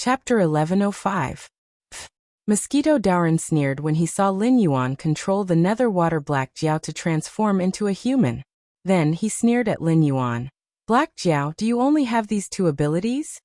Chapter 1105. Mosquito Daoran sneered when he saw Lin Yuan control the nether water Black Jiao to transform into a human. Then he sneered at Lin Yuan. Black Jiao, do you only have these two abilities?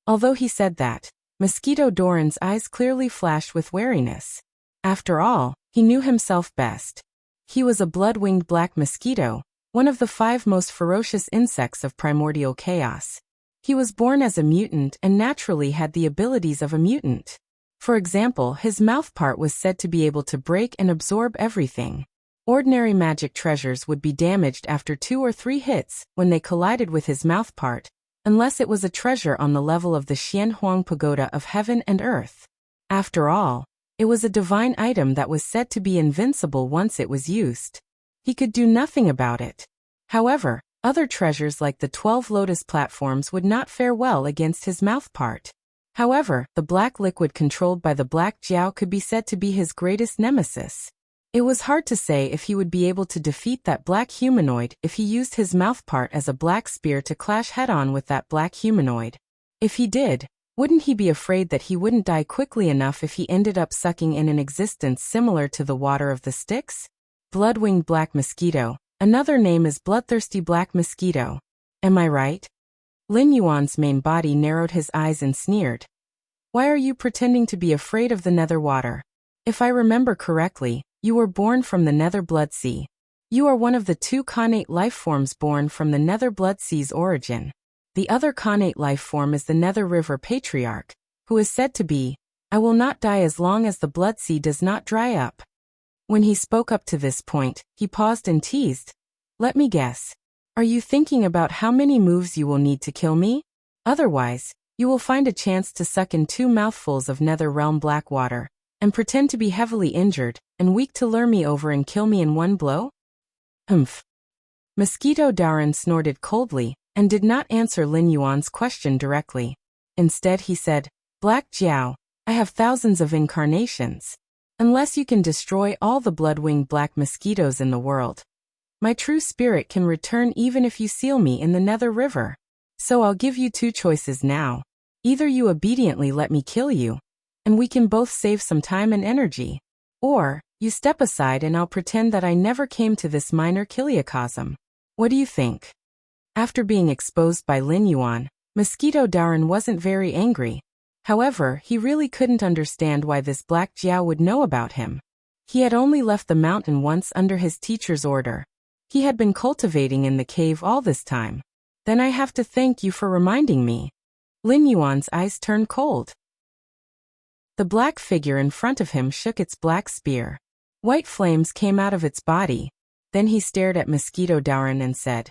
Although he said that, Mosquito Daoran's eyes clearly flashed with wariness. After all, he knew himself best. He was a blood-winged black mosquito, one of the 5 most ferocious insects of primordial chaos. He was born as a mutant and naturally had the abilities of a mutant. For example, his mouthpart was said to be able to break and absorb everything. Ordinary magic treasures would be damaged after 2 or 3 hits when they collided with his mouthpart, unless it was a treasure on the level of the Xian Huang Pagoda of heaven and earth. After all, it was a divine item that was said to be invincible once it was used. He could do nothing about it. However, other treasures like the 12 lotus platforms would not fare well against his mouthpart. However, the black liquid controlled by the Black Jiao could be said to be his greatest nemesis. It was hard to say if he would be able to defeat that black humanoid if he used his mouthpart as a black spear to clash head-on with that black humanoid. If he did, wouldn't he be afraid that he wouldn't die quickly enough if he ended up sucking in an existence similar to the water of the Styx? Blood-winged black mosquito. Another name is bloodthirsty black mosquito. Am I right? Lin Yuan's main body narrowed his eyes and sneered. Why are you pretending to be afraid of the nether water? If I remember correctly, you were born from the nether blood sea. You are one of the 2 connate life forms born from the nether blood sea's origin. The other connate life form is the nether river patriarch, who is said to be, I will not die as long as the blood sea does not dry up. When he spoke up to this point, he paused and teased. Let me guess. Are you thinking about how many moves you will need to kill me? Otherwise, you will find a chance to suck in 2 mouthfuls of nether realm black water, and pretend to be heavily injured and weak to lure me over and kill me in one blow? Humph. Mosquito Daoran snorted coldly and did not answer Lin Yuan's question directly. Instead he said, Black Jiao, I have thousands of incarnations. Unless you can destroy all the blood-winged black mosquitoes in the world, my true spirit can return even if you seal me in the nether river. So I'll give you 2 choices now. Either you obediently let me kill you, and we can both save some time and energy. Or, you step aside and I'll pretend that I never came to this minor kiliocosm. What do you think? After being exposed by Lin Yuan, Mosquito Daoran wasn't very angry. However, he really couldn't understand why this Black Jiao would know about him. He had only left the mountain once under his teacher's order. He had been cultivating in the cave all this time. Then I have to thank you for reminding me. Lin Yuan's eyes turned cold. The black figure in front of him shook its black spear. White flames came out of its body. Then he stared at Mosquito Daoran and said,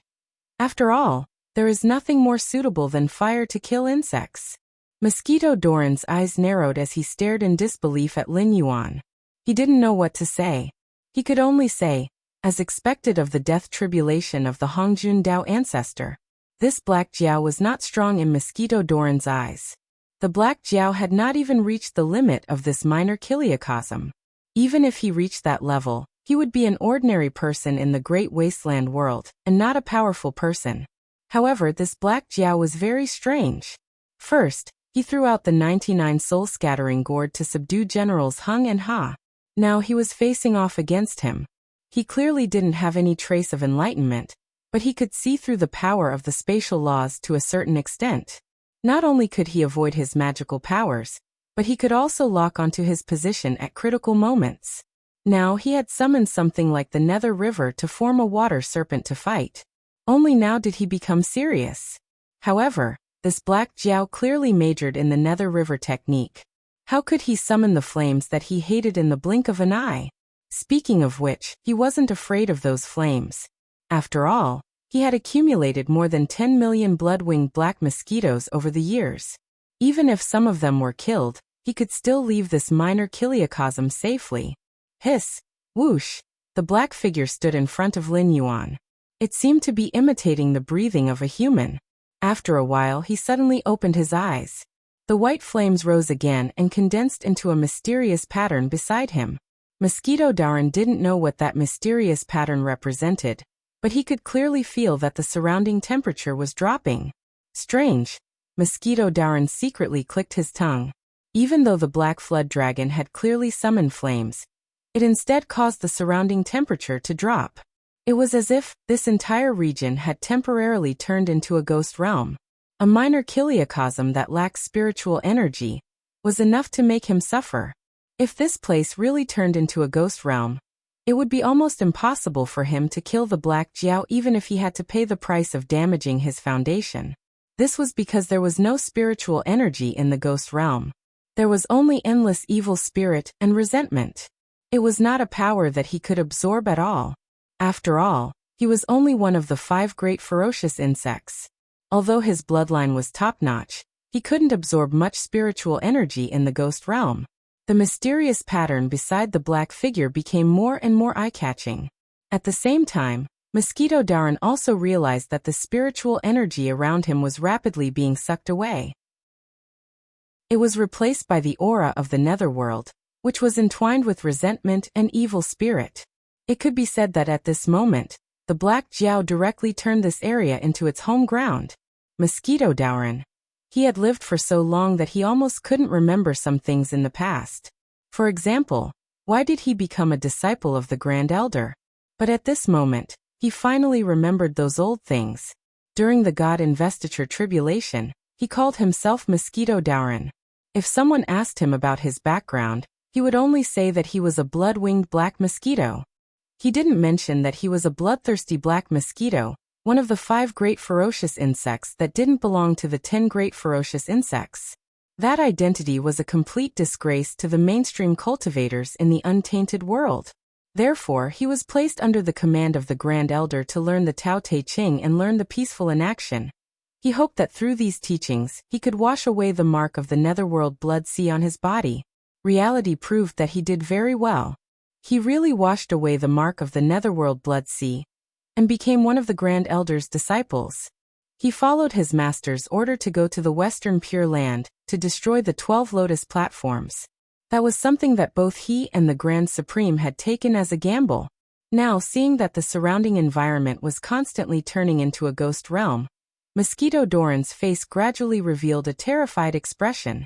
After all, there is nothing more suitable than fire to kill insects. Mosquito Daoran's eyes narrowed as he stared in disbelief at Lin Yuan. He didn't know what to say. He could only say, as expected of the death tribulation of the Hongjun Dao ancestor, this Black Jiao was not strong in Mosquito Daoran's eyes. The Black Jiao had not even reached the limit of this minor kiliocosm. Even if he reached that level, he would be an ordinary person in the great wasteland world, and not a powerful person. However, this Black Jiao was very strange. First, he threw out the 99 soul-scattering gourd to subdue Generals Hung and Ha. Now he was facing off against him. He clearly didn't have any trace of enlightenment, but he could see through the power of the spatial laws to a certain extent. Not only could he avoid his magical powers, but he could also lock onto his position at critical moments. Now he had summoned something like the Nether River to form a water serpent to fight. Only now did he become serious. However, this Black Jiao clearly majored in the Nether River technique. How could he summon the flames that he hated in the blink of an eye? Speaking of which, he wasn't afraid of those flames. After all, he had accumulated more than 10 million blood-winged black mosquitoes over the years. Even if some of them were killed, he could still leave this minor kiliocosm safely. Hiss! Whoosh! The black figure stood in front of Lin Yuan. It seemed to be imitating the breathing of a human. After a while he suddenly opened his eyes. The white flames rose again and condensed into a mysterious pattern beside him. Mosquito Daoran didn't know what that mysterious pattern represented, but he could clearly feel that the surrounding temperature was dropping. Strange. Mosquito Darren secretly clicked his tongue. Even though the black flood dragon had clearly summoned flames, it instead caused the surrounding temperature to drop. It was as if this entire region had temporarily turned into a ghost realm. A minor kiliocosm that lacked spiritual energy was enough to make him suffer. If this place really turned into a ghost realm, it would be almost impossible for him to kill the Black Jiao even if he had to pay the price of damaging his foundation. This was because there was no spiritual energy in the ghost realm. There was only endless evil spirit and resentment. It was not a power that he could absorb at all. After all, he was only one of the 5 great ferocious insects. Although his bloodline was top-notch, he couldn't absorb much spiritual energy in the ghost realm. The mysterious pattern beside the black figure became more and more eye-catching. At the same time, Mosquito Darren also realized that the spiritual energy around him was rapidly being sucked away. It was replaced by the aura of the netherworld, which was entwined with resentment and evil spirit. It could be said that at this moment, the Black Jiao directly turned this area into its home ground. Mosquito Darren. He had lived for so long that he almost couldn't remember some things in the past. For example, why did he become a disciple of the Grand Elder? But at this moment, he finally remembered those old things. During the God Investiture tribulation, he called himself Mosquito Darren. If someone asked him about his background, he would only say that he was a blood-winged black mosquito. He didn't mention that he was a bloodthirsty black mosquito, one of the 5 great ferocious insects that didn't belong to the 10 great ferocious insects. That identity was a complete disgrace to the mainstream cultivators in the untainted world. Therefore, he was placed under the command of the Grand Elder to learn the Tao Te Ching and learn the peaceful in action. He hoped that through these teachings, he could wash away the mark of the netherworld blood sea on his body. Reality proved that he did very well. He really washed away the mark of the netherworld blood sea and became one of the Grand Elder's disciples. He followed his master's order to go to the Western Pure Land to destroy the 12 Lotus platforms. That was something that both he and the Grand Supreme had taken as a gamble. Now, seeing that the surrounding environment was constantly turning into a ghost realm, Mosquito Darren's face gradually revealed a terrified expression.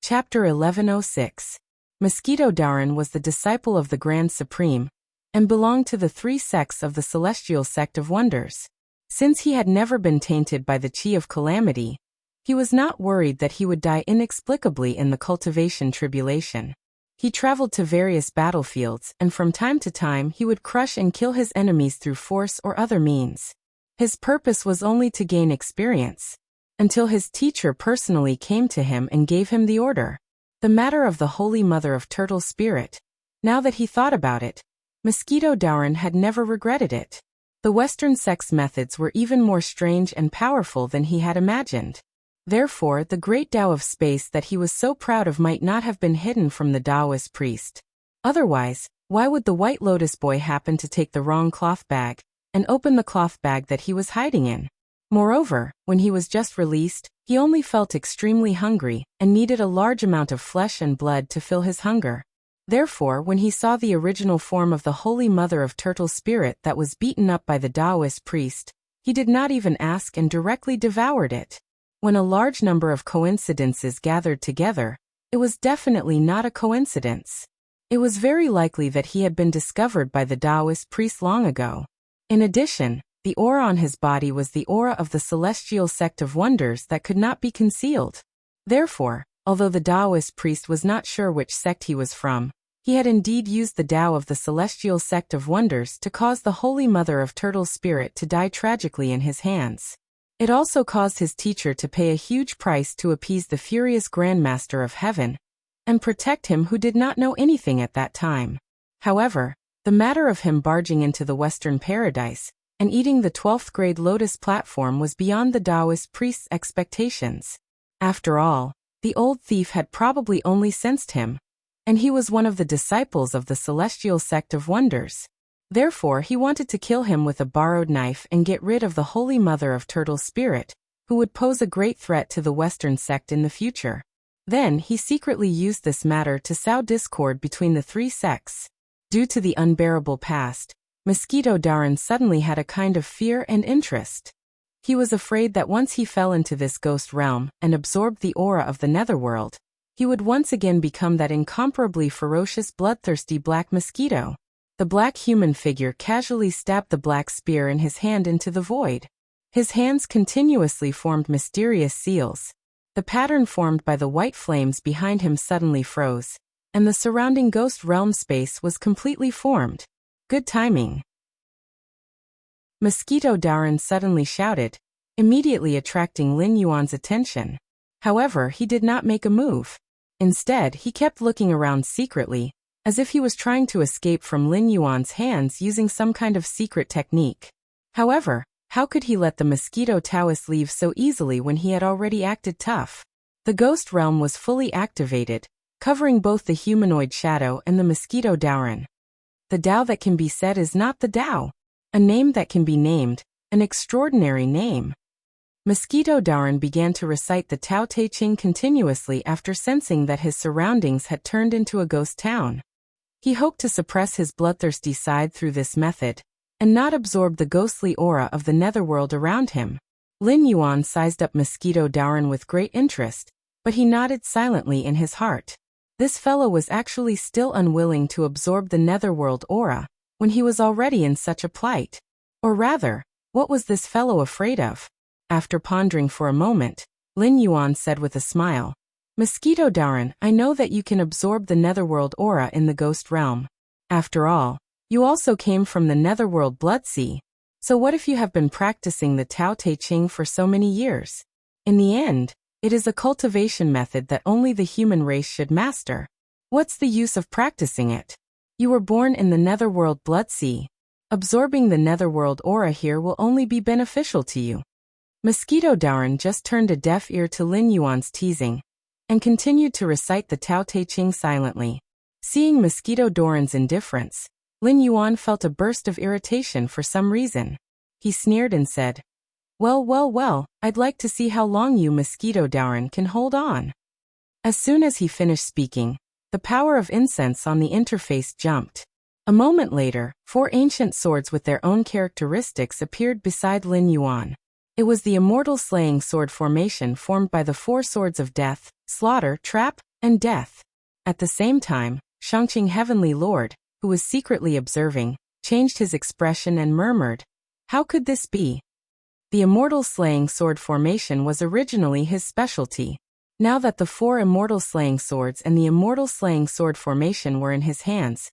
Chapter 1106. Mosquito Darren was the disciple of the Grand Supreme and belonged to the 3 sects of the Celestial Sect of Wonders. Since he had never been tainted by the Chi of Calamity, he was not worried that he would die inexplicably in the cultivation tribulation. He traveled to various battlefields, and from time to time he would crush and kill his enemies through force or other means. His purpose was only to gain experience, until his teacher personally came to him and gave him the order. The matter of the Holy Mother of Turtle Spirit. Now that he thought about it, Mosquito Darren had never regretted it. The Western sect's methods were even more strange and powerful than he had imagined. Therefore, the great Tao of space that he was so proud of might not have been hidden from the Taoist priest. Otherwise, why would the White Lotus boy happen to take the wrong cloth bag and open the cloth bag that he was hiding in? Moreover, when he was just released, he only felt extremely hungry and needed a large amount of flesh and blood to fill his hunger. Therefore, when he saw the original form of the Holy Mother of Turtle Spirit that was beaten up by the Taoist priest, he did not even ask and directly devoured it. When a large number of coincidences gathered together, it was definitely not a coincidence. It was very likely that he had been discovered by the Taoist priest long ago. In addition, the aura on his body was the aura of the Celestial Sect of Wonders that could not be concealed. Therefore, although the Taoist priest was not sure which sect he was from, he had indeed used the Tao of the Celestial Sect of Wonders to cause the Holy Mother of Turtle Spirit to die tragically in his hands. It also caused his teacher to pay a huge price to appease the furious Grandmaster of Heaven and protect him who did not know anything at that time. However, the matter of him barging into the Western Paradise and eating the 12th grade Lotus platform was beyond the Taoist priest's expectations. After all, the old thief had probably only sensed him, and he was one of the disciples of the Celestial Sect of Wonders. Therefore, he wanted to kill him with a borrowed knife and get rid of the Holy Mother of Turtle Spirit, who would pose a great threat to the Western sect in the future. Then, he secretly used this matter to sow discord between the 3 sects. Due to the unbearable past, Mosquito Darren suddenly had a kind of fear and interest. He was afraid that once he fell into this ghost realm and absorbed the aura of the netherworld, he would once again become that incomparably ferocious, bloodthirsty black mosquito. The black human figure casually stabbed the black spear in his hand into the void. His hands continuously formed mysterious seals. The pattern formed by the white flames behind him suddenly froze, and the surrounding ghost realm space was completely formed. Good timing. Mosquito Daoran suddenly shouted, immediately attracting Lin Yuan's attention. However, he did not make a move. Instead, he kept looking around secretly, as if he was trying to escape from Lin Yuan's hands using some kind of secret technique. However, how could he let the mosquito Taoist leave so easily when he had already acted tough? The ghost realm was fully activated, covering both the humanoid shadow and the mosquito Daoran. The Dao that can be said is not the Dao. A name that can be named, an extraordinary name. Mosquito Daoran began to recite the Tao Te Ching continuously after sensing that his surroundings had turned into a ghost town. He hoped to suppress his bloodthirsty side through this method, and not absorb the ghostly aura of the netherworld around him. Lin Yuan sized up Mosquito Daoran with great interest, but he nodded silently in his heart. This fellow was actually still unwilling to absorb the netherworld aura, when he was already in such a plight. Or rather, what was this fellow afraid of? After pondering for a moment, Lin Yuan said with a smile, Mosquito Daoran, I know that you can absorb the netherworld aura in the ghost realm. After all, you also came from the netherworld blood sea. So what if you have been practicing the Tao Te Ching for so many years? In the end, it is a cultivation method that only the human race should master. What's the use of practicing it? You were born in the netherworld blood sea. Absorbing the netherworld aura here will only be beneficial to you. Mosquito Daoran just turned a deaf ear to Lin Yuan's teasing, and continued to recite the Tao Te Ching silently. Seeing Mosquito Daoran's indifference, Lin Yuan felt a burst of irritation for some reason. He sneered and said, well, I'd like to see how long you Mosquito Daoran can hold on. As soon as he finished speaking, the power of incense on the interface jumped. A moment later, 4 ancient swords with their own characteristics appeared beside Lin Yuan. It was the immortal slaying sword formation formed by the 4 swords of death, slaughter, trap, and death. At the same time, Shangqing Heavenly Lord, who was secretly observing, changed his expression and murmured, how could this be? The immortal slaying sword formation was originally his specialty. Now that the 4 immortal slaying swords and the immortal slaying sword formation were in his hands,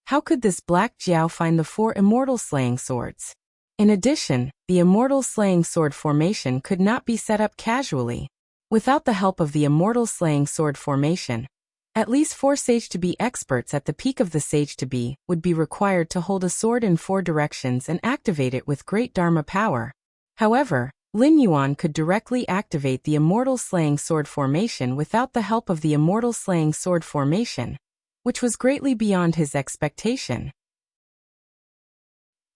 how could this black Jiao find the 4 immortal slaying swords? In addition, the immortal slaying sword formation could not be set up casually. Without the help of the immortal slaying sword formation, at least 4 sage-to-be experts at the peak of the sage-to-be would be required to hold a sword in 4 directions and activate it with great Dharma power. However, Lin Yuan could directly activate the immortal slaying sword formation without the help of the immortal slaying sword formation, which was greatly beyond his expectation.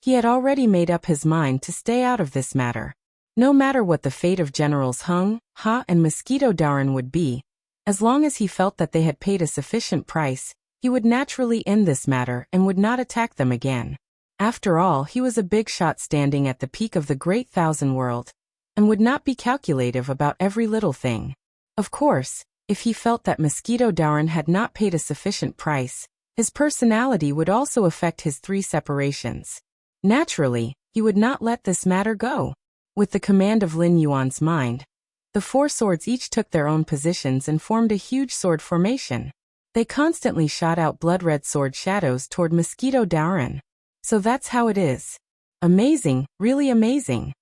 He had already made up his mind to stay out of this matter. No matter what the fate of Generals Heng, Ha and Mosquito Daoran would be, as long as he felt that they had paid a sufficient price, he would naturally end this matter and would not attack them again. After all, he was a big shot standing at the peak of the Great Thousand World, and would not be calculative about every little thing. Of course, if he felt that Mosquito Daoran had not paid a sufficient price, his personality would also affect his 3 separations. Naturally, he would not let this matter go. With the command of Lin Yuan's mind, the 4 swords each took their own positions and formed a huge sword formation. They constantly shot out blood-red sword shadows toward Mosquito Daoran. So that's how it is. Amazing, really amazing.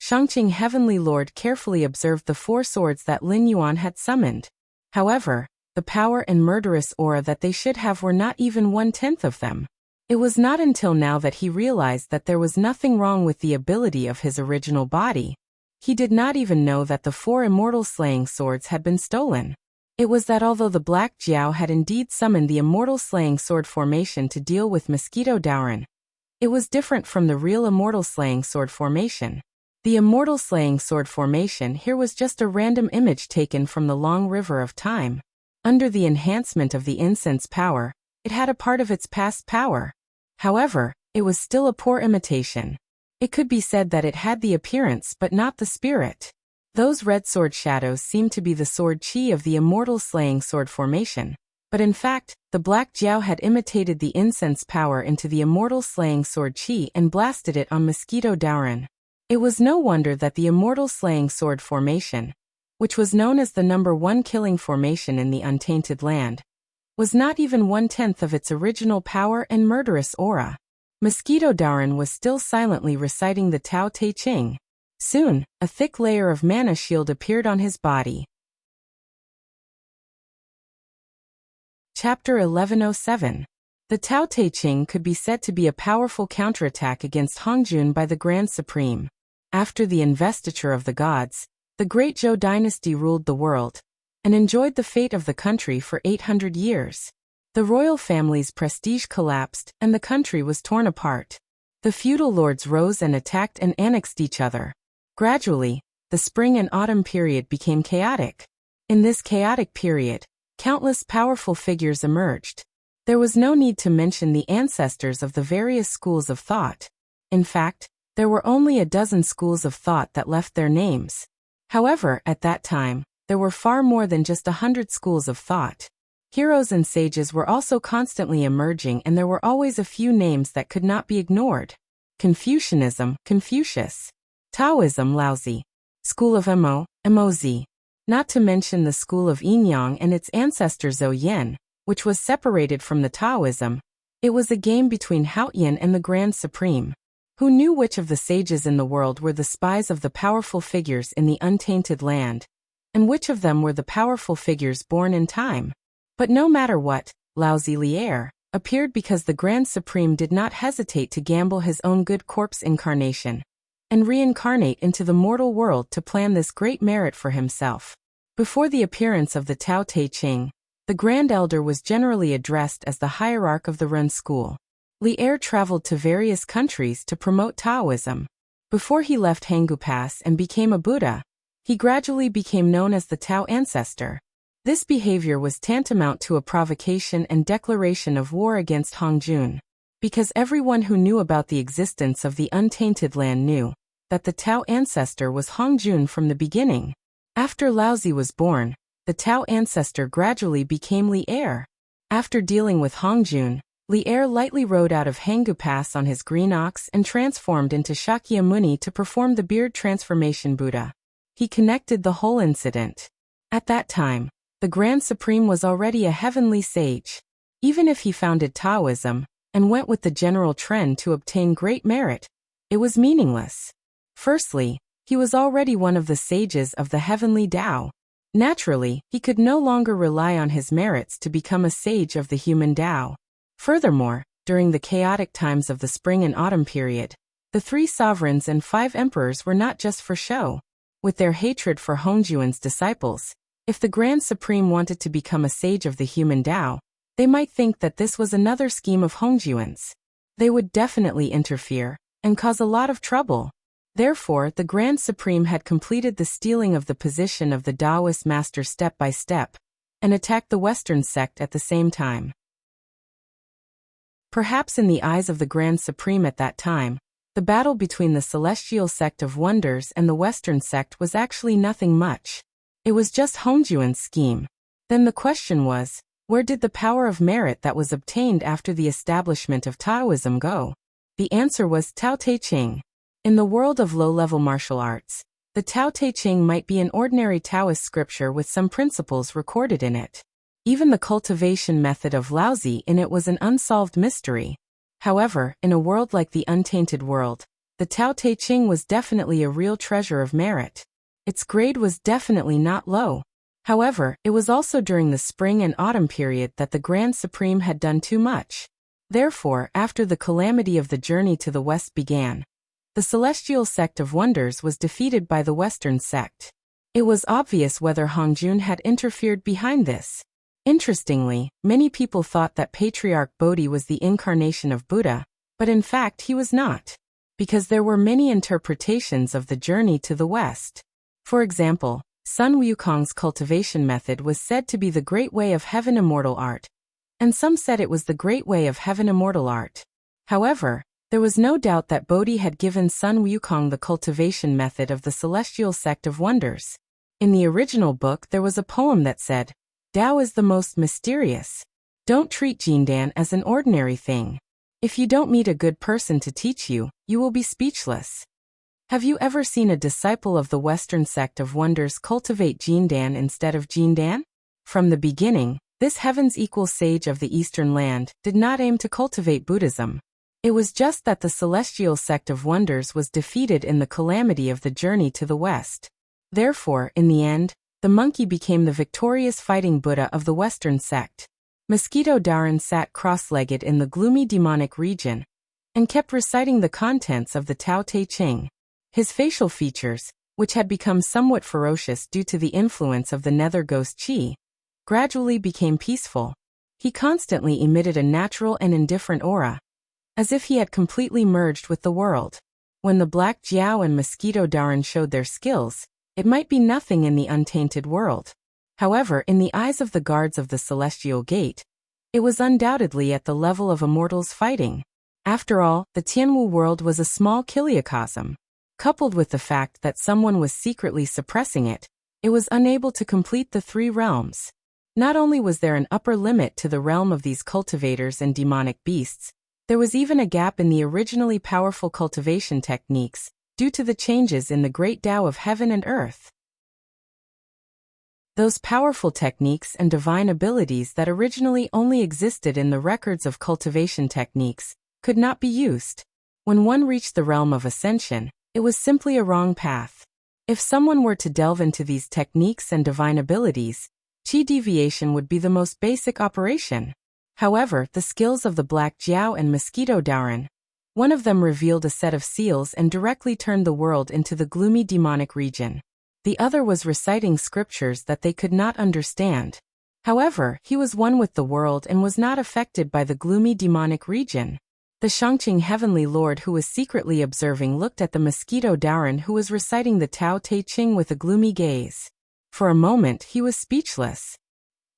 Shangqing Heavenly Lord carefully observed the 4 swords that Lin Yuan had summoned. However, the power and murderous aura that they should have were not even 1/10 of them. It was not until now that he realized that there was nothing wrong with the ability of his original body. He did not even know that the 4 immortal slaying swords had been stolen. It was that although the Black Jiao had indeed summoned the immortal slaying sword formation to deal with Mosquito Daoran, it was different from the real immortal slaying sword formation. The immortal slaying sword formation here was just a random image taken from the long river of time. Under the enhancement of the incense power, it had a part of its past power. However, it was still a poor imitation. It could be said that it had the appearance but not the spirit. Those red sword shadows seemed to be the sword chi of the immortal slaying sword formation. But in fact, the black jiao had imitated the incense power into the immortal slaying sword chi and blasted it on Mosquito Daoran. It was no wonder that the immortal slaying sword formation, which was known as the number 1 killing formation in the untainted land, was not even 1/10 of its original power and murderous aura. Mosquito Daoran was still silently reciting the Tao Te Ching. Soon, a thick layer of mana shield appeared on his body. Chapter 1107. The Tao Te Ching could be said to be a powerful counterattack against Hongjun by the Grand Supreme. After the investiture of the gods, the great Zhou dynasty ruled the world and enjoyed the fate of the country for 800 years. The royal family's prestige collapsed and the country was torn apart. The feudal lords rose and attacked and annexed each other. Gradually, the spring and autumn period became chaotic. In this chaotic period, countless powerful figures emerged. There was no need to mention the ancestors of the various schools of thought. In fact, there were only a dozen schools of thought that left their names. However, at that time, there were far more than just 100 schools of thought. Heroes and sages were also constantly emerging, and there were always a few names that could not be ignored. Confucianism, Confucius. Taoism, Laozi. School of Mo, Mozi. Not to mention the school of Yinyang and its ancestor Zhou Yan, which was separated from the Taoism. It was a game between Haoyan and the Grand Supreme. Who knew which of the sages in the world were the spies of the powerful figures in the untainted land, and which of them were the powerful figures born in time? But no matter what, Laozi Lier appeared because the Grand Supreme did not hesitate to gamble his own good corpse incarnation and reincarnate into the mortal world to plan this great merit for himself. Before the appearance of the Tao Te Ching, the Grand Elder was generally addressed as the hierarch of the Ren school. Lier traveled to various countries to promote Taoism. Before he left Hangu Pass and became a Buddha, he gradually became known as the Tao Ancestor. This behavior was tantamount to a provocation and declaration of war against Hongjun, because everyone who knew about the existence of the untainted land knew that the Tao Ancestor was Hongjun from the beginning. After Laozi was born, the Tao Ancestor gradually became Lier. After dealing with Hongjun, Lier lightly rode out of Hangu Pass on his green ox and transformed into Shakyamuni to perform the beard transformation Buddha. He connected the whole incident. At that time, the Grand Supreme was already a heavenly sage. Even if he founded Taoism and went with the general trend to obtain great merit, it was meaningless. Firstly, he was already one of the sages of the heavenly Tao. Naturally, he could no longer rely on his merits to become a sage of the human Tao. Furthermore, during the chaotic times of the spring and autumn period, the 3 sovereigns and 5 emperors were not just for show. With their hatred for Hongjuan's disciples, if the Grand Supreme wanted to become a sage of the human Tao, they might think that this was another scheme of Hongjuan's. They would definitely interfere and cause a lot of trouble. Therefore, the Grand Supreme had completed the stealing of the position of the Taoist master step by step, and attacked the Western sect at the same time. Perhaps in the eyes of the Grand Supreme at that time, the battle between the celestial sect of wonders and the Western sect was actually nothing much. It was just Hongjuan's scheme. Then the question was, where did the power of merit that was obtained after the establishment of Taoism go? The answer was Tao Te Ching. In the world of low-level martial arts, the Tao Te Ching might be an ordinary Taoist scripture with some principles recorded in it. Even the cultivation method of Laozi in it was an unsolved mystery. However, in a world like the untainted world, the Tao Te Ching was definitely a real treasure of merit. Its grade was definitely not low. However, it was also during the spring and autumn period that the Grand Supreme had done too much. Therefore, after the calamity of the journey to the west began, the celestial sect of wonders was defeated by the Western sect. It was obvious whether Hongjun had interfered behind this. Interestingly, many people thought that Patriarch Bodhi was the incarnation of Buddha, but in fact he was not, because there were many interpretations of the journey to the west. For example, Sun Wukong's cultivation method was said to be the Great Way of Heaven Immortal Art, and some said it was the Great Way of Heaven Immortal Art. However, There was no doubt that Bodhi had given Sun Wukong the cultivation method of the celestial sect of wonders. In the original book there was a poem that said, "Tao is the most mysterious. Don't treat Jindan as an ordinary thing. If you don't meet a good person to teach you, you will be speechless." Have you ever seen a disciple of the Western sect of wonders cultivate Jindan instead of Jindan? From the beginning, this heavens-equal sage of the Eastern land did not aim to cultivate Buddhism. It was just that the celestial sect of wonders was defeated in the calamity of the journey to the West. Therefore, in the end, the monkey became the victorious fighting Buddha of the Western sect. Mosquito Daran sat cross-legged in the gloomy demonic region and kept reciting the contents of the Tao Te Ching. His facial features, which had become somewhat ferocious due to the influence of the nether ghost Qi, gradually became peaceful. He constantly emitted a natural and indifferent aura, as if he had completely merged with the world. When the Black Jiao and Mosquito Daran showed their skills, it might be nothing in the untainted world. However, in the eyes of the guards of the Celestial Gate, it was undoubtedly at the level of immortals fighting. After all, the Tianwu world was a small kiliocosm. Coupled with the fact that someone was secretly suppressing it, it was unable to complete the three realms. Not only was there an upper limit to the realm of these cultivators and demonic beasts, there was even a gap in the originally powerful cultivation techniques, due to the changes in the great Tao of heaven and earth. Those powerful techniques and divine abilities that originally only existed in the records of cultivation techniques could not be used. When one reached the realm of ascension, it was simply a wrong path. If someone were to delve into these techniques and divine abilities, Qi deviation would be the most basic operation. However, the skills of the Black Jiao and Mosquito Daran, one of them revealed a set of seals and directly turned the world into the gloomy demonic region. The other was reciting scriptures that they could not understand. However, he was one with the world and was not affected by the gloomy demonic region. The Shangqing Heavenly Lord who was secretly observing looked at the Mosquito Daran who was reciting the Tao Te Ching with a gloomy gaze. For a moment he was speechless.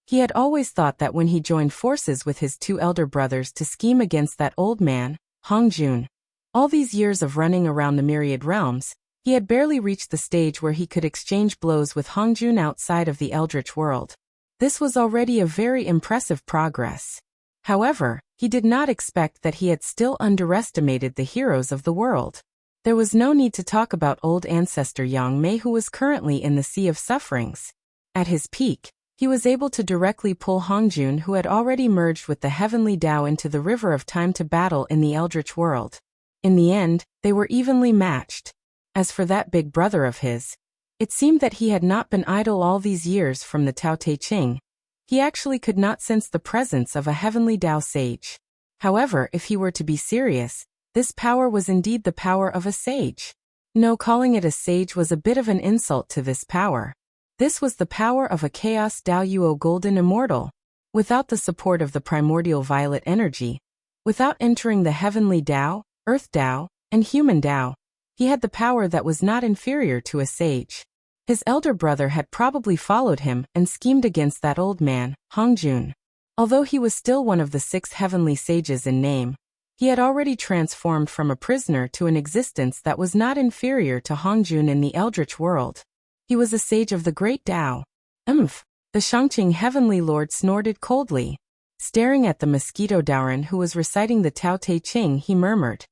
He had always thought that when he joined forces with his two elder brothers to scheme against that old man, Hongjun, all these years of running around the myriad realms, he had barely reached the stage where he could exchange blows with Hongjun outside of the Eldritch world. This was already a very impressive progress. However, he did not expect that he had still underestimated the heroes of the world. There was no need to talk about old ancestor Yang Mei who was currently in the Sea of Sufferings. At his peak, he was able to directly pull Hongjun who had already merged with the heavenly Tao into the river of time to battle in the Eldritch world. In the end, they were evenly matched. As for that big brother of his, it seemed that he had not been idle all these years from the Tao Te Ching. He actually could not sense the presence of a heavenly Tao sage. However, if he were to be serious, this power was indeed the power of a sage. No, calling it a sage was a bit of an insult to this power. This was the power of a chaos Tao Yuo golden immortal. Without the support of the primordial violet energy, without entering the heavenly Tao, earth Tao, and human Tao, he had the power that was not inferior to a sage. His elder brother had probably followed him and schemed against that old man, Hongjun. Although he was still one of the 6 heavenly sages in name, he had already transformed from a prisoner to an existence that was not inferior to Hongjun in the Eldritch world. He was a sage of the great Tao. Umph! The Shangqing Heavenly Lord snorted coldly. Staring at the Mosquito Daran who was reciting the Tao Te Ching, he murmured,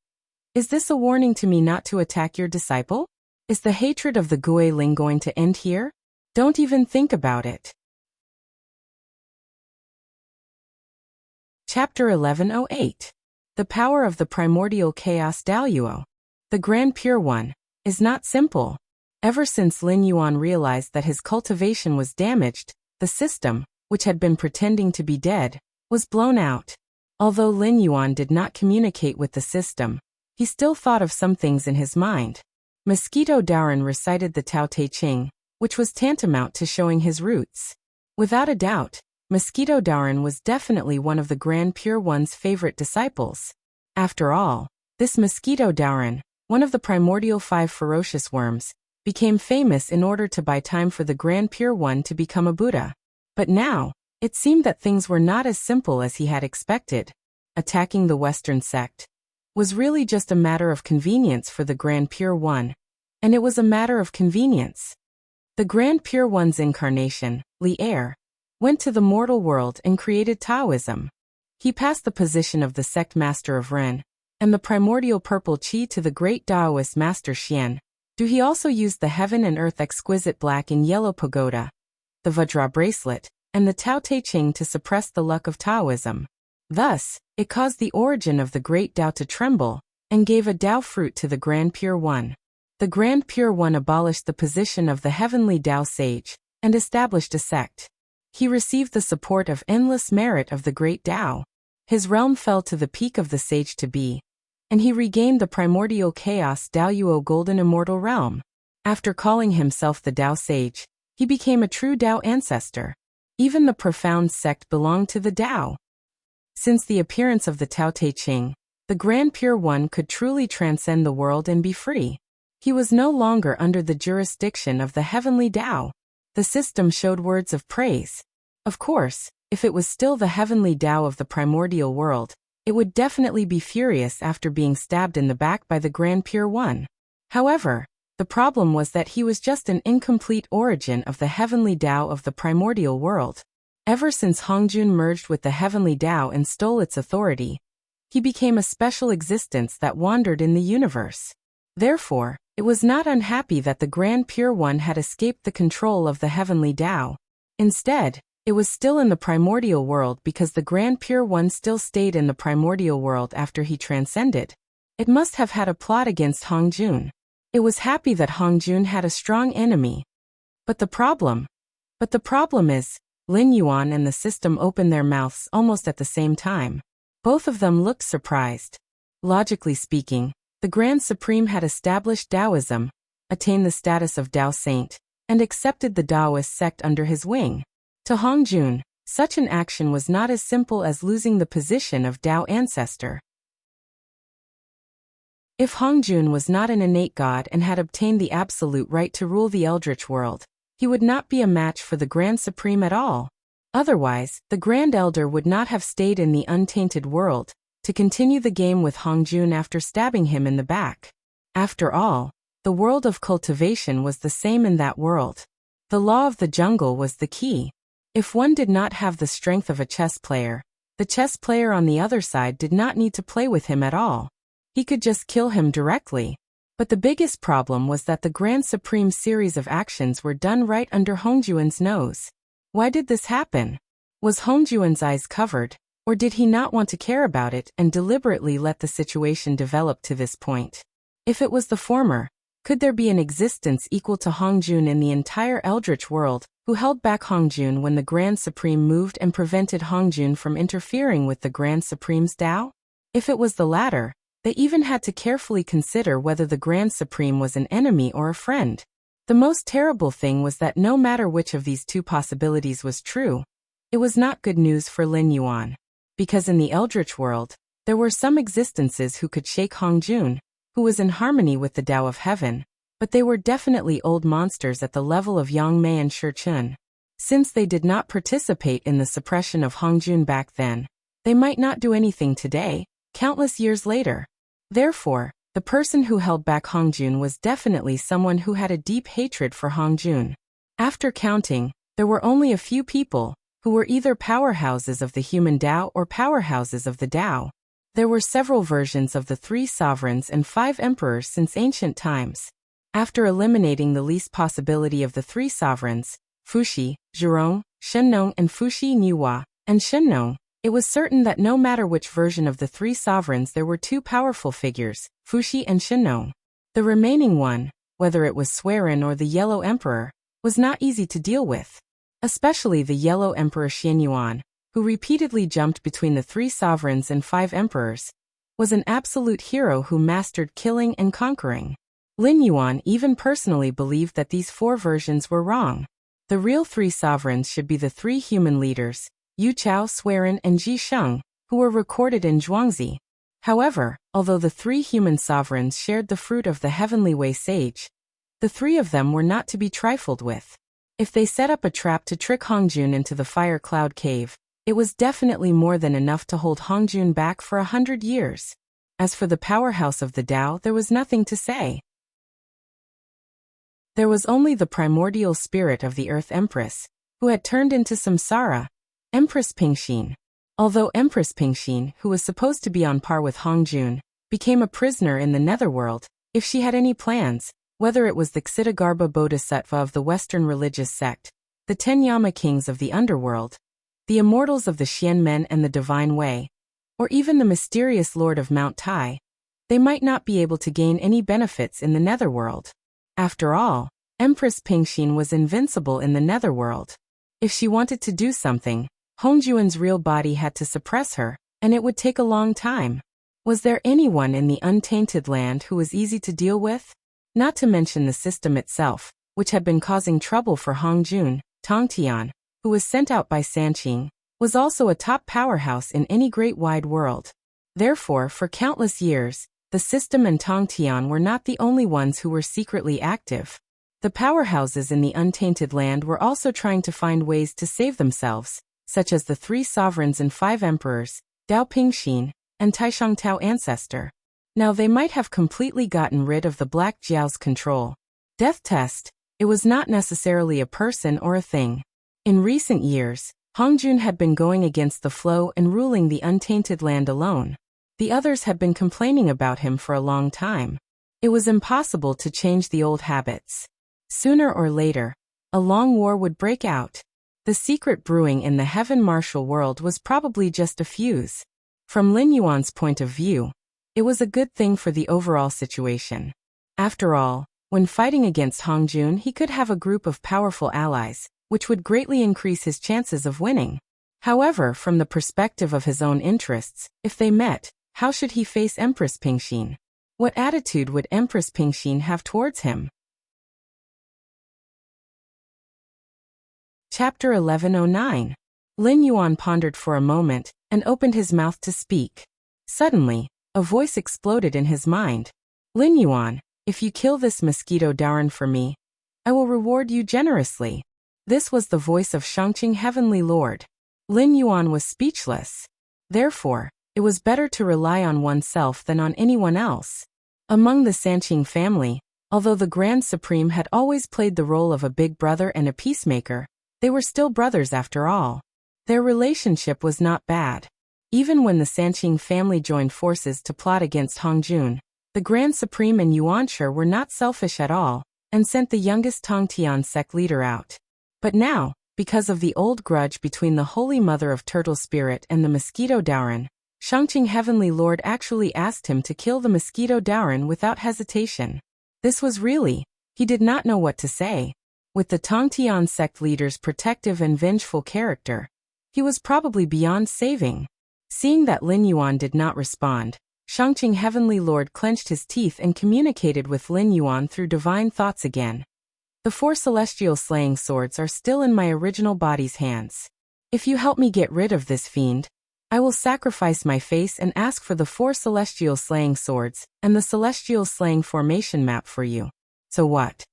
"Is this a warning to me not to attack your disciple? Is the hatred of the Guiling going to end here? Don't even think about it." Chapter 1108. The power of the primordial chaos Daoyuo. The Grand Pure One is not simple. Ever since Lin Yuan realized that his cultivation was damaged, the system, which had been pretending to be dead, was blown out. Although Lin Yuan did not communicate with the system, he still thought of some things in his mind. Mosquito Daran recited the Tao Te Ching, which was tantamount to showing his roots. Without a doubt, Mosquito Daran was definitely one of the Grand Pure One's favorite disciples. After all, this Mosquito Daran, one of the primordial 5 ferocious worms, became famous in order to buy time for the Grand Pure One to become a Buddha. But now, it seemed that things were not as simple as he had expected. Attacking the Western sect was really just a matter of convenience for the Grand Pure One. And it was a matter of convenience. The Grand Pure One's incarnation, Li-Er, went to the mortal world and created Taoism. He passed the position of the sect master of Ren and the primordial purple qi to the great Taoist master Xian. He also used the heaven and earth exquisite black and yellow pagoda, the Vajra bracelet, and the Tao Te Ching to suppress the luck of Taoism. Thus, it caused the origin of the great Tao to tremble and gave a Tao fruit to the Grand Pure One. The Grand Pure One abolished the position of the heavenly Tao sage and established a sect. He received the support of endless merit of the great Tao. His realm fell to the peak of the sage to be, and he regained the primordial chaos Daoyuo golden immortal realm. After calling himself the Tao sage, he became a true Tao ancestor. Even the profound sect belonged to the Tao. Since the appearance of the Tao Te Ching, the Grand Pure One could truly transcend the world and be free. He was no longer under the jurisdiction of the heavenly Tao. The system showed words of praise. Of course, if it was still the heavenly Tao of the primordial world, it would definitely be furious after being stabbed in the back by the Grand Pure One. However, the problem was that he was just an incomplete origin of the heavenly Tao of the primordial world. Ever since Hongjun merged with the heavenly Tao and stole its authority, he became a special existence that wandered in the universe. Therefore, it was not unhappy that the Grand Pure One had escaped the control of the heavenly Tao. Instead, it was still in the primordial world because the Grand Pure One still stayed in the primordial world after he transcended. It must have had a plot against Hongjun. It was happy that Hongjun had a strong enemy. But the problem is, Lin Yuan and the system opened their mouths almost at the same time. Both of them looked surprised. Logically speaking, the Grand Supreme had established Taoism, attained the status of Tao Saint, and accepted the Taoist sect under his wing. To Hongjun, such an action was not as simple as losing the position of Tao ancestor. If Hongjun was not an innate god and had obtained the absolute right to rule the Eldritch world, he would not be a match for the Grand Supreme at all. Otherwise, the Grand Elder would not have stayed in the untainted world to continue the game with Hongjun after stabbing him in the back. After all, the world of cultivation was the same in that world. The law of the jungle was the key. If one did not have the strength of a chess player, the chess player on the other side did not need to play with him at all. He could just kill him directly. But the biggest problem was that the Grand Supreme's series of actions were done right under Hongjun's nose. Why did this happen? Was Hongjun's eyes covered, or did he not want to care about it and deliberately let the situation develop to this point? If it was the former, could there be an existence equal to Hongjun in the entire Eldritch world, who held back Hongjun when the Grand Supreme moved and prevented Hongjun from interfering with the Grand Supreme's Tao? If it was the latter, they even had to carefully consider whether the Grand Supreme was an enemy or a friend. The most terrible thing was that no matter which of these two possibilities was true, it was not good news for Lin Yuan. Because in the Eldritch world, there were some existences who could shake Hongjun, who was in harmony with the Tao of Heaven, but they were definitely old monsters at the level of Yang Mei and Shi Chun. Since they did not participate in the suppression of Hongjun back then, they might not do anything today, countless years later. Therefore, the person who held back Hongjun was definitely someone who had a deep hatred for Hongjun. After counting, there were only a few people who were either powerhouses of the human Tao or powerhouses of the Tao. There were several versions of the 3 sovereigns and 5 emperors since ancient times. After eliminating the least possibility of the 3 sovereigns, Fuxi, Zhurong, Shennong and Fuxi Niuhua, and Shennong, it was certain that no matter which version of the 3 sovereigns there were 2 powerful figures, Fuxi and Shennong. The remaining one, whether it was Swerin or the Yellow Emperor, was not easy to deal with. Especially the Yellow Emperor Xianyuan, who repeatedly jumped between the 3 sovereigns and 5 emperors, was an absolute hero who mastered killing and conquering. Lin Yuan even personally believed that these 4 versions were wrong. The real 3 sovereigns should be the 3 human leaders, Yu Chao, Swerin and Ji Sheng, who were recorded in Zhuangzi. However, although the 3 human sovereigns shared the fruit of the Heavenly Way sage, the 3 of them were not to be trifled with. If they set up a trap to trick Hongjun into the Fire Cloud Cave, it was definitely more than enough to hold Hongjun back for 100 years. As for the powerhouse of the Tao, there was nothing to say. There was only the primordial spirit of the Earth Empress, who had turned into samsara, Empress Pingxin. Although Empress Pingxin, who was supposed to be on par with Hongjun, became a prisoner in the netherworld, if she had any plans, whether it was the Ksitigarbha Bodhisattva of the Western religious sect, the 10 Yama kings of the underworld, the immortals of the Xianmen and the Divine Way, or even the mysterious Lord of Mount Tai, they might not be able to gain any benefits in the netherworld. After all, Empress Pingxin was invincible in the netherworld. If she wanted to do something, Hongjuan's real body had to suppress her, and it would take a long time. Was there anyone in the untainted land who was easy to deal with? Not to mention the system itself, which had been causing trouble for Hongjun. Tongtian, who was sent out by Sanqing, was also a top powerhouse in any great wide world. Therefore, for countless years, the system and Tongtian were not the only ones who were secretly active. The powerhouses in the untainted land were also trying to find ways to save themselves, such as the 3 sovereigns and 5 emperors, Dao Pingxin, and Taishang Tao Ancestor. Now they might have completely gotten rid of the Black Jiao's control. Death test, it was not necessarily a person or a thing. In recent years, Hongjun had been going against the flow and ruling the untainted land alone. The others had been complaining about him for a long time. It was impossible to change the old habits. Sooner or later, a long war would break out. The secret brewing in the heaven martial world was probably just a fuse. From Lin Yuan's point of view, it was a good thing for the overall situation. After all, when fighting against Hongjun, he could have a group of powerful allies, which would greatly increase his chances of winning. However, from the perspective of his own interests, if they met, how should he face Empress Pingxin? What attitude would Empress Pingxin have towards him? Chapter 1109. Lin Yuan pondered for a moment, and opened his mouth to speak. Suddenly, a voice exploded in his mind. Lin Yuan, if you kill this mosquito Daoran for me, I will reward you generously. This was the voice of Shangqing Heavenly Lord. Lin Yuan was speechless. Therefore, it was better to rely on oneself than on anyone else. Among the Sanqing family, although the Grand Supreme had always played the role of a big brother and a peacemaker, they were still brothers after all. Their relationship was not bad. Even when the Sanqing family joined forces to plot against Hongjun, the Grand Supreme and Yuanshi were not selfish at all, and sent the youngest Tongtian sect leader out. But now, because of the old grudge between the Holy Mother of Turtle Spirit and the Mosquito Daoran, Shangqing Heavenly Lord actually asked him to kill the Mosquito Daoran without hesitation. This was really, he did not know what to say. With the Tongtian sect leader's protective and vengeful character, he was probably beyond saving. Seeing that Lin Yuan did not respond, Shangqing Heavenly Lord clenched his teeth and communicated with Lin Yuan through divine thoughts again. The 4 celestial slaying swords are still in my original body's hands. If you help me get rid of this fiend, I will sacrifice my face and ask for the 4 celestial slaying swords and the celestial slaying formation map for you. So what?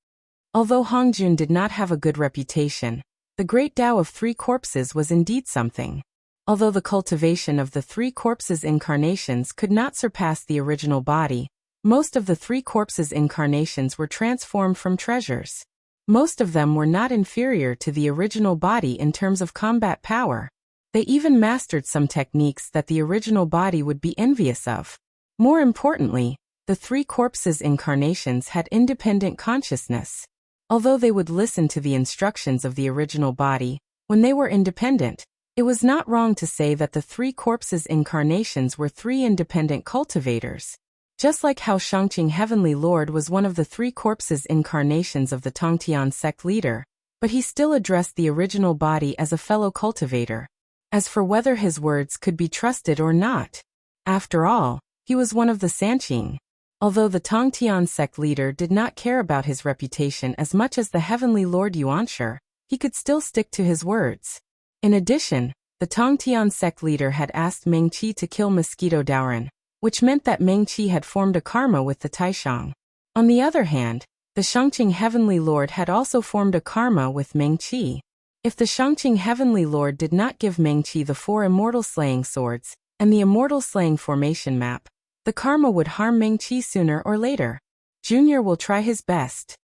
Although Hongjun did not have a good reputation, the great Tao of 3 corpses was indeed something. Although the cultivation of the 3 corpses' incarnations could not surpass the original body, most of the 3 corpses' incarnations were transformed from treasures. Most of them were not inferior to the original body in terms of combat power. They even mastered some techniques that the original body would be envious of. More importantly, the 3 corpses' incarnations had independent consciousness. Although they would listen to the instructions of the original body, when they were independent, it was not wrong to say that the 3 corpses' incarnations were 3 independent cultivators. Just like how Shangqing Heavenly Lord was one of the 3 corpses' incarnations of the Tongtian sect leader, but he still addressed the original body as a fellow cultivator. As for whether his words could be trusted or not, after all, he was one of the Sanqing. Although the Tongtian sect leader did not care about his reputation as much as the Heavenly Lord Yuanshi, he could still stick to his words. In addition, the Tongtian sect leader had asked Meng Qi to kill Mosquito Daoran, which meant that Meng Qi had formed a karma with the Taishang. On the other hand, the Shangqing Heavenly Lord had also formed a karma with Meng Qi. If the Shangqing Heavenly Lord did not give Meng Qi the 4 immortal slaying swords and the immortal slaying formation map, The karma would harm Meng-Chi sooner or later. Junior will try his best.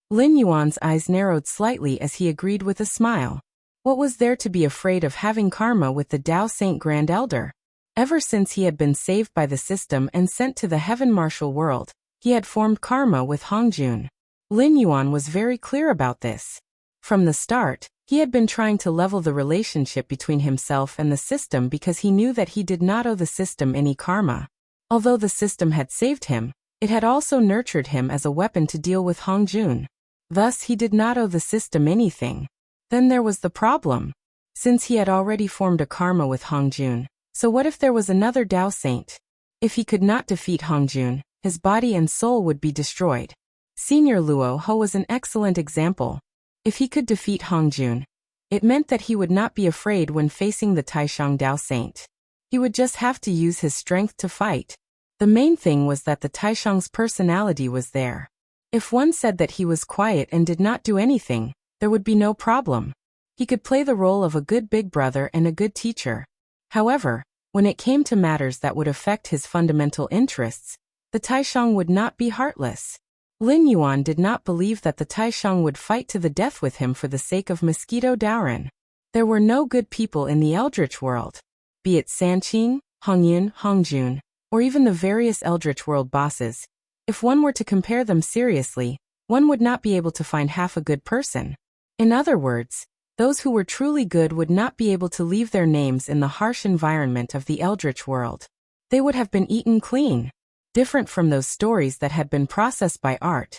Lin Yuan's eyes narrowed slightly as he agreed with a smile. What was there to be afraid of having karma with the Tao Saint Grand Elder? Ever since he had been saved by the system and sent to the Heaven Martial World, he had formed karma with Hongjun. Lin Yuan was very clear about this. From the start, he had been trying to level the relationship between himself and the system because he knew that he did not owe the system any karma. Although the system had saved him, it had also nurtured him as a weapon to deal with Hongjun. Thus he did not owe the system anything. Then there was the problem. Since he had already formed a karma with Hongjun, so what if there was another Tao Saint? If he could not defeat Hongjun, his body and soul would be destroyed. Senior Luo Ho was an excellent example. If he could defeat Hongjun, it meant that he would not be afraid when facing the Taishang Tao Saint. He would just have to use his strength to fight. The main thing was that the Taishang's personality was there. If one said that he was quiet and did not do anything, there would be no problem. He could play the role of a good big brother and a good teacher. However, when it came to matters that would affect his fundamental interests, the Taishang would not be heartless. Lin Yuan did not believe that the Taishang would fight to the death with him for the sake of Mosquito Daoran. There were no good people in the Eldritch world. Be it Sanqing, Hongyun, Hongjun, or even the various Eldritch world bosses. If one were to compare them seriously, one would not be able to find half a good person. In other words, those who were truly good would not be able to leave their names in the harsh environment of the Eldritch world. They would have been eaten clean. Different from those stories that had been processed by art.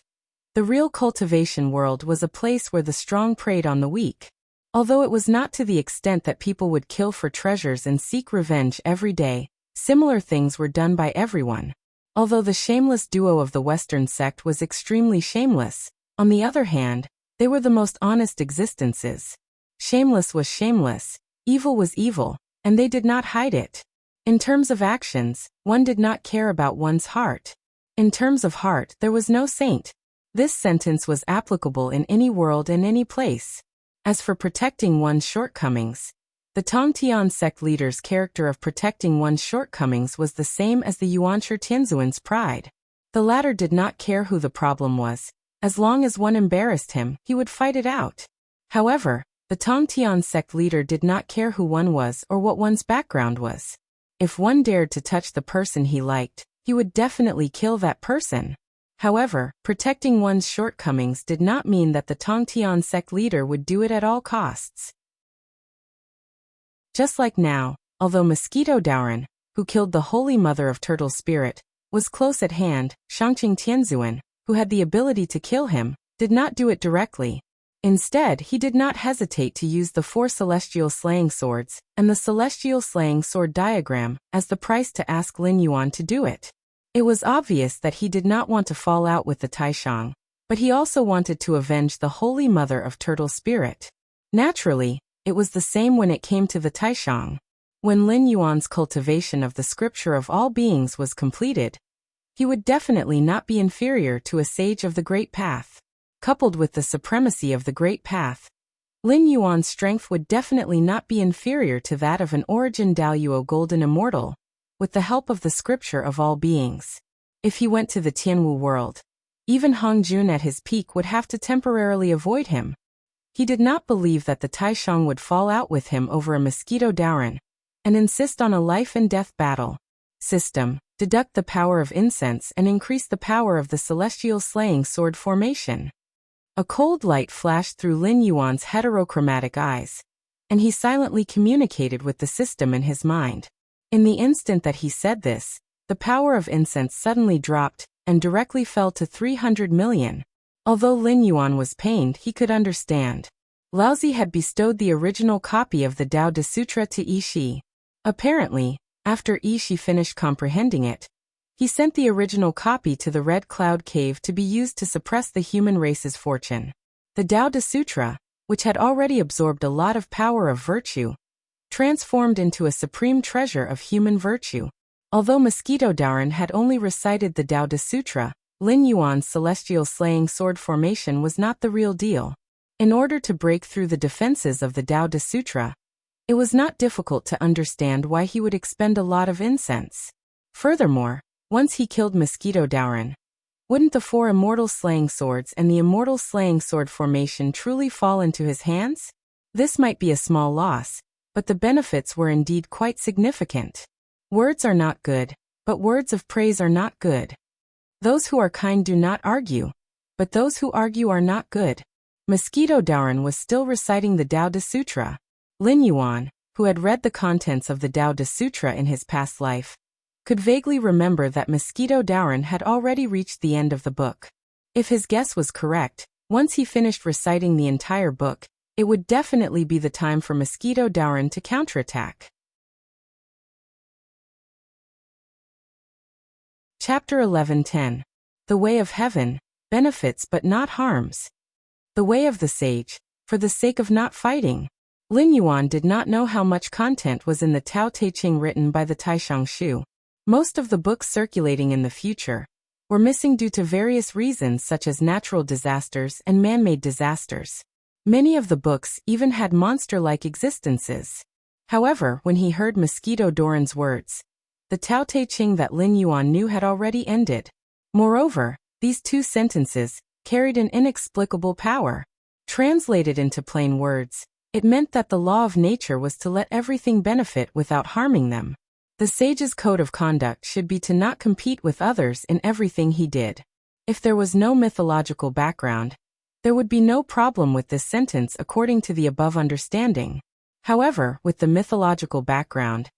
The real cultivation world was a place where the strong preyed on the weak. Although it was not to the extent that people would kill for treasures and seek revenge every day, similar things were done by everyone. Although the shameless duo of the Western sect was extremely shameless, on the other hand, they were the most honest existences. Shameless was shameless, evil was evil, and they did not hide it. In terms of actions, one did not care about one's heart. In terms of heart, there was no saint. This sentence was applicable in any world and any place. As for protecting one's shortcomings, the Tongtian sect leader's character of protecting one's shortcomings was the same as the Yuanshi Tianzuan's pride. The latter did not care who the problem was. As long as one embarrassed him, he would fight it out. However, the Tongtian sect leader did not care who one was or what one's background was. If one dared to touch the person he liked, he would definitely kill that person. However, protecting one's shortcomings did not mean that the Tongtian sect leader would do it at all costs. Just like now, although Mosquito Daoran, who killed the Holy Mother of Turtle Spirit, was close at hand, Shangqing Tianzuan, who had the ability to kill him, did not do it directly. Instead, he did not hesitate to use the 4 celestial slaying swords and the celestial slaying sword diagram as the price to ask Lin Yuan to do it. It was obvious that he did not want to fall out with the Taishang, but he also wanted to avenge the Holy Mother of Turtle Spirit. Naturally, it was the same when it came to the Taishang. When Lin Yuan's cultivation of the scripture of all beings was completed, he would definitely not be inferior to a sage of the Great Path. Coupled with the supremacy of the Great Path, Lin Yuan's strength would definitely not be inferior to that of an Origin Daoyuo Golden Immortal, with the help of the scripture of all beings. If he went to the Tianwu world, even Hongjun at his peak would have to temporarily avoid him. He did not believe that the Taishang would fall out with him over a Mosquito Daoran, and insist on a life and death battle. System, deduct the power of incense and increase the power of the celestial slaying sword formation. A cold light flashed through Lin Yuan's heterochromatic eyes, and he silently communicated with the system in his mind. In the instant that he said this, the power of incense suddenly dropped and directly fell to 300 million. Although Lin Yuan was pained, he could understand. Laozi had bestowed the original copy of the Tao De Sutra to Yishi. Apparently, after Yishi finished comprehending it, he sent the original copy to the Red Cloud Cave to be used to suppress the human race's fortune. The Tao De Sutra, which had already absorbed a lot of power of virtue, transformed into a supreme treasure of human virtue. Although Mosquito Daoran had only recited the Tao De Sutra, Lin Yuan's celestial slaying sword formation was not the real deal. In order to break through the defenses of the Tao De Sutra, It was not difficult to understand why he would expend a lot of incense. Furthermore, once he killed Mosquito Dauren, wouldn't the 4 immortal slaying swords and the immortal slaying sword formation truly fall into his hands? This might be a small loss, but the benefits were indeed quite significant. Words are not good, but words of praise are not good. Those who are kind do not argue, but those who argue are not good. Mosquito Dauren was still reciting the Tao De Sutra. Lin Yuan, who had read the contents of the Tao De Sutra in his past life, could vaguely remember that Mosquito Dauren had already reached the end of the book. If his guess was correct, once he finished reciting the entire book, it would definitely be the time for Mosquito Dauren to counterattack. Chapter 11:10. The Way of Heaven, Benefits but Not Harms. The Way of the Sage, for the sake of not fighting. Lin Yuan did not know how much content was in the Tao Te Ching written by the Taishang Shu. Most of the books circulating in the future were missing due to various reasons such as natural disasters and man-made disasters. Many of the books even had monster-like existences. However, when he heard Mosquito Dauren's words, the Tao Te Ching that Lin Yuan knew had already ended. Moreover, these 2 sentences carried an inexplicable power. Translated into plain words, it meant that the law of nature was to let everything benefit without harming them. The sage's code of conduct should be to not compete with others in everything he did. If there was no mythological background, there would be no problem with this sentence according to the above understanding. However, with the mythological background,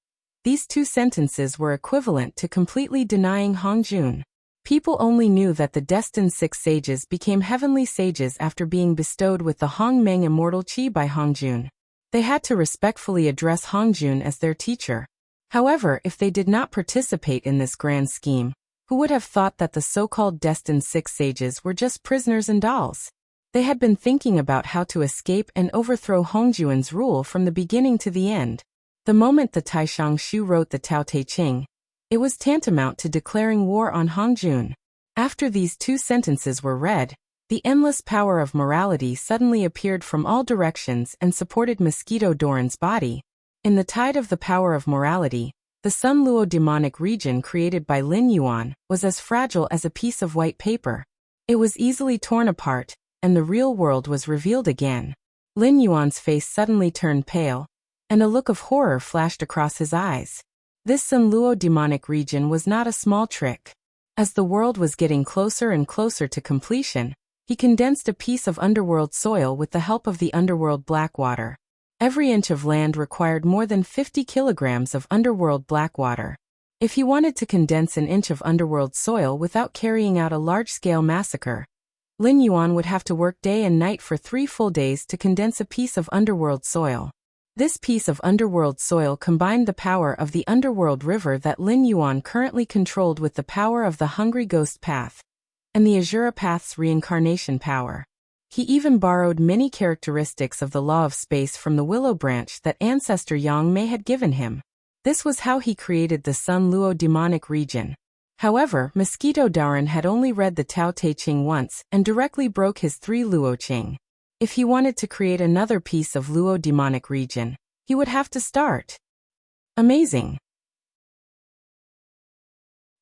these 2 sentences were equivalent to completely denying Hongjun. People only knew that the destined 6 sages became heavenly sages after being bestowed with the Hongmeng immortal qi by Hongjun. They had to respectfully address Hongjun as their teacher. However, if they did not participate in this grand scheme, who would have thought that the so-called destined 6 sages were just prisoners and dolls? They had been thinking about how to escape and overthrow Hongjun's rule from the beginning to the end. The moment the Taishang Shu wrote the Tao Te Ching, it was tantamount to declaring war on Hongjun. After these 2 sentences were read, the endless power of morality suddenly appeared from all directions and supported Mosquito Dauren's body. In the tide of the power of morality, the Sun Luo demonic region created by Lin Yuan was as fragile as a piece of white paper. It was easily torn apart, and the real world was revealed again. Lin Yuan's face suddenly turned pale, and a look of horror flashed across his eyes. This Sun Luo demonic region was not a small trick. As the world was getting closer and closer to completion, he condensed a piece of underworld soil with the help of the underworld blackwater. Every inch of land required more than 50 kilograms of underworld blackwater. If he wanted to condense an inch of underworld soil without carrying out a large-scale massacre, Lin Yuan would have to work day and night for 3 full days to condense a piece of underworld soil. This piece of underworld soil combined the power of the underworld river that Lin Yuan currently controlled with the power of the Hungry Ghost Path and the Azura Path's reincarnation power. He even borrowed many characteristics of the law of space from the willow branch that ancestor Yang Mei had given him. This was how he created the Sun Luo demonic region. However, Mosquito Dauren had only read the Tao Te Ching once and directly broke his 3 Luo Qing. If he wanted to create another piece of Luo demonic region, he would have to start. Amazing.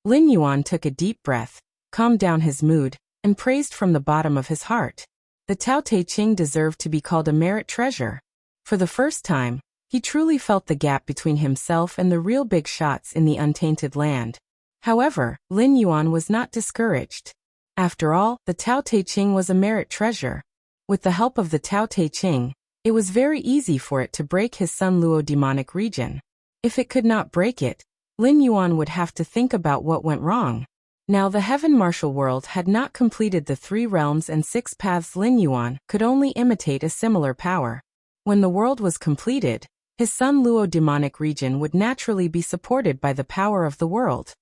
Lin Yuan took a deep breath, calmed down his mood, and praised from the bottom of his heart. The Tao Te Ching deserved to be called a merit treasure. For the first time, he truly felt the gap between himself and the real big shots in the untainted land. However, Lin Yuan was not discouraged. After all, the Tao Te Ching was a merit treasure. With the help of the Tao Te Ching, it was very easy for it to break his Sun Luo demonic region. If it could not break it, Lin Yuan would have to think about what went wrong. Now the Heaven Martial World had not completed the 3 realms and 6 paths. Lin Yuan could only imitate a similar power. When the world was completed, his Sun Luo demonic region would naturally be supported by the power of the world.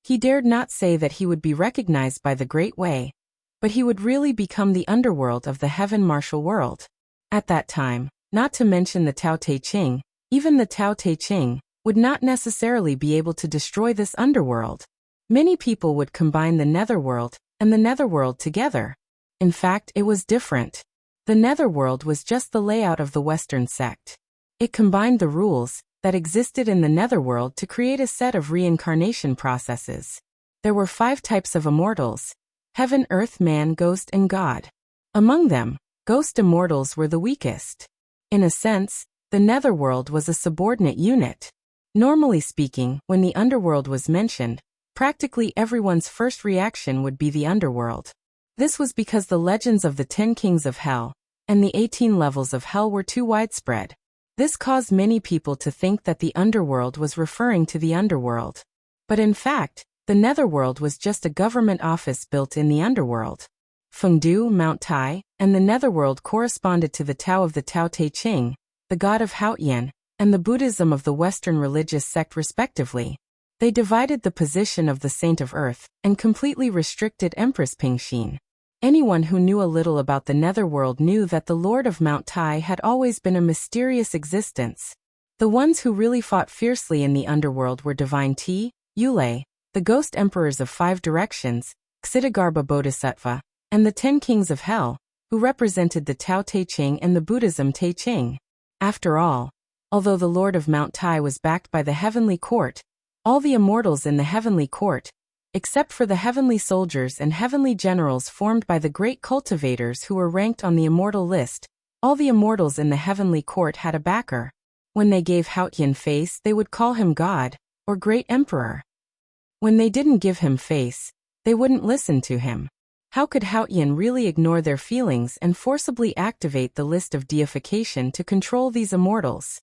He dared not say that he would be recognized by the Great Way, but he would really become the underworld of the Heaven Martial World. At that time, not to mention the Tao Te Ching, even the Tao Te Ching would not necessarily be able to destroy this underworld. Many people would combine the netherworld and the netherworld together. In fact, it was different. The netherworld was just the layout of the Western sect. It combined the rules that existed in the netherworld to create a set of reincarnation processes. There were 5 types of immortals: heaven, earth, man, ghost, and God. Among them, ghost immortals were the weakest. In a sense, the netherworld was a subordinate unit. Normally speaking, when the underworld was mentioned, practically everyone's first reaction would be the underworld. This was because the legends of the 10 kings of hell and the 18 levels of hell were too widespread. This caused many people to think that the underworld was referring to the underworld. But in fact, the netherworld was just a government office built in the underworld. Fengdu, Mount Tai, and the netherworld corresponded to the Tao of the Tao Te Ching, the god of Haotian, and the Buddhism of the Western religious sect respectively. They divided the position of the Saint of Earth and completely restricted Empress Pingxin. Anyone who knew a little about the netherworld knew that the Lord of Mount Tai had always been a mysterious existence. The ones who really fought fiercely in the underworld were Divine Ti, Yule, the ghost emperors of 5 directions, Ksitigarbha Bodhisattva, and the 10 kings of hell, who represented the Tao Te Ching and the Buddhism Te Ching. After all, although the Lord of Mount Tai was backed by the heavenly court, all the immortals in the heavenly court, except for the heavenly soldiers and heavenly generals formed by the great cultivators who were ranked on the immortal list, all the immortals in the heavenly court had a backer. When they gave Haotian face, they would call him God, or Great Emperor. When they didn't give him face, they wouldn't listen to him. How could Haotian really ignore their feelings and forcibly activate the list of deification to control these immortals?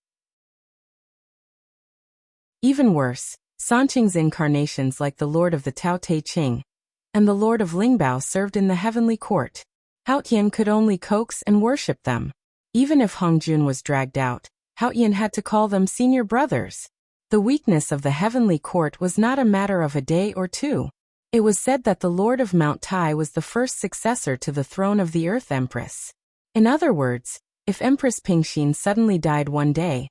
Even worse, Sanqing's incarnations like the Lord of the Tao Te Ching and the Lord of Lingbao served in the heavenly court. Haotian could only coax and worship them. Even if Hongjun was dragged out, Haotian had to call them senior brothers. The weakness of the heavenly court was not a matter of a day or two. It was said that the Lord of Mount Tai was the first successor to the throne of the Earth Empress. In other words, if Empress Pingxin suddenly died one day,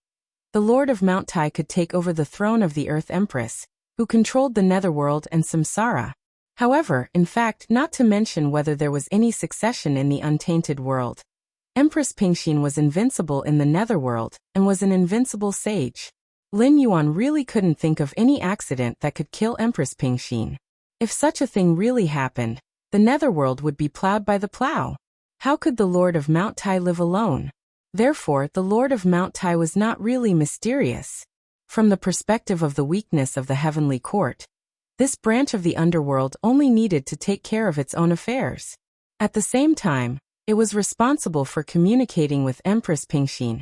the Lord of Mount Tai could take over the throne of the Earth Empress, who controlled the netherworld and samsara. However, in fact, not to mention whether there was any succession in the untainted world, Empress Pingxin was invincible in the netherworld and was an invincible sage. Lin Yuan really couldn't think of any accident that could kill Empress Pingxin. If such a thing really happened, the netherworld would be plowed by the plow. How could the Lord of Mount Tai live alone? Therefore, the Lord of Mount Tai was not really mysterious. From the perspective of the weakness of the heavenly court, this branch of the underworld only needed to take care of its own affairs. At the same time, it was responsible for communicating with Empress Pingxin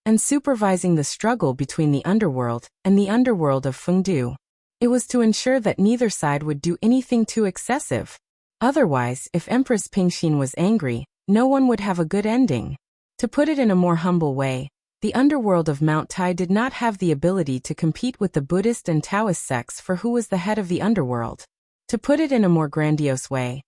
and supervising the struggle between the underworld and the underworld of Fengdu. It was to ensure that neither side would do anything too excessive. Otherwise, if Empress Pingxin was angry, no one would have a good ending. To put it in a more humble way, the underworld of Mount Tai did not have the ability to compete with the Buddhist and Taoist sects for who was the head of the underworld. To put it in a more grandiose way,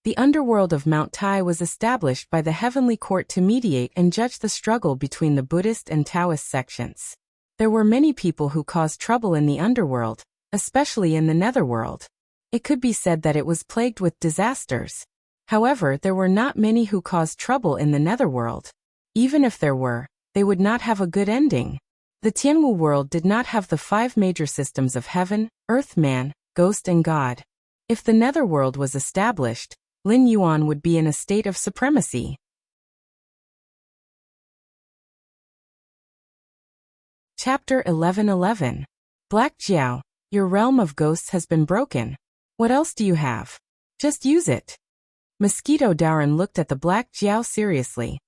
the underworld of Mount Tai was established by the heavenly court to mediate and judge the struggle between the Buddhist and Taoist sections. There were many people who caused trouble in the underworld, especially in the netherworld. It could be said that it was plagued with disasters. However, there were not many who caused trouble in the netherworld. Even if there were, they would not have a good ending. The Tianwu world did not have the 5 major systems of heaven, earth, man, ghost, and God. If the netherworld was established, Lin Yuan would be in a state of supremacy. Chapter 11:11. Black Jiao, your realm of ghosts has been broken. What else do you have? Just use it. Mosquito Daoran looked at the Black Jiao seriously.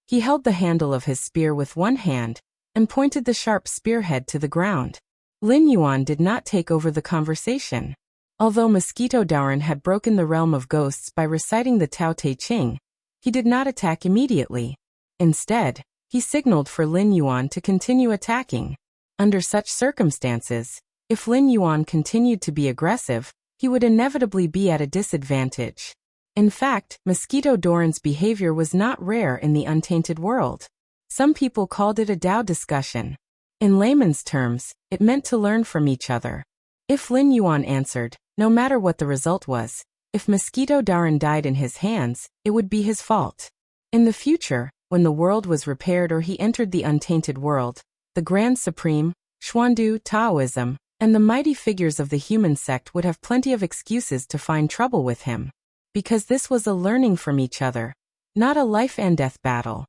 He held the handle of his spear with one hand and pointed the sharp spearhead to the ground. Lin Yuan did not take over the conversation. Although Mosquito Daoran had broken the realm of ghosts by reciting the Tao Te Ching, he did not attack immediately. Instead, he signaled for Lin Yuan to continue attacking. Under such circumstances, if Lin Yuan continued to be aggressive, he would inevitably be at a disadvantage. In fact, Mosquito Daoran's behavior was not rare in the untainted world. Some people called it a Dao discussion. In layman's terms, it meant to learn from each other. If Lin Yuan answered, no matter what the result was, if Mosquito Daoran died in his hands, it would be his fault. In the future, when the world was repaired or he entered the untainted world, the Grand Supreme, Xuandu Taoism, and the mighty figures of the human sect would have plenty of excuses to find trouble with him. Because this was a learning from each other, not a life and death battle.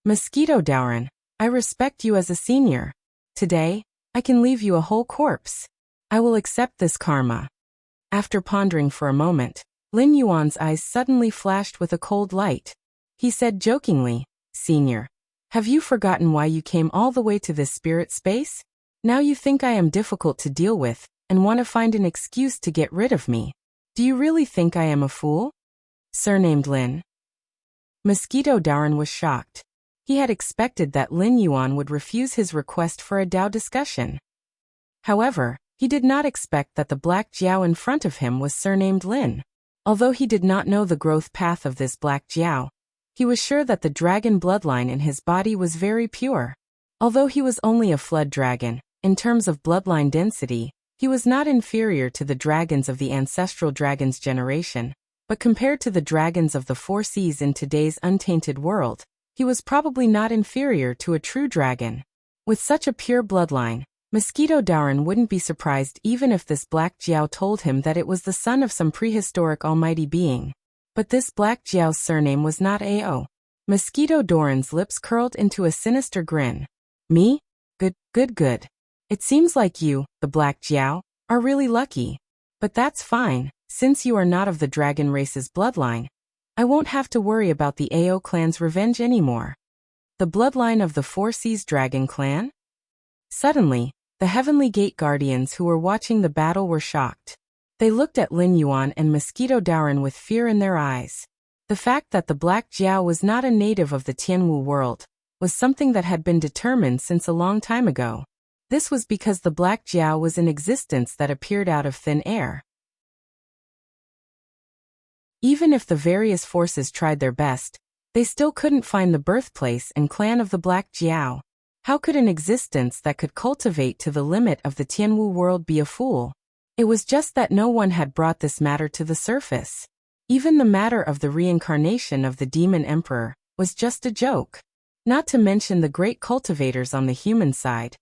Mosquito Daoran, I respect you as a senior. Today, I can leave you a whole corpse. I will accept this karma. After pondering for a moment, Lin Yuan's eyes suddenly flashed with a cold light. He said jokingly, Senior, have you forgotten why you came all the way to this spirit space? Now you think I am difficult to deal with, and want to find an excuse to get rid of me. Do you really think I am a fool? Surnamed Lin. Mosquito Daoran was shocked. He had expected that Lin Yuan would refuse his request for a Dao discussion. However, he did not expect that the black Jiao in front of him was surnamed Lin. Although he did not know the growth path of this black Jiao, he was sure that the dragon bloodline in his body was very pure. Although he was only a flood dragon, in terms of bloodline density, he was not inferior to the dragons of the ancestral dragon's generation, but compared to the dragons of the four seas in today's untainted world, he was probably not inferior to a true dragon. With such a pure bloodline, Mosquito Daoran wouldn't be surprised even if this black Jiao told him that it was the son of some prehistoric almighty being. But this black Jiao's surname was not Ao. Mosquito Daoran's lips curled into a sinister grin. Me? Good. It seems like you, the black Jiao, are really lucky. But that's fine, since you are not of the dragon race's bloodline. I won't have to worry about the Ao clan's revenge anymore. The bloodline of the Four Seas Dragon clan? Suddenly, the Heavenly Gate Guardians who were watching the battle were shocked. They looked at Lin Yuan and Mosquito Daoran with fear in their eyes. The fact that the black Jiao was not a native of the Tianwu world was something that had been determined since a long time ago. This was because the black Jiao was an existence that appeared out of thin air. Even if the various forces tried their best, they still couldn't find the birthplace and clan of the black Jiao. How could an existence that could cultivate to the limit of the Tianwu world be a fool? It was just that no one had brought this matter to the surface. Even the matter of the reincarnation of the demon emperor was just a joke. Not to mention the great cultivators on the human side.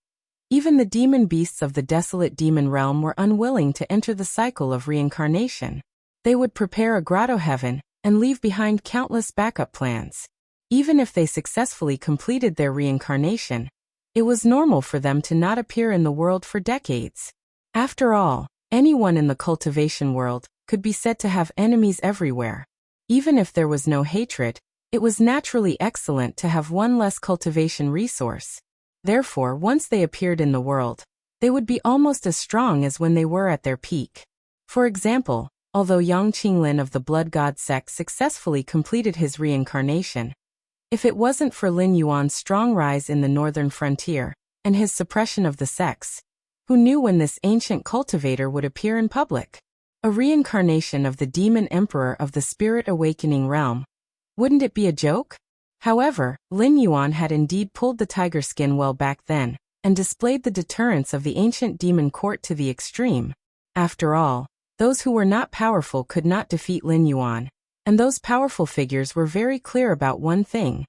Even the demon beasts of the desolate demon realm were unwilling to enter the cycle of reincarnation. They would prepare a grotto heaven and leave behind countless backup plans. Even if they successfully completed their reincarnation, it was normal for them to not appear in the world for decades. After all, anyone in the cultivation world could be said to have enemies everywhere. Even if there was no hatred, it was naturally excellent to have one less cultivation resource. Therefore, once they appeared in the world, they would be almost as strong as when they were at their peak. For example, although Yang Qinglin of the Blood God sect successfully completed his reincarnation, if it wasn't for Lin Yuan's strong rise in the northern frontier, and his suppression of the sects, who knew when this ancient cultivator would appear in public? A reincarnation of the demon emperor of the spirit awakening realm. Wouldn't it be a joke? However, Lin Yuan had indeed pulled the tiger skin well back then, and displayed the deterrence of the ancient demon court to the extreme. After all, those who were not powerful could not defeat Lin Yuan. And those powerful figures were very clear about one thing.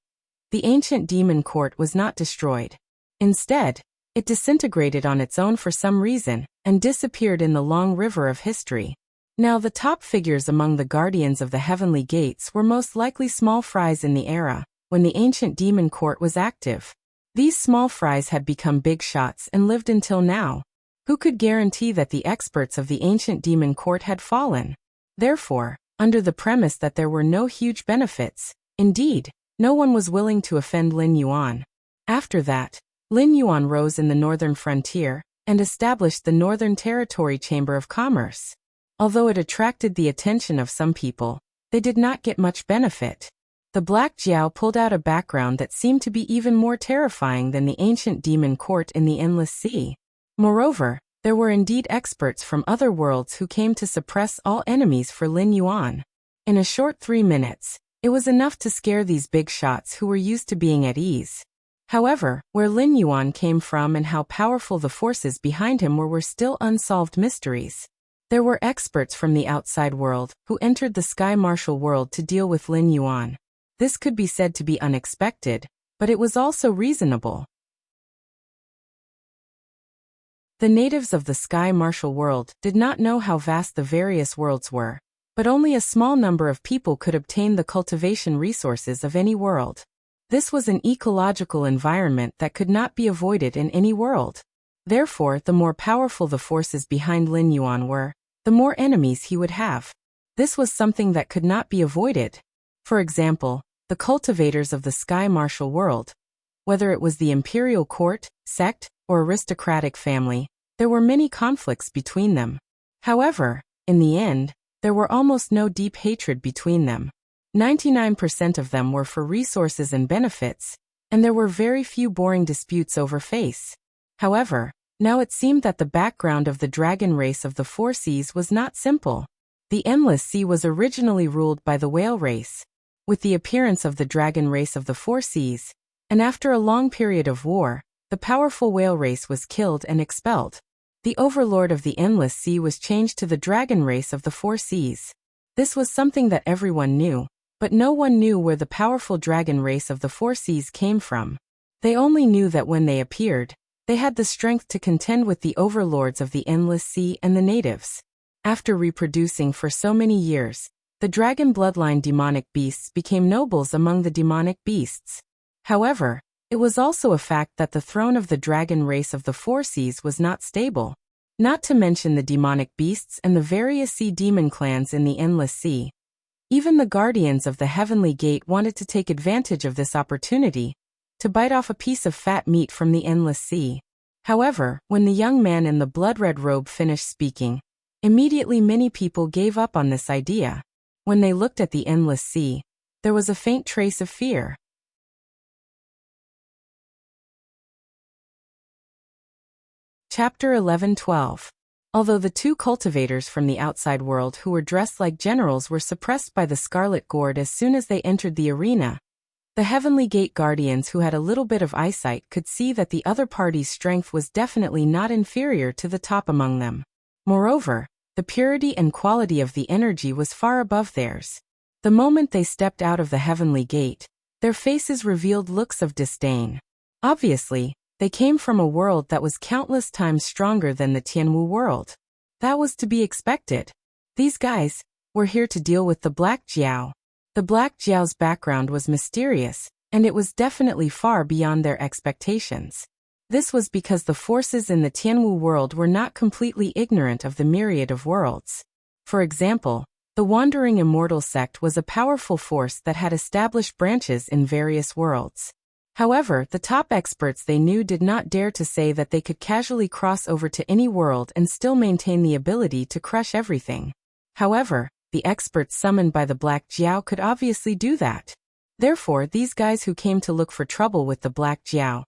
The ancient demon court was not destroyed. Instead, it disintegrated on its own for some reason, and disappeared in the long river of history. Now the top figures among the guardians of the heavenly gates were most likely small fries in the era, when the ancient demon court was active. These small fries had become big shots and lived until now. Who could guarantee that the experts of the ancient demon court had fallen? Therefore, under the premise that there were no huge benefits, indeed, no one was willing to offend Lin Yuan. After that, Lin Yuan rose in the northern frontier, and established the Northern Territory Chamber of Commerce. Although it attracted the attention of some people, they did not get much benefit. The Black Jiao pulled out a background that seemed to be even more terrifying than the ancient demon court in the Endless Sea. Moreover, there were indeed experts from other worlds who came to suppress all enemies for Lin Yuan. In a short 3 minutes, it was enough to scare these big shots who were used to being at ease. However, where Lin Yuan came from and how powerful the forces behind him were still unsolved mysteries. There were experts from the outside world who entered the Sky Martial world to deal with Lin Yuan. This could be said to be unexpected, but it was also reasonable. The natives of the sky martial world did not know how vast the various worlds were, but only a small number of people could obtain the cultivation resources of any world. This was an ecological environment that could not be avoided in any world. Therefore, the more powerful the forces behind Lin Yuan were, the more enemies he would have. This was something that could not be avoided. For example, the cultivators of the sky martial world, whether it was the imperial court, sect, or aristocratic family, there were many conflicts between them. However, in the end, there were almost no deep hatred between them. 99% of them were for resources and benefits, and there were very few boring disputes over face. However, now it seemed that the background of the dragon race of the Four Seas was not simple. The Endless Sea was originally ruled by the whale race. With the appearance of the dragon race of the Four Seas, and after a long period of war, the powerful whale race was killed and expelled. The overlord of the Endless Sea was changed to the dragon race of the Four Seas. This was something that everyone knew, but no one knew where the powerful dragon race of the Four Seas came from. They only knew that when they appeared, they had the strength to contend with the overlords of the Endless Sea and the natives. After reproducing for so many years, the dragon bloodline demonic beasts became nobles among the demonic beasts. However, it was also a fact that the throne of the dragon race of the Four Seas was not stable. Not to mention the demonic beasts and the various sea demon clans in the Endless Sea. Even the guardians of the Heavenly Gate wanted to take advantage of this opportunity, to bite off a piece of fat meat from the Endless Sea. However, when the young man in the blood-red robe finished speaking, immediately many people gave up on this idea. When they looked at the Endless Sea, there was a faint trace of fear. Chapter 11-12. Although the two cultivators from the outside world who were dressed like generals were suppressed by the Scarlet Gourd as soon as they entered the arena, the Heavenly Gate Guardians who had a little bit of eyesight could see that the other party's strength was definitely not inferior to the top among them. Moreover, the purity and quality of the energy was far above theirs. The moment they stepped out of the Heavenly Gate, their faces revealed looks of disdain. Obviously, they came from a world that was countless times stronger than the Tianwu world. That was to be expected. These guys were here to deal with the Black Jiao. The Black Jiao's background was mysterious, and it was definitely far beyond their expectations. This was because the forces in the Tianwu world were not completely ignorant of the myriad of worlds. For example, the Wandering Immortal sect was a powerful force that had established branches in various worlds. However, the top experts they knew did not dare to say that they could casually cross over to any world and still maintain the ability to crush everything. However, the experts summoned by the Black Jiao could obviously do that. Therefore, these guys who came to look for trouble with the Black Jiao,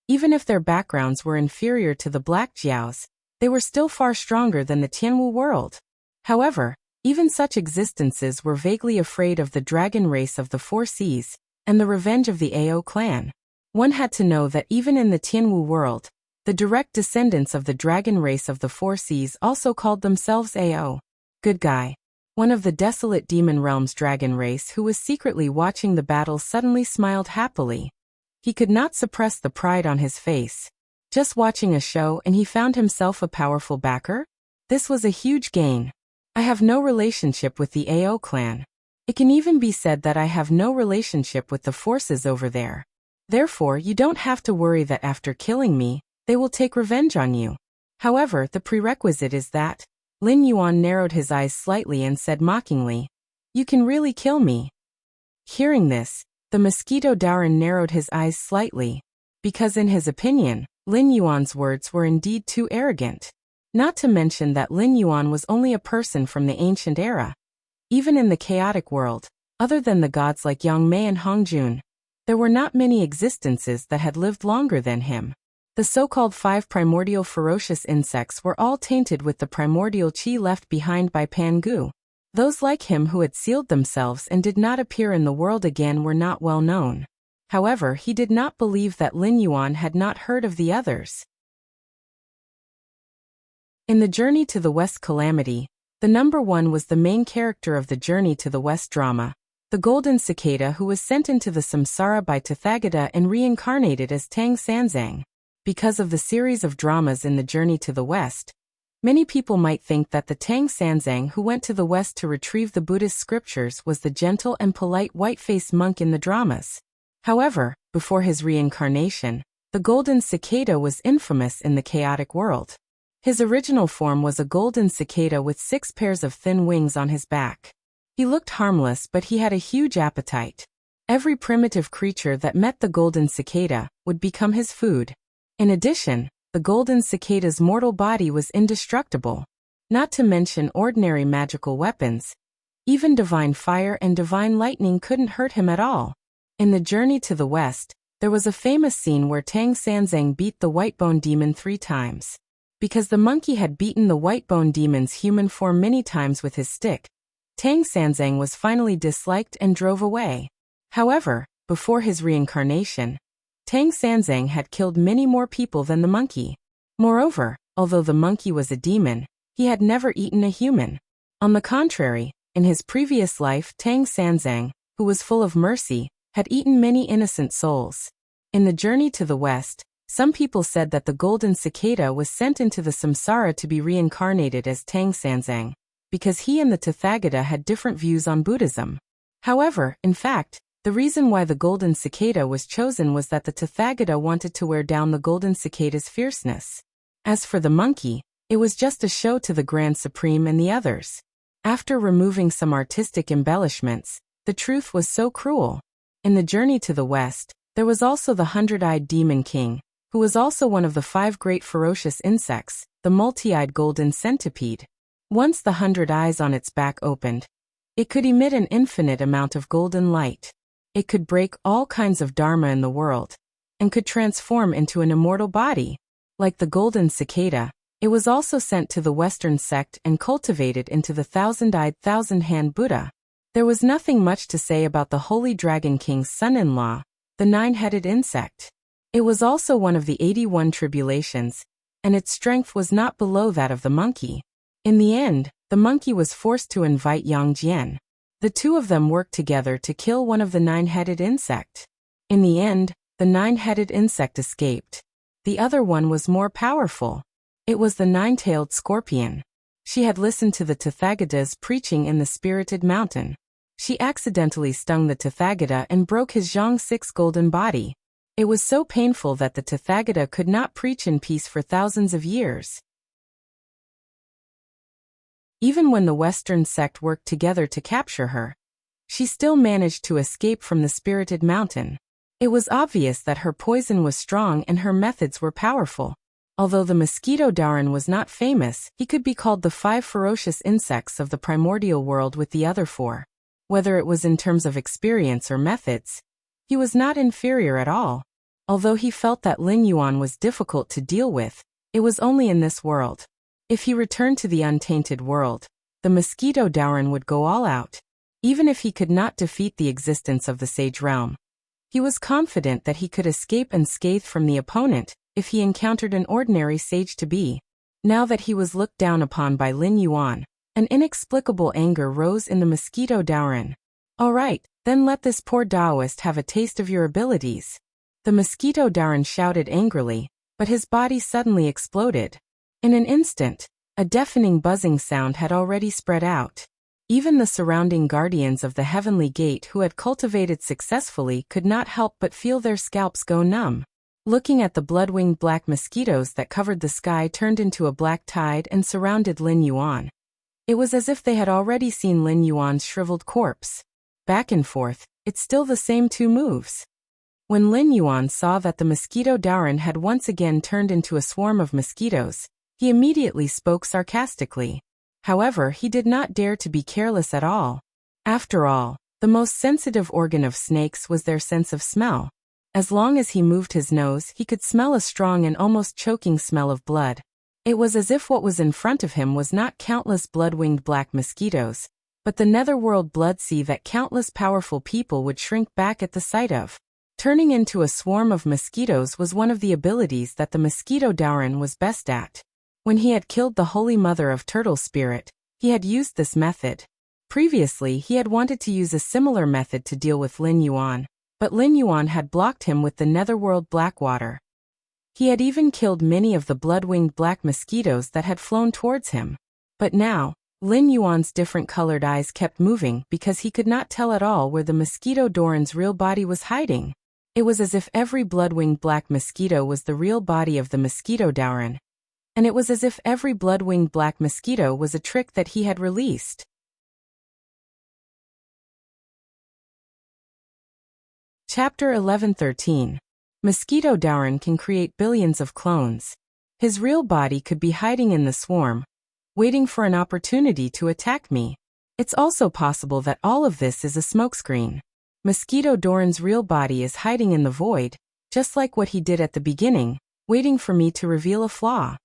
even if their backgrounds were inferior to the Black Jiao's, they were still far stronger than the Tianwu world. However, even such existences were vaguely afraid of the dragon race of the Four Seas, and the revenge of the Ao clan. One had to know that even in the Tianwu world, the direct descendants of the dragon race of the Four Seas also called themselves Ao. Good guy. One of the desolate demon realm's dragon race who was secretly watching the battle suddenly smiled happily. He could not suppress the pride on his face. Just watching a show and he found himself a powerful backer? This was a huge gain. I have no relationship with the Ao clan. It can even be said that I have no relationship with the forces over there. Therefore, you don't have to worry that after killing me, they will take revenge on you. However, the prerequisite is that. Lin Yuan narrowed his eyes slightly and said mockingly, "You can really kill me." Hearing this, the mosquito Daoran narrowed his eyes slightly, because in his opinion, Lin Yuan's words were indeed too arrogant. Not to mention that Lin Yuan was only a person from the ancient era. Even in the chaotic world, other than the gods like Yangmei and Hongjun, there were not many existences that had lived longer than him. The so-called 5 primordial ferocious insects were all tainted with the primordial qi left behind by Pangu. Those like him who had sealed themselves and did not appear in the world again were not well known. However, he did not believe that Lin Yuan had not heard of the others. In the Journey to the West Calamity, the number 1 was the main character of the Journey to the West drama, the golden cicada who was sent into the samsara by Tathagata and reincarnated as Tang Sanzang. Because of the series of dramas in the journey to the West, many people might think that the Tang Sanzang who went to the West to retrieve the Buddhist scriptures was the gentle and polite white-faced monk in the dramas. However, before his reincarnation, the golden cicada was infamous in the chaotic world. His original form was a golden cicada with 6 pairs of thin wings on his back. He looked harmless, but he had a huge appetite. Every primitive creature that met the golden cicada would become his food. In addition, the golden cicada's mortal body was indestructible. Not to mention ordinary magical weapons. Even divine fire and divine lightning couldn't hurt him at all. In the journey to the West, there was a famous scene where Tang Sanzang beat the white-bone demon 3 times. Because the monkey had beaten the white-bone demon's human form many times with his stick, Tang Sanzang was finally disliked and drove away. However, before his reincarnation, Tang Sanzang had killed many more people than the monkey. Moreover, although the monkey was a demon, he had never eaten a human. On the contrary, in his previous life, Tang Sanzang, who was full of mercy, had eaten many innocent souls. In the journey to the West, some people said that the golden cicada was sent into the samsara to be reincarnated as Tang Sanzang, because he and the Tathagata had different views on Buddhism. However, in fact, the reason why the golden cicada was chosen was that the Tathagata wanted to wear down the golden cicada's fierceness. As for the monkey, it was just a show to the Grand Supreme and the others. After removing some artistic embellishments, the truth was so cruel. In the journey to the West, there was also the 100-eyed demon king, who was also one of the 5 great ferocious insects, the multi-eyed golden centipede. Once the 100 eyes on its back opened, it could emit an infinite amount of golden light. It could break all kinds of dharma in the world, and could transform into an immortal body. Like the golden cicada, it was also sent to the Western sect and cultivated into the 1,000-eyed, 1,000-hand Buddha. There was nothing much to say about the Holy Dragon King's son-in-law, the 9-headed insect. It was also one of the 81 tribulations, and its strength was not below that of the monkey. In the end, the monkey was forced to invite Yang Jian. The 2 of them worked together to kill one of the 9-headed insect. In the end, the 9-headed insect escaped. The other one was more powerful. It was the 9-tailed scorpion. She had listened to the Tathagata's preaching in the spirited mountain. She accidentally stung the Tathagata and broke his Zhang-6 golden body. It was so painful that the Tathagata could not preach in peace for thousands of years. Even when the Western sect worked together to capture her, she still managed to escape from the spirited mountain. It was obvious that her poison was strong and her methods were powerful. Although the mosquito Daran was not famous, he could be called the 5 ferocious insects of the primordial world with the other 4. Whether it was in terms of experience or methods, he was not inferior at all. Although he felt that Lin Yuan was difficult to deal with, it was only in this world. If he returned to the untainted world, the mosquito Daran would go all out. Even if he could not defeat the existence of the sage realm, he was confident that he could escape unscathed from the opponent if he encountered an ordinary sage to be. Now that he was looked down upon by Lin Yuan, an inexplicable anger rose in the mosquito Daran. All right, then let this poor Taoist have a taste of your abilities. The mosquito Daran shouted angrily, but his body suddenly exploded. In an instant, a deafening buzzing sound had already spread out. Even the surrounding guardians of the heavenly gate who had cultivated successfully could not help but feel their scalps go numb. Looking at the blood-winged black mosquitoes that covered the sky turned into a black tide and surrounded Lin Yuan. It was as if they had already seen Lin Yuan's shriveled corpse. Back and forth, it's still the same 2 moves. When Lin Yuan saw that the mosquito Daran had once again turned into a swarm of mosquitoes, he immediately spoke sarcastically. However, he did not dare to be careless at all. After all, the most sensitive organ of snakes was their sense of smell. As long as he moved his nose, he could smell a strong and almost choking smell of blood. It was as if what was in front of him was not countless blood-winged black mosquitoes, but the netherworld blood sea that countless powerful people would shrink back at the sight of. Turning into a swarm of mosquitoes was one of the abilities that the mosquito Daran was best at. When he had killed the Holy Mother of Turtle Spirit, he had used this method. Previously, he had wanted to use a similar method to deal with Lin Yuan, but Lin Yuan had blocked him with the netherworld Blackwater. He had even killed many of the blood-winged black mosquitoes that had flown towards him. But now, Lin Yuan's different colored eyes kept moving because he could not tell at all where the mosquito Doran's real body was hiding. It was as if every blood-winged black mosquito was the real body of the mosquito Doran. And it was as if every blood-winged black mosquito was a trick that he had released. Chapter 11:13. Mosquito Doran can create billions of clones. His real body could be hiding in the swarm, waiting for an opportunity to attack me. It's also possible that all of this is a smokescreen. Mosquito Doran's real body is hiding in the void, just like what he did at the beginning, waiting for me to reveal a flaw.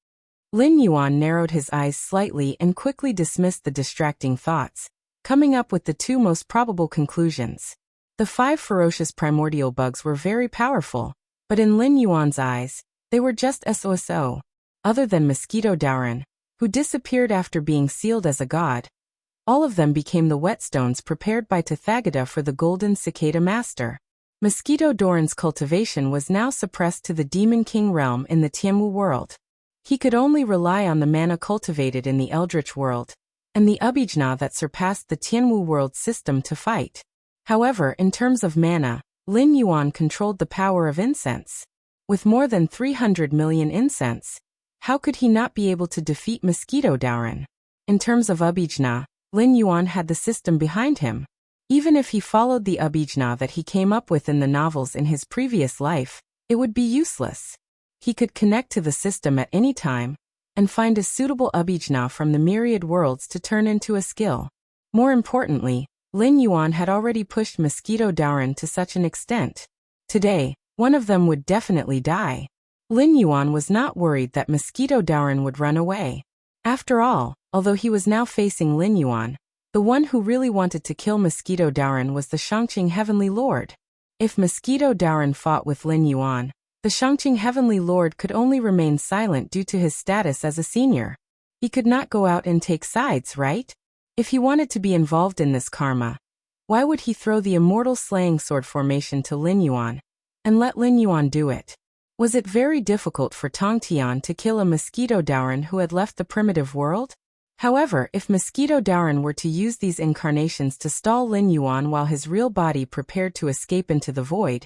Lin Yuan narrowed his eyes slightly and quickly dismissed the distracting thoughts, coming up with the two most probable conclusions. The 5 ferocious primordial bugs were very powerful, but in Lin Yuan's eyes, they were just so. Other than Mosquito Doran, who disappeared after being sealed as a god, all of them became the whetstones prepared by Tathagata for the Golden Cicada Master. Mosquito Doran's cultivation was now suppressed to the Demon King realm in the Tianwu world. He could only rely on the mana cultivated in the Eldritch world, and the Abhijna that surpassed the Tianwu world system to fight. However, in terms of mana, Lin Yuan controlled the power of incense. With more than 300 million incense, how could he not be able to defeat Mosquito Doran? In terms of Abhijna, Lin Yuan had the system behind him. Even if he followed the Abhijna that he came up with in the novels in his previous life, it would be useless. He could connect to the system at any time, and find a suitable Abhijna from the myriad worlds to turn into a skill. More importantly, Lin Yuan had already pushed Mosquito Doran to such an extent. Today, one of them would definitely die. Lin Yuan was not worried that Mosquito Doran would run away. After all, although he was now facing Lin Yuan, the one who really wanted to kill Mosquito Doran was the Shangqing Heavenly Lord. If Mosquito Doran fought with Lin Yuan, the Shangqing Heavenly Lord could only remain silent due to his status as a senior. He could not go out and take sides, right? If he wanted to be involved in this karma, why would he throw the immortal slaying sword formation to Lin Yuan, and let Lin Yuan do it? Was it very difficult for Tong Tian to kill a Mosquito Doran who had left the primitive world? However, if Mosquito Doran were to use these incarnations to stall Lin Yuan while his real body prepared to escape into the void,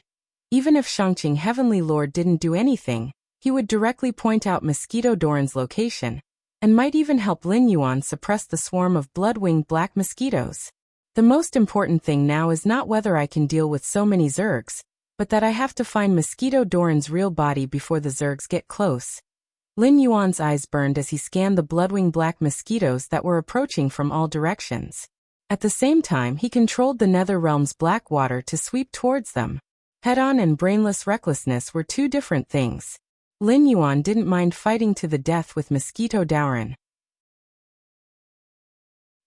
even if Shangqing Heavenly Lord didn't do anything, he would directly point out Mosquito Doran's location, and might even help Lin Yuan suppress the swarm of blood-winged black mosquitoes. The most important thing now is not whether I can deal with so many Zergs, but that I have to find Mosquito Doran's real body before the Zergs get close. Lin Yuan's eyes burned as he scanned the blood-winged black mosquitoes that were approaching from all directions. At the same time, he controlled the Nether Realm's black water to sweep towards them. Head-on and brainless recklessness were two different things. Lin Yuan didn't mind fighting to the death with Mosquito Doran.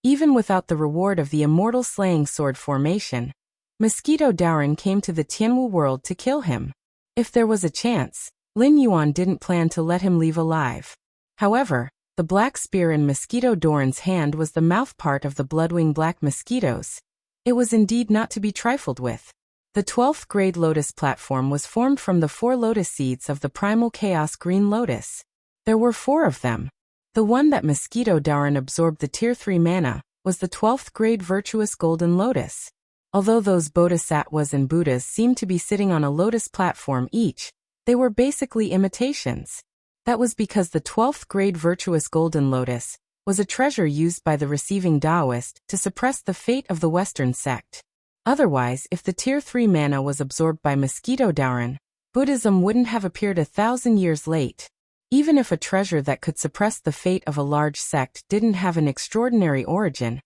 Even without the reward of the immortal slaying sword formation, Mosquito Doran came to the Tianwu world to kill him. If there was a chance, Lin Yuan didn't plan to let him leave alive. However, the black spear in Mosquito Doran's hand was the mouthpart of the bloodwing black mosquitoes. It was indeed not to be trifled with. The 12th grade lotus platform was formed from the 4 lotus seeds of the primal chaos green lotus. There were 4 of them. The one that Mosquito Doran absorbed the tier 3 mana was the 12th grade virtuous golden lotus. Although those bodhisattvas and Buddhas seemed to be sitting on a lotus platform each, they were basically imitations. That was because the 12th grade virtuous golden lotus was a treasure used by the receiving Taoist to suppress the fate of the Western sect. Otherwise, if the tier 3 mana was absorbed by Mosquito Doran, Buddhism wouldn't have appeared 1,000 years late. Even if a treasure that could suppress the fate of a large sect didn't have an extraordinary origin,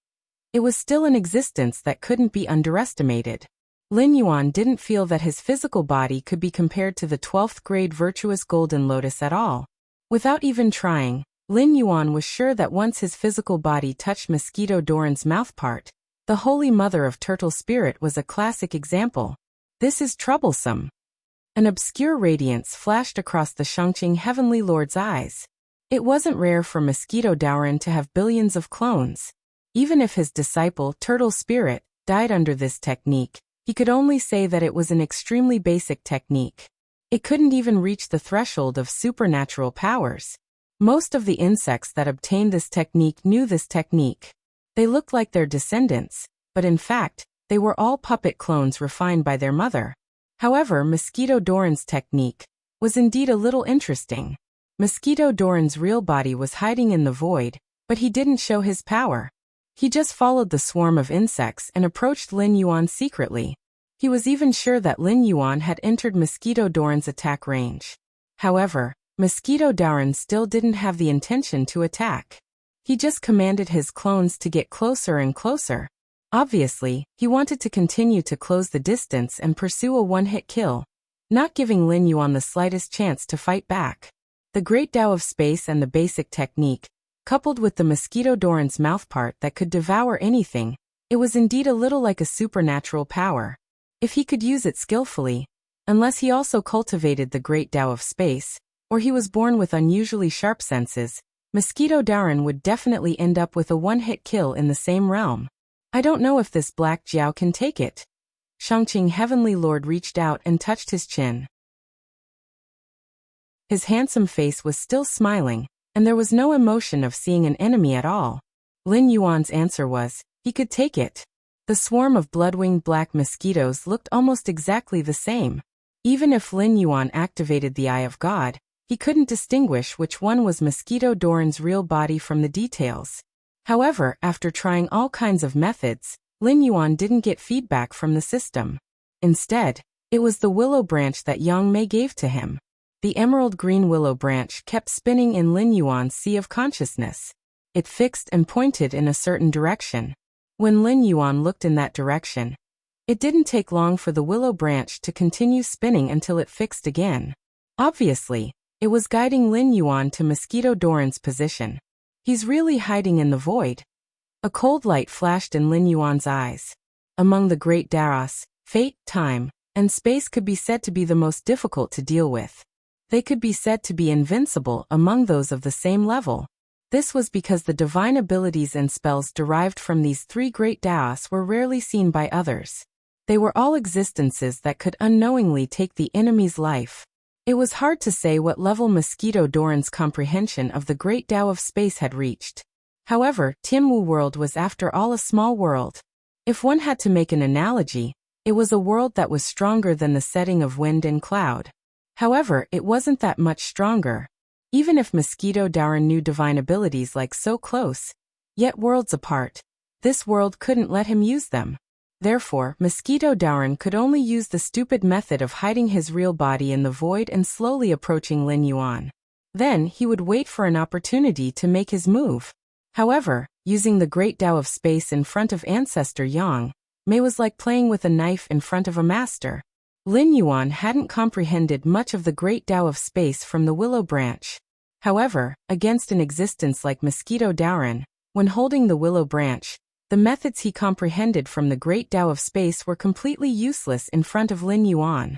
it was still an existence that couldn't be underestimated. Lin Yuan didn't feel that his physical body could be compared to the 12th grade virtuous golden lotus at all. Without even trying, Lin Yuan was sure that once his physical body touched Mosquito Doran's mouthpart, the Holy Mother of Turtle Spirit was a classic example. This is troublesome. An obscure radiance flashed across the Shangqing Heavenly Lord's eyes. It wasn't rare for Mosquito Doran to have billions of clones. Even if his disciple, Turtle Spirit, died under this technique, he could only say that it was an extremely basic technique. It couldn't even reach the threshold of supernatural powers. Most of the insects that obtained this technique knew this technique. They looked like their descendants, but in fact, they were all puppet clones refined by their mother. However, Mosquito Doran's technique was indeed a little interesting. Mosquito Doran's real body was hiding in the void, but he didn't show his power. He just followed the swarm of insects and approached Lin Yuan secretly. He was even sure that Lin Yuan had entered Mosquito Doran's attack range. However, Mosquito Doran still didn't have the intention to attack. He just commanded his clones to get closer and closer. Obviously, he wanted to continue to close the distance and pursue a one-hit kill, not giving Lin Yuan the slightest chance to fight back. The Great Tao of Space and the basic technique, coupled with the Mosquito Doran's mouthpart that could devour anything, it was indeed a little like a supernatural power. If he could use it skillfully, unless he also cultivated the Great Tao of Space, or he was born with unusually sharp senses, Mosquito Doran would definitely end up with a one-hit kill in the same realm. I don't know if this Black Jiao can take it. Shangqing Heavenly Lord reached out and touched his chin. His handsome face was still smiling, and there was no emotion of seeing an enemy at all. Lin Yuan's answer was, he could take it. The swarm of blood-winged black mosquitoes looked almost exactly the same. Even if Lin Yuan activated the Eye of God, he couldn't distinguish which one was Mosquito Doran's real body from the details. However, after trying all kinds of methods, Lin Yuan didn't get feedback from the system. Instead, it was the willow branch that Yang Mei gave to him. The emerald green willow branch kept spinning in Lin Yuan's sea of consciousness. It fixed and pointed in a certain direction. When Lin Yuan looked in that direction, it didn't take long for the willow branch to continue spinning until it fixed again. Obviously, it was guiding Lin Yuan to Mosquito Doran's position. He's really hiding in the void. A cold light flashed in Lin Yuan's eyes. Among the great Daos, fate, time, and space could be said to be the most difficult to deal with. They could be said to be invincible among those of the same level. This was because the divine abilities and spells derived from these three great Daos were rarely seen by others. They were all existences that could unknowingly take the enemy's life. It was hard to say what level Mosquito Doran's comprehension of the Great Tao of Space had reached. However, Tianwu world was after all a small world. If one had to make an analogy, it was a world that was stronger than the setting of wind and cloud. However, it wasn't that much stronger. Even if Mosquito Doran knew divine abilities like so close, yet worlds apart, this world couldn't let him use them. Therefore, Mosquito Doran could only use the stupid method of hiding his real body in the void and slowly approaching Lin Yuan. Then, he would wait for an opportunity to make his move. However, using the Great Tao of Space in front of Ancestor Yang Mei was like playing with a knife in front of a master. Lin Yuan hadn't comprehended much of the Great Tao of Space from the willow branch. However, against an existence like Mosquito Doran, when holding the willow branch, the methods he comprehended from the Great Tao of Space were completely useless in front of Lin Yuan.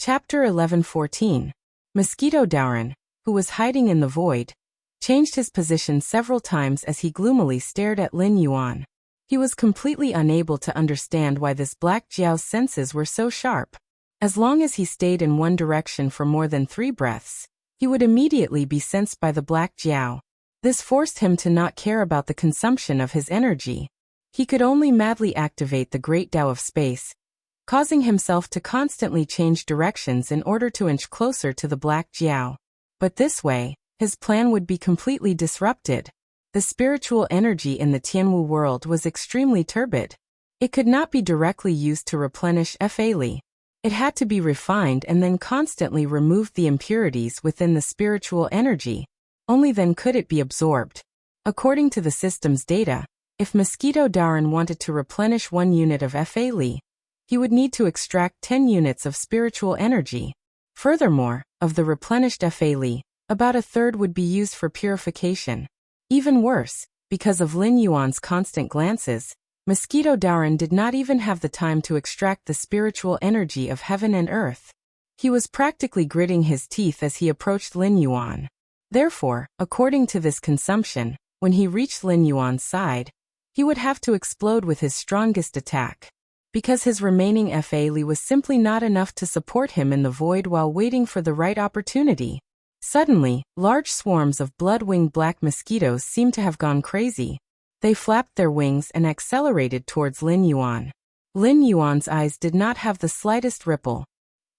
Chapter 11:14. Mosquito Doran, who was hiding in the void, changed his position several times as he gloomily stared at Lin Yuan. He was completely unable to understand why this Black Jiao's senses were so sharp. As long as he stayed in one direction for more than 3 breaths, he would immediately be sensed by the Black Jiao. This forced him to not care about the consumption of his energy. He could only madly activate the Great Tao of Space, causing himself to constantly change directions in order to inch closer to the Black Jiao. But this way, his plan would be completely disrupted. The spiritual energy in the Tianwu world was extremely turbid. It could not be directly used to replenish Fa Li. It had to be refined and then constantly remove the impurities within the spiritual energy. Only then could it be absorbed. According to the system's data, if Mosquito Doran wanted to replenish 1 unit of Fa Li, he would need to extract 10 units of spiritual energy. Furthermore, of the replenished Fa Li, about a third would be used for purification. Even worse, because of Lin Yuan's constant glances, Mosquito Doran did not even have the time to extract the spiritual energy of heaven and earth. He was practically gritting his teeth as he approached Lin Yuan. Therefore, according to this consumption, when he reached Lin Yuan's side, he would have to explode with his strongest attack. because his remaining Fa was simply not enough to support him in the void while waiting for the right opportunity. Suddenly, large swarms of blood-winged black mosquitoes seemed to have gone crazy. They flapped their wings and accelerated towards Lin Yuan. Lin Yuan's eyes did not have the slightest ripple.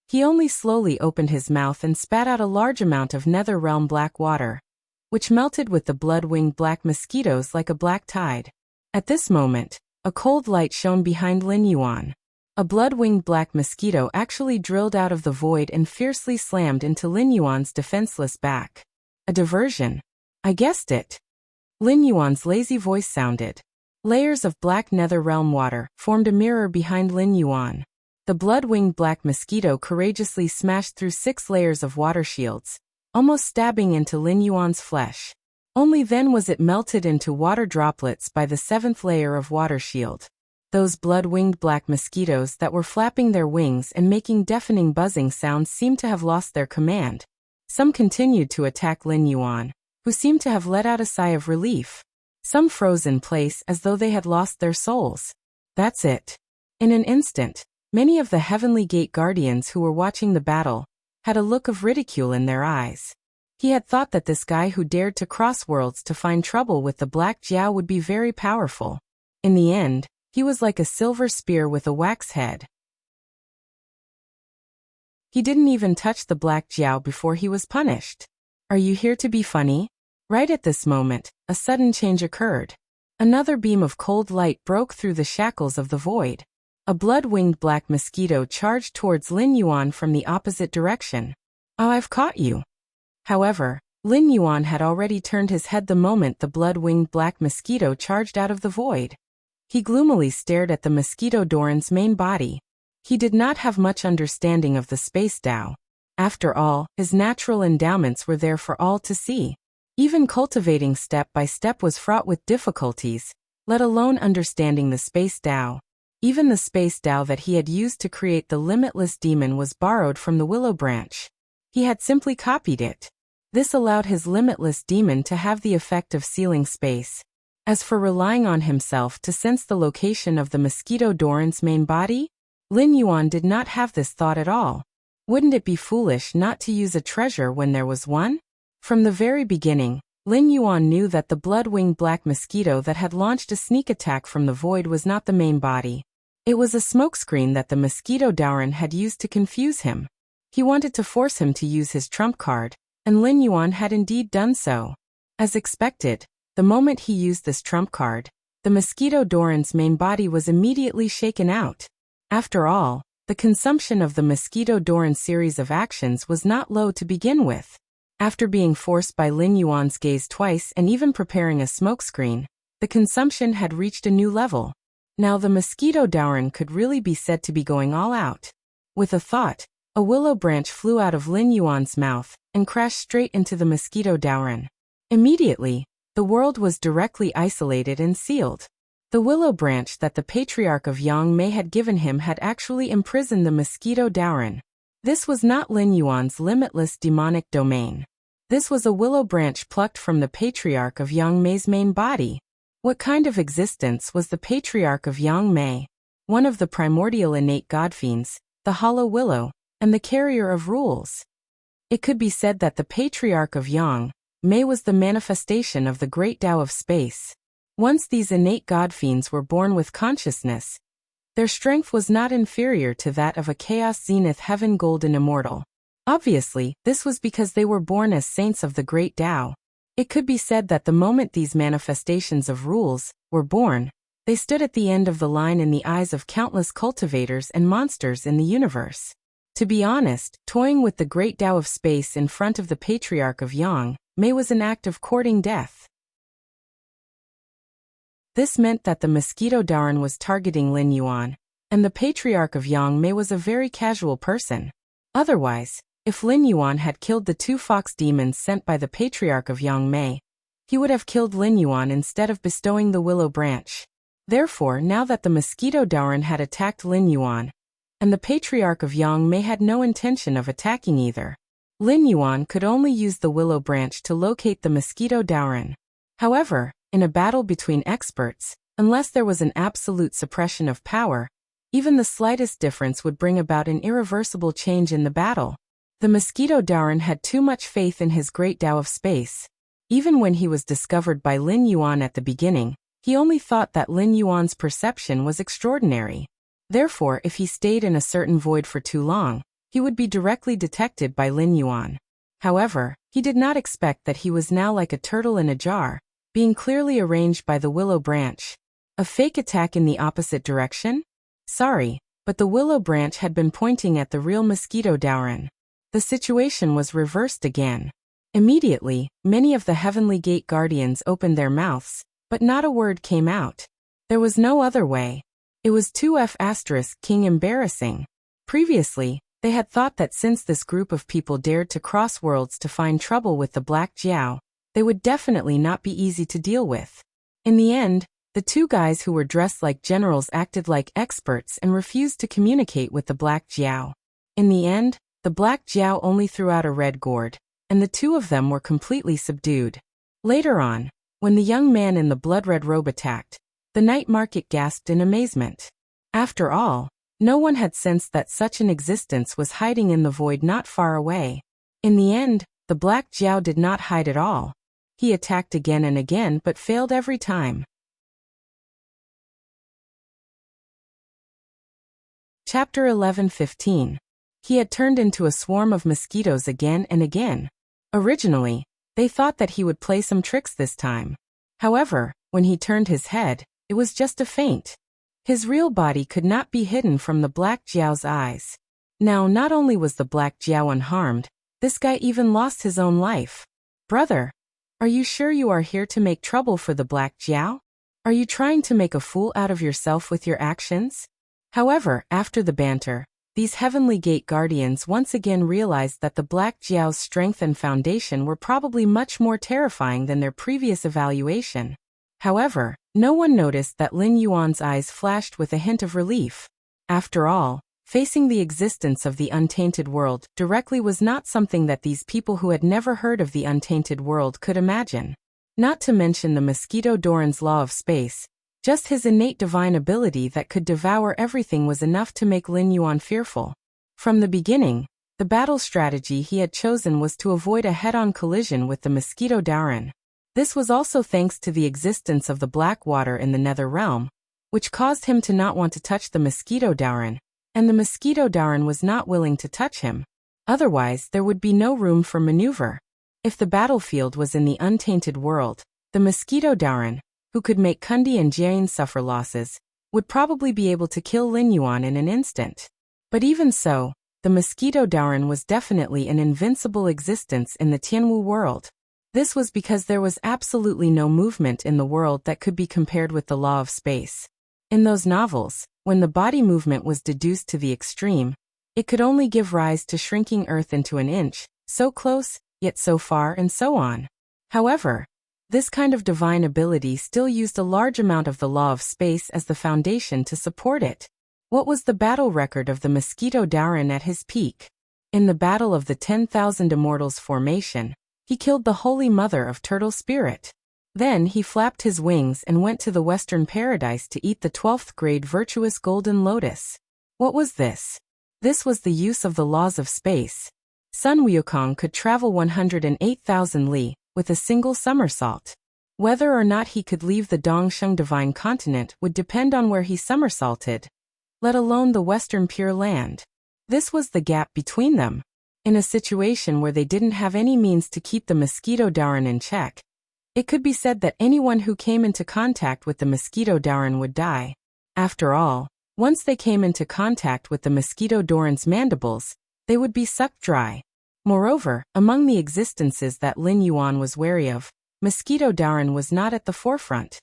He only slowly opened his mouth and spat out a large amount of nether realm black water, which melted with the blood-winged black mosquitoes like a black tide. At this moment, a cold light shone behind Lin Yuan. A blood-winged black mosquito actually drilled out of the void and fiercely slammed into Lin Yuan's defenseless back. A diversion. I guessed it. Lin Yuan's lazy voice sounded. Layers of black nether realm water formed a mirror behind Lin Yuan. The blood-winged black mosquito courageously smashed through 6 layers of water shields, almost stabbing into Lin Yuan's flesh. Only then was it melted into water droplets by the 7th layer of water shield. Those blood-winged black mosquitoes that were flapping their wings and making deafening buzzing sounds seemed to have lost their command. Some continued to attack Lin Yuan, who seemed to have let out a sigh of relief. Some froze in place as though they had lost their souls. That's it. In an instant, many of the Heavenly Gate Guardians who were watching the battle had a look of ridicule in their eyes. He had thought that this guy who dared to cross worlds to find trouble with the Black Jiao would be very powerful. In the end, he was like a silver spear with a wax head. He didn't even touch the Black Jiao before he was punished. Are you here to be funny? Right at this moment, a sudden change occurred. Another beam of cold light broke through the shackles of the void. A blood-winged black mosquito charged towards Lin Yuan from the opposite direction. Oh, I've caught you. However, Lin Yuan had already turned his head the moment the blood-winged black mosquito charged out of the void. He gloomily stared at the mosquito Doran's main body. He did not have much understanding of the space Tao. After all, his natural endowments were there for all to see. Even cultivating step by step was fraught with difficulties, let alone understanding the space Tao. Even the space Tao that he had used to create the limitless demon was borrowed from the willow branch. He had simply copied it. This allowed his limitless demon to have the effect of sealing space. As for relying on himself to sense the location of the mosquito Doran's main body, Lin Yuan did not have this thought at all. Wouldn't it be foolish not to use a treasure when there was one? From the very beginning, Lin Yuan knew that the blood-winged black mosquito that had launched a sneak attack from the void was not the main body. It was a smokescreen that the mosquito Doran had used to confuse him. He wanted to force him to use his trump card, and Lin Yuan had indeed done so. As expected, the moment he used this trump card, the mosquito Doran's main body was immediately shaken out. After all, the consumption of the mosquito Doran series of actions was not low to begin with. After being forced by Lin Yuan's gaze twice and even preparing a smokescreen, the consumption had reached a new level. Now the mosquito Doran could really be said to be going all out. With a thought, a willow branch flew out of Lin Yuan's mouth and crashed straight into the mosquito Doran. Immediately, the world was directly isolated and sealed. The willow branch that the patriarch of Yangmei had given him had actually imprisoned the mosquito Doran. This was not Lin Yuan's limitless demonic domain. This was a willow branch plucked from the patriarch of Yangmei's main body. What kind of existence was the patriarch of Yangmei? One of the primordial innate godfiends, the hollow willow, and the carrier of rules. It could be said that the patriarch of Yangmei was the manifestation of the great Tao of space. Once these innate godfiends were born with consciousness, their strength was not inferior to that of a chaos zenith heaven golden immortal. Obviously, this was because they were born as saints of the great Tao. It could be said that the moment these manifestations of rules were born, they stood at the end of the line in the eyes of countless cultivators and monsters in the universe. To be honest, toying with the great Tao of space in front of the patriarch of Yangmei was an act of courting death. This meant that the mosquito Doran was targeting Lin Yuan, and the patriarch of Yangmei was a very casual person. Otherwise, if Lin Yuan had killed the 2 fox demons sent by the patriarch of Yangmei, he would have killed Lin Yuan instead of bestowing the willow branch. Therefore, now that the mosquito Doran had attacked Lin Yuan, and the patriarch of Yangmei had no intention of attacking either, Lin Yuan could only use the willow branch to locate the mosquito Doran. However, in a battle between experts, unless there was an absolute suppression of power, Even the slightest difference would bring about an irreversible change in the battle. The mosquito Daoran had too much faith in his great Tao of space. Even when he was discovered by Lin Yuan at the beginning, he only thought that Lin Yuan's perception was extraordinary. Therefore, if he stayed in a certain void for too long, he would be directly detected by Lin Yuan. However, he did not expect that he was now like a turtle in a jar, being clearly arranged by the willow branch. A fake attack in the opposite direction? Sorry, but the willow branch had been pointing at the real mosquito Daoran. The situation was reversed again. Immediately, many of the Heavenly Gate Guardians opened their mouths, but not a word came out. There was no other way. It was 2F** King embarrassing. Previously, they had thought that since this group of people dared to cross worlds to find trouble with the Black Jiao, they would definitely not be easy to deal with. In the end, the two guys who were dressed like generals acted like experts and refused to communicate with the Black Jiao. In the end, the Black Jiao only threw out a red gourd, and the two of them were completely subdued. Later on, when the young man in the blood-red robe attacked, the night market gasped in amazement. After all, no one had sensed that such an existence was hiding in the void not far away. In the end, the Black Jiao did not hide at all. He attacked again and again but failed every time. Chapter 11:15. He had turned into a swarm of mosquitoes again and again. Originally, they thought that he would play some tricks this time. However, when he turned his head, it was just a feint. His real body could not be hidden from the Black Jiao's eyes. Now, not only was the Black Jiao unharmed, this guy even lost his own life. Brother, are you sure you are here to make trouble for the Black Jiao? Are you trying to make a fool out of yourself with your actions? However, after the banter, these Heavenly Gate Guardians once again realized that the Black Jiao's strength and foundation were probably much more terrifying than their previous evaluation. However, no one noticed that Lin Yuan's eyes flashed with a hint of relief. After all, facing the existence of the untainted world directly was not something that these people who had never heard of the untainted world could imagine. Not to mention the mosquito Daoran's law of space, just his innate divine ability that could devour everything was enough to make Lin Yuan fearful. From the beginning, the battle strategy he had chosen was to avoid a head-on collision with the mosquito Daoran. This was also thanks to the existence of the black water in the nether realm, which caused him to not want to touch the mosquito Daoran, and the mosquito Daoran was not willing to touch him. Otherwise, there would be no room for maneuver. If the battlefield was in the untainted world, the mosquito Daoran, who could make Kundi and Jian suffer losses, would probably be able to kill Lin Yuan in an instant. But even so, the mosquito Daoran was definitely an invincible existence in the Tianwu world. This was because there was absolutely no movement in the world that could be compared with the law of space. In those novels, when the body movement was deduced to the extreme, it could only give rise to shrinking Earth into an inch, so close, yet so far, and so on. However, this kind of divine ability still used a large amount of the law of space as the foundation to support it. What was the battle record of the mosquito Daoran at his peak? In the Battle of the 10,000 Immortals formation, he killed the Holy Mother of Turtle Spirit. Then he flapped his wings and went to the Western Paradise to eat the 12th grade virtuous golden lotus. What was this? This was the use of the laws of space. Sun Wukong could travel 108,000 li with a single somersault. Whether or not he could leave the Dongsheng Divine Continent would depend on where he somersaulted, let alone the Western Pure Land. This was the gap between them. In a situation where they didn't have any means to keep the mosquito Daoran in check, it could be said that anyone who came into contact with the mosquito Daoran would die. After all, once they came into contact with the mosquito Daoran's mandibles, they would be sucked dry. Moreover, among the existences that Lin Yuan was wary of, mosquito Daoran was not at the forefront.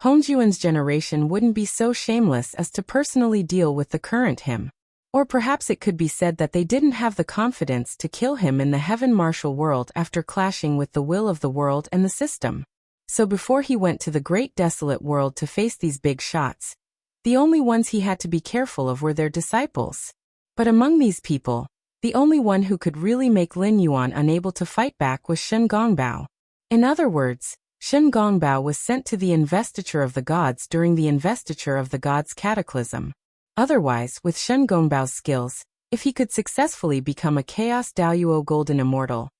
Hongjuan's generation wouldn't be so shameless as to personally deal with the current him. Or perhaps it could be said that they didn't have the confidence to kill him in the heaven martial world after clashing with the will of the world and the system. So before he went to the great desolate world to face these big shots, the only ones he had to be careful of were their disciples. But among these people, the only one who could really make Lin Yuan unable to fight back was Shen Gongbao. In other words, Shen Gongbao was sent to the investiture of the gods during the investiture of the gods' cataclysm. Otherwise, with Shen Gongbao's skills, if he could successfully become a Chaos Daoyuo Golden Immortal,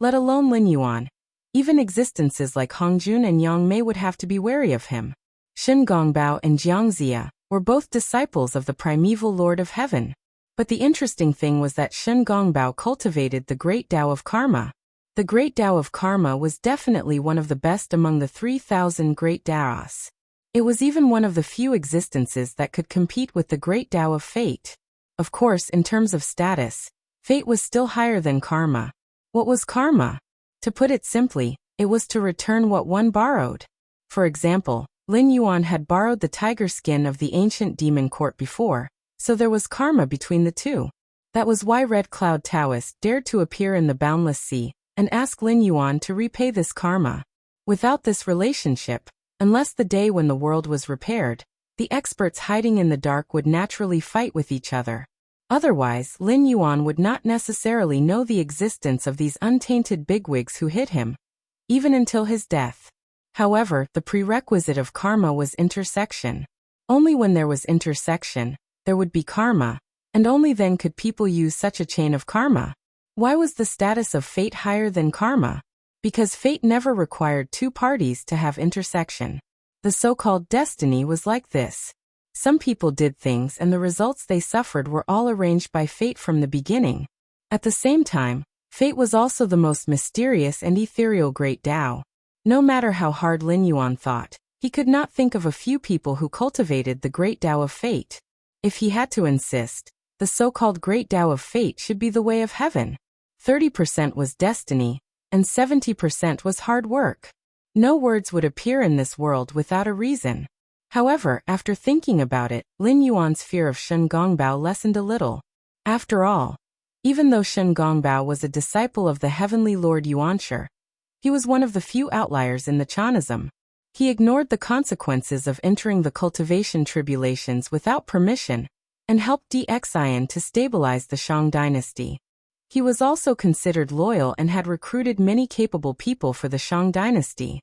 let alone Lin Yuan, even existences like Hongjun and Yang Mei would have to be wary of him. Shen Gongbao and Jiang Zia were both disciples of the primeval Lord of Heaven. But the interesting thing was that Shen Gongbao cultivated the great Tao of Karma. The great Tao of Karma was definitely one of the best among the 3,000 great Taos. It was even one of the few existences that could compete with the great Tao of Fate. Of course, in terms of status, Fate was still higher than Karma. What was Karma? To put it simply, it was to return what one borrowed. For example, Lin Yuan had borrowed the tiger skin of the ancient demon court before, so there was karma between the two. That was why Red Cloud Taoist dared to appear in the boundless sea and ask Lin Yuan to repay this karma. Without this relationship, unless the day when the world was repaired, the experts hiding in the dark would naturally fight with each other. Otherwise, Lin Yuan would not necessarily know the existence of these untainted bigwigs who hid him, even until his death. However, the prerequisite of karma was intersection. Only when there was intersection, there would be karma, and only then could people use such a chain of karma. Why was the status of fate higher than karma? Because fate never required two parties to have intersection. The so-called destiny was like this. Some people did things and the results they suffered were all arranged by fate from the beginning. At the same time, fate was also the most mysterious and ethereal great Tao. No matter how hard Lin Yuan thought, he could not think of a few people who cultivated the great Tao of fate. If he had to insist, the so-called great Tao of fate should be the way of heaven. 30% was destiny, and 70% was hard work. No words would appear in this world without a reason. However, after thinking about it, Lin Yuan's fear of Shen Gongbao lessened a little. After all, even though Shen Gongbao was a disciple of the heavenly Lord Yuanshi, he was one of the few outliers in the Chanism. He ignored the consequences of entering the cultivation tribulations without permission, and helped Dxian to stabilize the Shang dynasty. He was also considered loyal and had recruited many capable people for the Shang dynasty.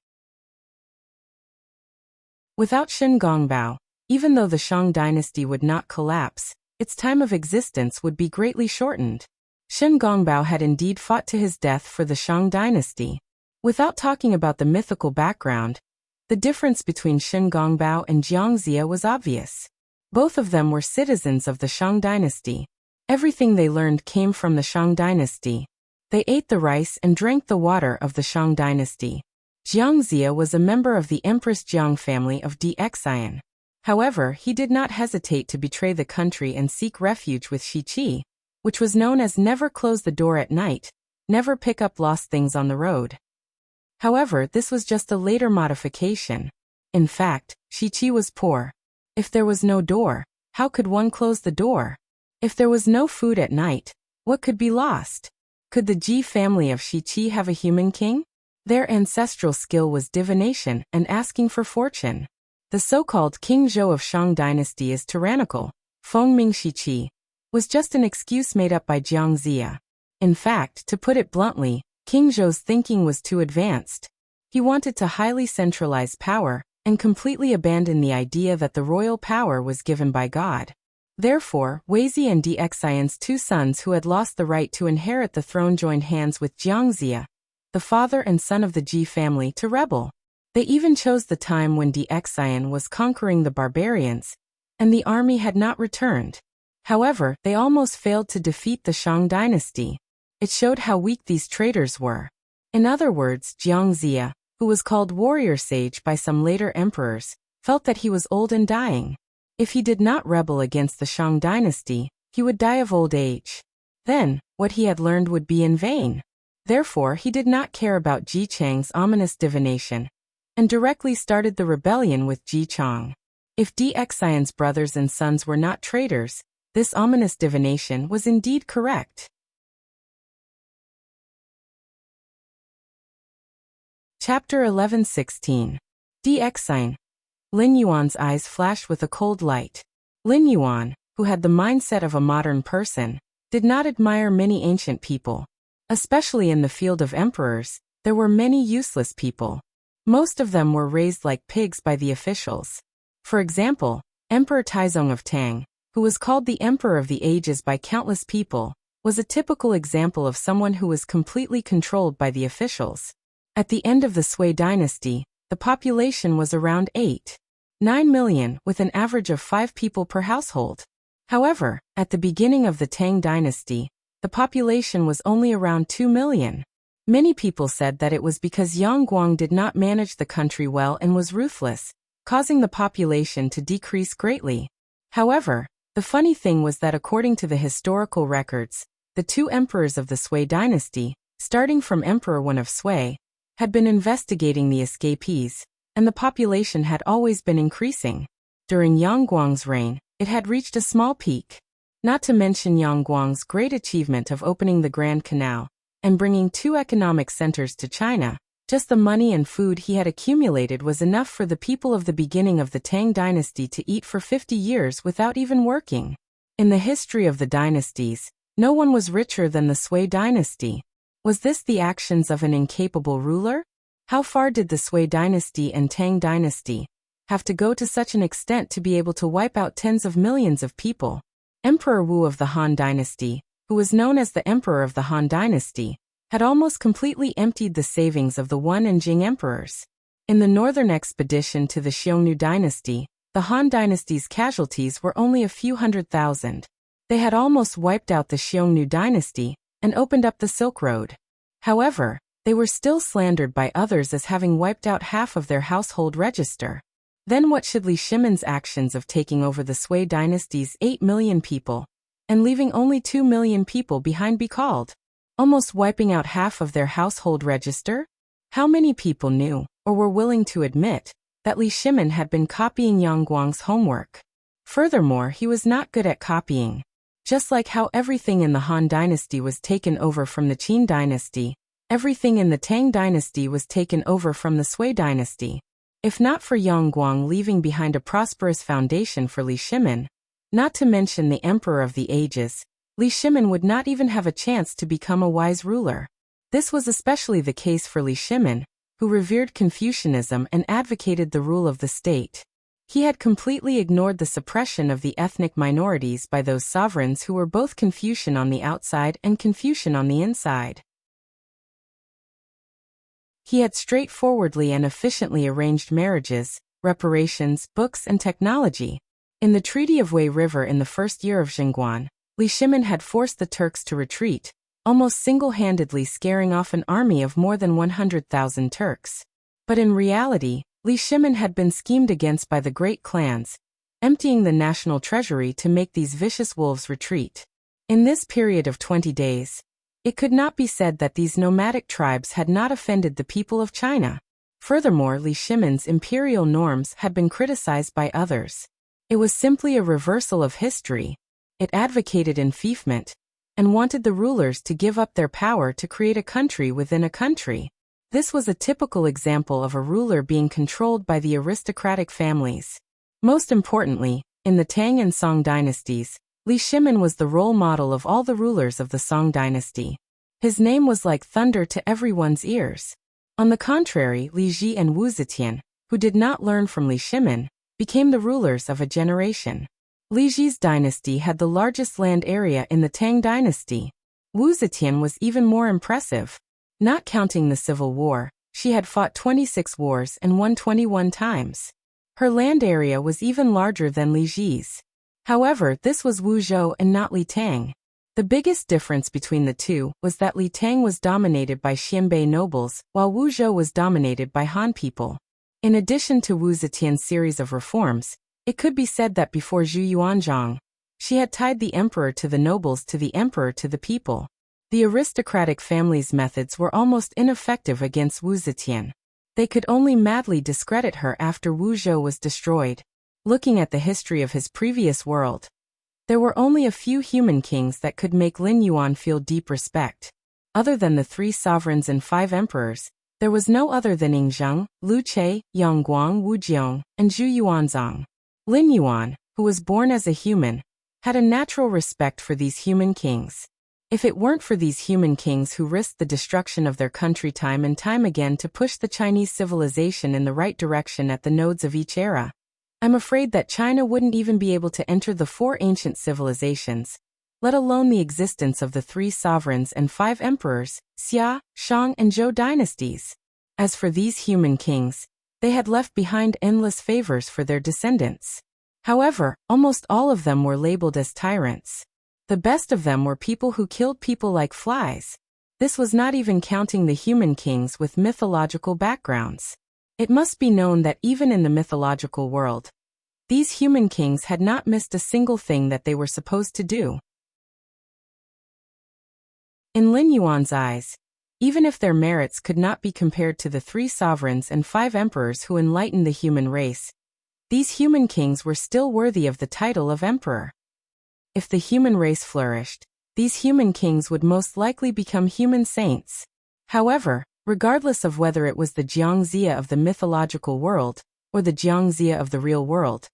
Without Shen Gongbao, even though the Shang dynasty would not collapse, its time of existence would be greatly shortened. Shen Gongbao had indeed fought to his death for the Shang dynasty. Without talking about the mythical background, the difference between Shen Gongbao and Jiang Zia was obvious. Both of them were citizens of the Shang dynasty. Everything they learned came from the Shang dynasty. They ate the rice and drank the water of the Shang dynasty. Jiang Zia was a member of the Empress Jiang family of Dxian. However, he did not hesitate to betray the country and seek refuge with Shiqi, which was known as never close the door at night, never pick up lost things on the road. However, this was just a later modification. In fact, Shiqi was poor. If there was no door, how could one close the door? If there was no food at night, what could be lost? Could the Ji family of Shiqi have a human king? Their ancestral skill was divination and asking for fortune. The so-called King Zhou of Shang dynasty is tyrannical. Fengming Shiqi was just an excuse made up by Jiang Zia. In fact, to put it bluntly, King Zhou's thinking was too advanced. He wanted to highly centralize power and completely abandon the idea that the royal power was given by God. Therefore, Weizi and Dxian's two sons who had lost the right to inherit the throne joined hands with Jiang Zia, the father and son of the Ji family, to rebel. They even chose the time when Dxian was conquering the barbarians, and the army had not returned. However, they almost failed to defeat the Shang dynasty. It showed how weak these traitors were. In other words, Jiang Zia, who was called warrior sage by some later emperors, felt that he was old and dying. If he did not rebel against the Shang dynasty, he would die of old age. Then, what he had learned would be in vain. Therefore, he did not care about Ji Chang's ominous divination, and directly started the rebellion with Ji Chang. If Dxian's brothers and sons were not traitors, this ominous divination was indeed correct. Chapter 11:16. Dxian. Lin Yuan's eyes flashed with a cold light. Lin Yuan, who had the mindset of a modern person, did not admire many ancient people. Especially in the field of emperors, there were many useless people. Most of them were raised like pigs by the officials. For example, Emperor Taizong of Tang, who was called the Emperor of the Ages by countless people, was a typical example of someone who was completely controlled by the officials. At the end of the Sui dynasty, the population was around 8.9 million, with an average of 5 people per household. However, at the beginning of the Tang dynasty, the population was only around 2 million. Many people said that it was because Yang Guang did not manage the country well and was ruthless, causing the population to decrease greatly. However, the funny thing was that according to the historical records, the 2 emperors of the Sui dynasty, starting from Emperor 1 of Sui, had been investigating the escapees, and the population had always been increasing. During Yang Guang's reign, it had reached a small peak. Not to mention Yang Guang's great achievement of opening the Grand Canal and bringing 2 economic centers to China, just the money and food he had accumulated was enough for the people of the beginning of the Tang dynasty to eat for 50 years without even working. In the history of the dynasties, no one was richer than the Sui dynasty. Was this the actions of an incapable ruler? How far did the Sui dynasty and Tang dynasty have to go to such an extent to be able to wipe out tens of millions of people? Emperor Wu of the Han dynasty, who was known as the Emperor of the Han dynasty, had almost completely emptied the savings of the Wen and Jing emperors. In the northern expedition to the Xiongnu dynasty, the Han dynasty's casualties were only a few 100,000. They had almost wiped out the Xiongnu dynasty and opened up the Silk Road. However, they were still slandered by others as having wiped out half of their household register. Then what should Li Shimin's actions of taking over the Sui dynasty's 8 million people and leaving only 2 million people behind be called? Almost wiping out half of their household register? How many people knew, or were willing to admit, that Li Shimin had been copying Yang Guang's homework? Furthermore, he was not good at copying. Just like how everything in the Han dynasty was taken over from the Qin dynasty, everything in the Tang dynasty was taken over from the Sui dynasty. If not for Yang Guang leaving behind a prosperous foundation for Li Shimin, not to mention the Emperor of the Ages, Li Shimin would not even have a chance to become a wise ruler. This was especially the case for Li Shimin, who revered Confucianism and advocated the rule of the state. He had completely ignored the suppression of the ethnic minorities by those sovereigns who were both Confucian on the outside and Confucian on the inside. He had straightforwardly and efficiently arranged marriages, reparations, books, and technology. In the Treaty of Wei River in the first year of Xingguan, Li Shimin had forced the Turks to retreat, almost single-handedly scaring off an army of more than 100,000 Turks. But in reality, Li Shimin had been schemed against by the great clans, emptying the national treasury to make these vicious wolves retreat. In this period of 20 days, it could not be said that these nomadic tribes had not offended the people of China. Furthermore, Li Shimin's imperial norms had been criticized by others. It was simply a reversal of history. It advocated enfeoffment and wanted the rulers to give up their power to create a country within a country. This was a typical example of a ruler being controlled by the aristocratic families. Most importantly, in the Tang and Song dynasties, Li Shimin was the role model of all the rulers of the Song dynasty. His name was like thunder to everyone's ears. On the contrary, Li Ji and Wu Zetian, who did not learn from Li Shimin, became the rulers of a generation. Li Ji's dynasty had the largest land area in the Tang dynasty. Wu Zetian was even more impressive. Not counting the Civil War, she had fought 26 wars and won 21 times. Her land area was even larger than Li Ji's. However, this was Wu Zhou and not Li Tang. The biggest difference between the two was that Li Tang was dominated by Xianbei nobles, while Wu Zhou was dominated by Han people. In addition to Wu Zetian's series of reforms, it could be said that before Zhu Yuanzhang, she had tied the emperor to the nobles to the emperor to the people. The aristocratic family's methods were almost ineffective against Wu Zetian. They could only madly discredit her after Wu Zhou was destroyed. Looking at the history of his previous world, there were only a few human kings that could make Lin Yuan feel deep respect. Other than the 3 sovereigns and 5 emperors, there was no other than Ying Zheng, Liu Che, Yang Guang, Wu Jiong, and Zhu Yuanzhang. Lin Yuan, who was born as a human, had a natural respect for these human kings. If it weren't for these human kings who risked the destruction of their country time and time again to push the Chinese civilization in the right direction at the nodes of each era, I'm afraid that China wouldn't even be able to enter the 4 ancient civilizations, let alone the existence of the 3 sovereigns and 5 emperors, Xia, Shang and Zhou dynasties. As for these human kings, they had left behind endless favors for their descendants. However, almost all of them were labeled as tyrants. The best of them were people who killed people like flies. This was not even counting the human kings with mythological backgrounds. It must be known that even in the mythological world, these human kings had not missed a single thing that they were supposed to do. In Lin Yuan's eyes, even if their merits could not be compared to the 3 sovereigns and 5 emperors who enlightened the human race, these human kings were still worthy of the title of emperor. If the human race flourished, these human kings would most likely become human saints. However, regardless of whether it was the Jiangxia of the mythological world or the Jiangxia of the real world,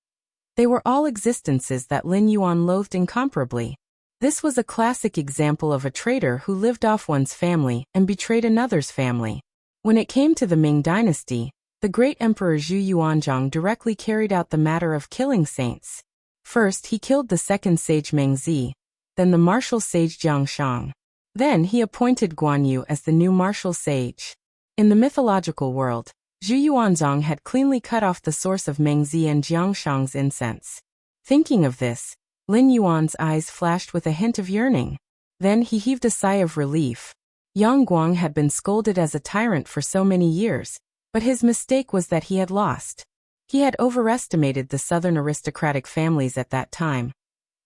they were all existences that Lin Yuan loathed incomparably. This was a classic example of a traitor who lived off one's family and betrayed another's family. When it came to the Ming dynasty, the great emperor Zhu Yuanzhang directly carried out the matter of killing saints. First, he killed the second sage Mengzi, then the martial sage Jiangshang. Then he appointed Guan Yu as the new martial sage. In the mythological world, Zhu Yuanzhang had cleanly cut off the source of Mengzi and Jiangshang's incense. Thinking of this, Lin Yuan's eyes flashed with a hint of yearning. Then he heaved a sigh of relief. Yang Guang had been scolded as a tyrant for so many years, but his mistake was that he had lost. He had overestimated the southern aristocratic families at that time,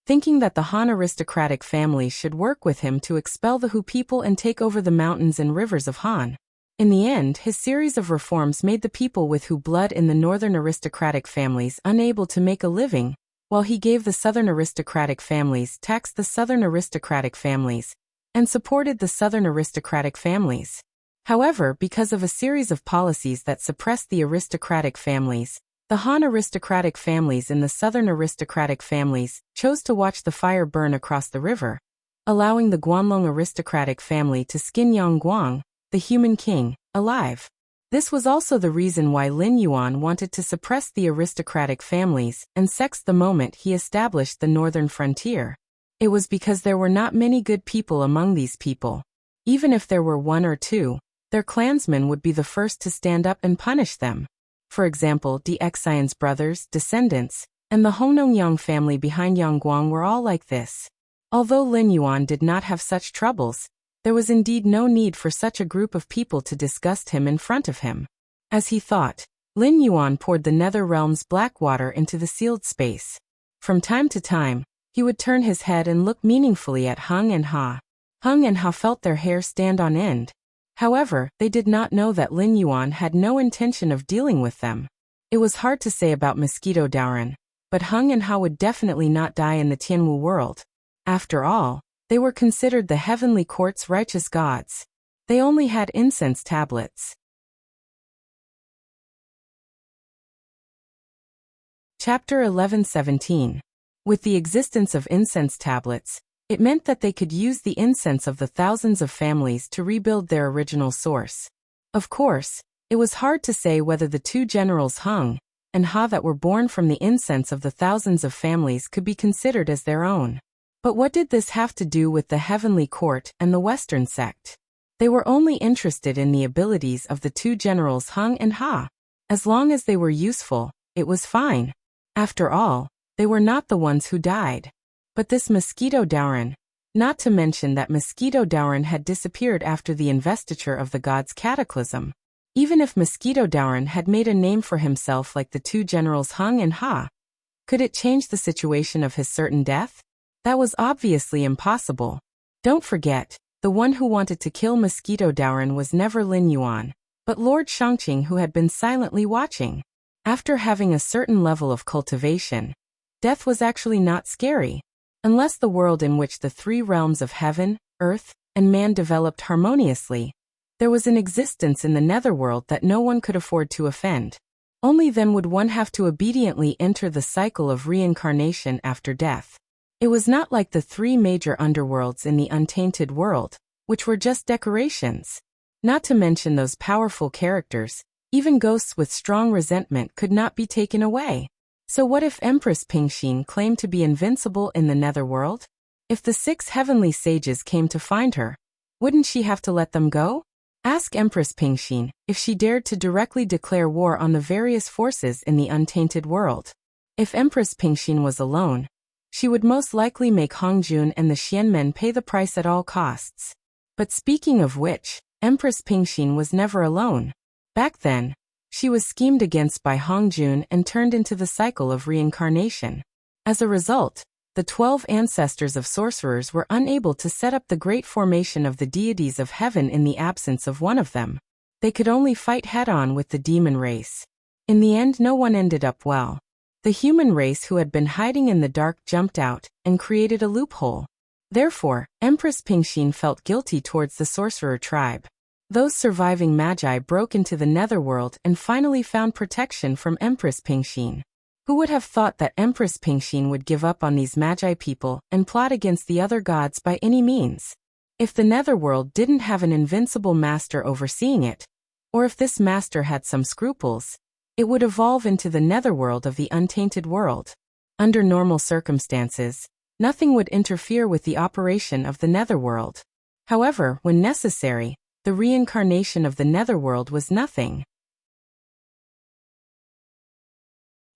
thinking that the Han aristocratic families should work with him to expel the Hu people and take over the mountains and rivers of Han. In the end, his series of reforms made the people with Hu blood in the northern aristocratic families unable to make a living, while he gave the southern aristocratic families taxed the southern aristocratic families, and supported the southern aristocratic families. However, because of a series of policies that suppressed the aristocratic families, the Han aristocratic families and the southern aristocratic families chose to watch the fire burn across the river, allowing the Guanlong aristocratic family to skin Yang Guang, the human king, alive. This was also the reason why Lin Yuan wanted to suppress the aristocratic families and sex the moment he established the northern frontier. It was because there were not many good people among these people. Even if there were 1 or 2, their clansmen would be the first to stand up and punish them. For example, Di Xian's brothers, descendants, and the Hongnongyang family behind Yang Guang were all like this. Although Lin Yuan did not have such troubles, there was indeed no need for such a group of people to disgust him in front of him. As he thought, Lin Yuan poured the nether realm's black water into the sealed space. From time to time, he would turn his head and look meaningfully at Hung and Ha. Hung and Ha felt their hair stand on end. However, they did not know that Lin Yuan had no intention of dealing with them. It was hard to say about Mosquito Daoran, but Hung and Ha would definitely not die in the Tianwu world. After all, they were considered the heavenly court's righteous gods. They only had incense tablets. Chapter 11:17. With the existence of incense tablets, it meant that they could use the incense of the thousands of families to rebuild their original source. Of course, it was hard to say whether the 2 generals Hung and Ha that were born from the incense of the thousands of families could be considered as their own. But what did this have to do with the heavenly court and the Western sect? They were only interested in the abilities of the 2 generals Hung and Ha. As long as they were useful, it was fine. After all, they were not the ones who died. But this Mosquito Daoran, not to mention that Mosquito Daoran had disappeared after the investiture of the god's cataclysm. Even if Mosquito Daoran had made a name for himself like the 2 generals Hung and Ha, could it change the situation of his certain death? That was obviously impossible. Don't forget, the one who wanted to kill Mosquito Daoran was never Lin Yuan, but Lord Shangqing, who had been silently watching. After having a certain level of cultivation, death was actually not scary. Unless the world in which the 3 realms of heaven, earth, and man developed harmoniously, there was an existence in the netherworld that no one could afford to offend. Only then would one have to obediently enter the cycle of reincarnation after death. It was not like the three major underworlds in the untainted world, which were just decorations. Not to mention those powerful characters, even ghosts with strong resentment could not be taken away. So what if Empress Pingxin claimed to be invincible in the netherworld? If the 6 heavenly sages came to find her, wouldn't she have to let them go? Ask Empress Pingxin if she dared to directly declare war on the various forces in the untainted world. If Empress Pingxin was alone, she would most likely make Hongjun and the Xianmen pay the price at all costs. But speaking of which, Empress Pingxin was never alone. Back then, she was schemed against by Hongjun and turned into the cycle of reincarnation. As a result, the 12 ancestors of sorcerers were unable to set up the great formation of the deities of heaven in the absence of one of them. They could only fight head-on with the demon race. In the end, no one ended up well. The human race who had been hiding in the dark jumped out and created a loophole. Therefore, Empress Pingxin felt guilty towards the sorcerer tribe. Those surviving magi broke into the netherworld and finally found protection from Empress Pingxin. Who would have thought that Empress Pingxin would give up on these magi people and plot against the other gods by any means? If the netherworld didn't have an invincible master overseeing it, or if this master had some scruples, it would evolve into the netherworld of the untainted world. Under normal circumstances, nothing would interfere with the operation of the netherworld. However, when necessary, the reincarnation of the netherworld was nothing.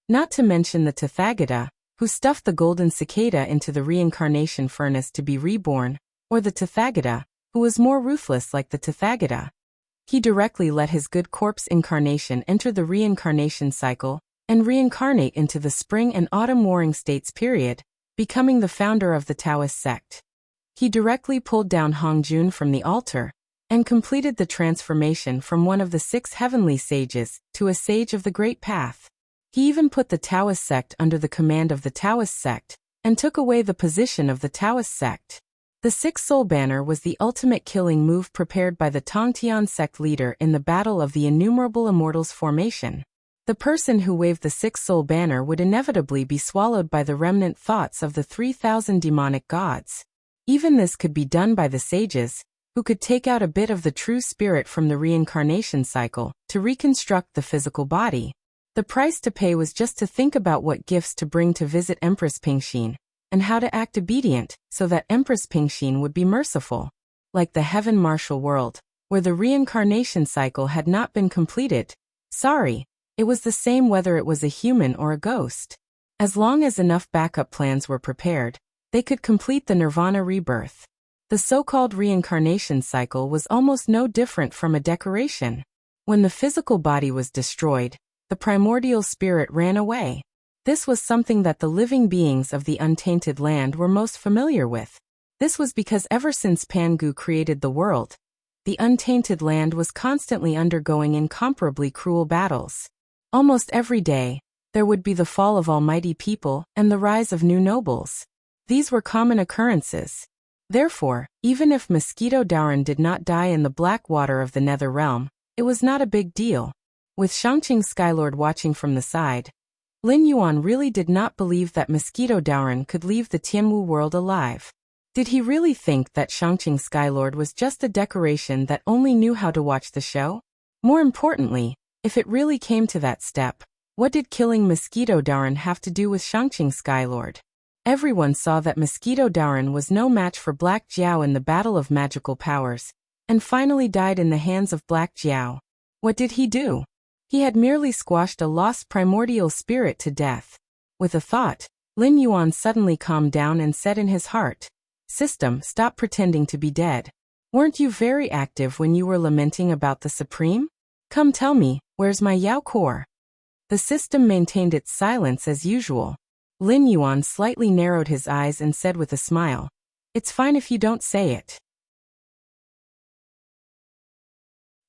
Not to mention the Tathagata, who stuffed the golden cicada into the reincarnation furnace to be reborn, or the Tathagata, who was more ruthless like the Tathagata. He directly let his good corpse incarnation enter the reincarnation cycle and reincarnate into the spring and autumn warring states period, becoming the founder of the Taoist sect. He directly pulled down Hongjun from the altar and completed the transformation from one of the 6 heavenly sages to a sage of the Great Path. He even put the Taoist sect under the command of the Taoist sect and took away the position of the Taoist sect. The 6-soul banner was the ultimate killing move prepared by the Tongtian sect leader in the Battle of the Innumerable Immortals formation. The person who waved the 6-soul banner would inevitably be swallowed by the remnant thoughts of the 3,000 demonic gods. Even this could be done by the sages, who could take out a bit of the true spirit from the reincarnation cycle to reconstruct the physical body. The price to pay was just to think about what gifts to bring to visit Empress Pingxin, and how to act obedient so that Empress Pingxin would be merciful. Like the heaven martial world, where the reincarnation cycle had not been completed. Sorry, it was the same whether it was a human or a ghost. As long as enough backup plans were prepared, they could complete the nirvana rebirth. The so-called reincarnation cycle was almost no different from a decoration. When the physical body was destroyed, the primordial spirit ran away. This was something that the living beings of the untainted land were most familiar with. This was because ever since Pangu created the world, the untainted land was constantly undergoing incomparably cruel battles. Almost every day, there would be the fall of almighty people and the rise of new nobles. These were common occurrences. Therefore, even if Mosquito Dauren did not die in the black water of the Nether Realm, it was not a big deal. With Shangqing Skylord watching from the side, Lin Yuan really did not believe that Mosquito Dauren could leave the Tianwu world alive. Did he really think that Shangqing Skylord was just a decoration that only knew how to watch the show? More importantly, if it really came to that step, what did killing Mosquito Dauren have to do with Shangqing Skylord? Everyone saw that Mosquito Dauren was no match for Black Jiao in the battle of magical powers, and finally died in the hands of Black Jiao. What did he do? He had merely squashed a lost primordial spirit to death. With a thought, Lin Yuan suddenly calmed down and said in his heart, "System, stop pretending to be dead. Weren't you very active when you were lamenting about the Supreme? Come tell me, where's my Yao core?" The system maintained its silence as usual. Lin Yuan slightly narrowed his eyes and said with a smile, "It's fine if you don't say it.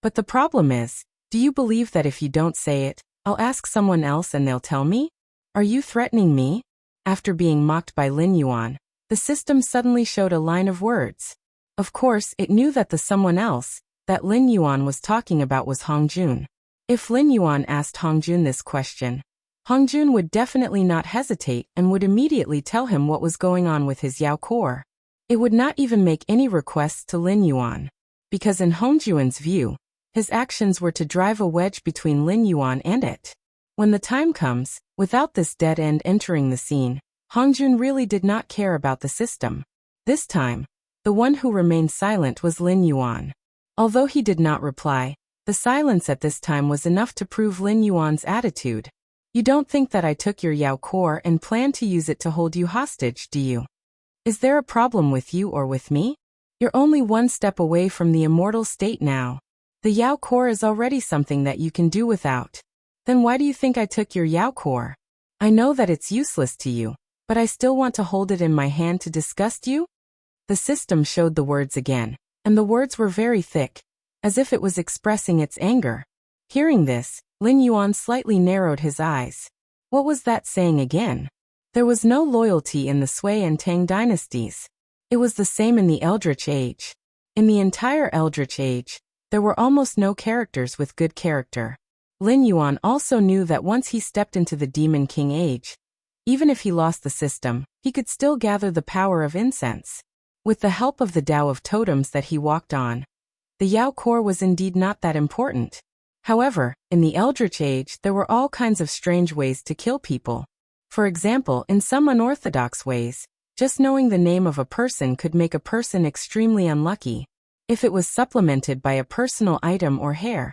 But the problem is, do you believe that if you don't say it, I'll ask someone else and they'll tell me? Are you threatening me?" After being mocked by Lin Yuan, the system suddenly showed a line of words. Of course, it knew that the someone else that Lin Yuan was talking about was Hongjun. If Lin Yuan asked Hongjun this question, Hongjun would definitely not hesitate and would immediately tell him what was going on with his Yao core. It would not even make any requests to Lin Yuan, because in Hongjun's view, his actions were to drive a wedge between Lin Yuan and it. When the time comes, without this dead end entering the scene, Hongjun really did not care about the system. This time, the one who remained silent was Lin Yuan. Although he did not reply, the silence at this time was enough to prove Lin Yuan's attitude. You don't think that I took your Yao core and plan to use it to hold you hostage, do you? Is there a problem with you or with me? You're only one step away from the immortal state now. The Yao core is already something that you can do without. Then why do you think I took your Yao core? I know that it's useless to you, but I still want to hold it in my hand to disgust you? The system showed the words again, and the words were very thick, as if it was expressing its anger. Hearing this, Lin Yuan slightly narrowed his eyes. What was that saying again? There was no loyalty in the Sui and Tang dynasties. It was the same in the Eldritch Age. In the entire Eldritch Age, there were almost no characters with good character. Lin Yuan also knew that once he stepped into the Demon King Age, even if he lost the system, he could still gather the power of incense. With the help of the Tao of totems that he walked on, the Yao core was indeed not that important. However, in the Eldritch Age there were all kinds of strange ways to kill people. For example, in some unorthodox ways, just knowing the name of a person could make a person extremely unlucky. If it was supplemented by a personal item or hair,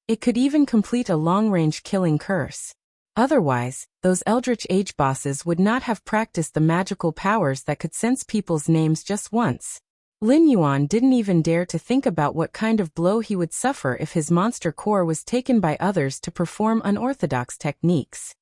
it could even complete a long-range killing curse. Otherwise, those Eldritch Age bosses would not have practiced the magical powers that could sense people's names just once. Lin Yuan didn't even dare to think about what kind of blow he would suffer if his monster core was taken by others to perform unorthodox techniques.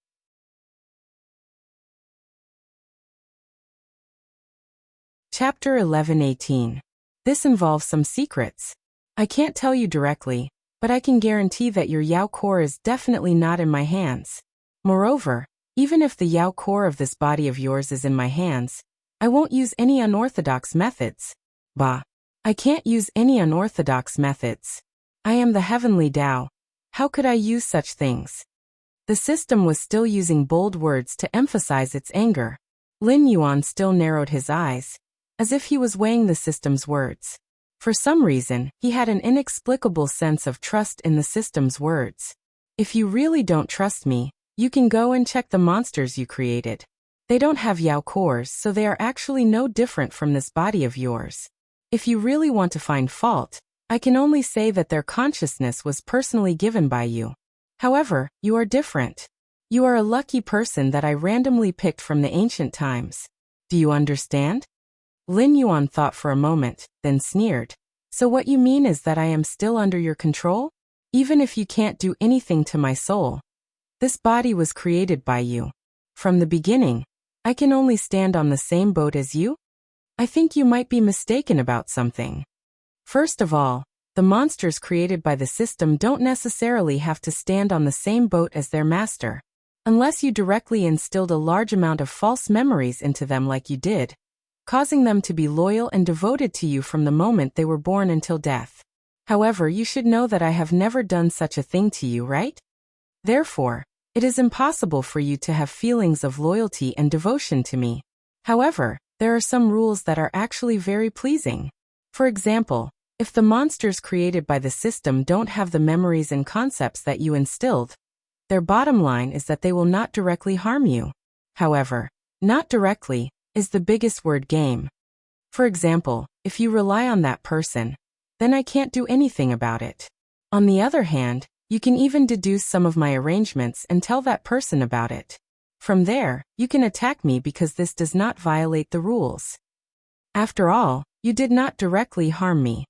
Chapter 11:18. This involves some secrets. I can't tell you directly, but I can guarantee that your Yao core is definitely not in my hands. Moreover, even if the Yao core of this body of yours is in my hands, I won't use any unorthodox methods. Bah! I can't use any unorthodox methods. I am the heavenly Tao. How could I use such things? The system was still using bold words to emphasize its anger. Lin Yuan still narrowed his eyes, as if he was weighing the system's words. For some reason, he had an inexplicable sense of trust in the system's words. If you really don't trust me, you can go and check the monsters you created. They don't have Yao cores, so they are actually no different from this body of yours. If you really want to find fault, I can only say that their consciousness was personally given by you. However, you are different. You are a lucky person that I randomly picked from the ancient times. Do you understand? Lin Yuan thought for a moment, then sneered. So what you mean is that I am still under your control? Even if you can't do anything to my soul. This body was created by you. From the beginning, I can only stand on the same boat as you? I think you might be mistaken about something. First of all, the monsters created by the system don't necessarily have to stand on the same boat as their master, unless you directly instilled a large amount of false memories into them like you did, causing them to be loyal and devoted to you from the moment they were born until death. However, you should know that I have never done such a thing to you, right? Therefore, it is impossible for you to have feelings of loyalty and devotion to me. However, there are some rules that are actually very pleasing. For example, if the monsters created by the system don't have the memories and concepts that you instilled, their bottom line is that they will not directly harm you. However, not directly is the biggest word game. For example, if you rely on that person, then I can't do anything about it. On the other hand, you can even deduce some of my arrangements and tell that person about it. From there, you can attack me because this does not violate the rules. After all, you did not directly harm me.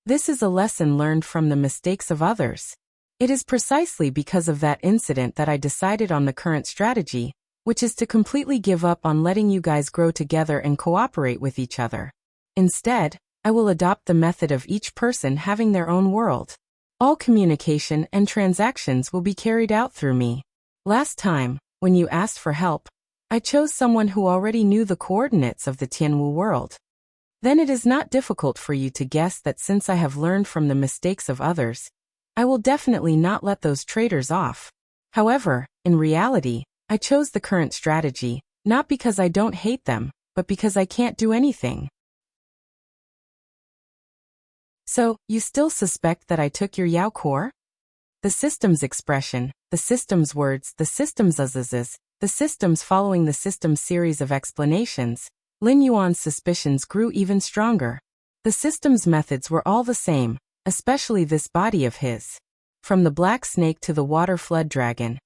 This is a lesson learned from the mistakes of others. It is precisely because of that incident that I decided on the current strategy, which is to completely give up on letting you guys grow together and cooperate with each other. Instead, I will adopt the method of each person having their own world. All communication and transactions will be carried out through me. Last time, when you asked for help, I chose someone who already knew the coordinates of the Tianwu world. Then it is not difficult for you to guess that since I have learned from the mistakes of others, I will definitely not let those traitors off. However, in reality, I chose the current strategy, not because I don't hate them, but because I can't do anything. So, you still suspect that I took your Yao core? The system's expression, the system's words, the system's uzzes, the system's following the system's series of explanations, Lin Yuan's suspicions grew even stronger. The system's methods were all the same, especially this body of his. From the black snake to the water flood dragon.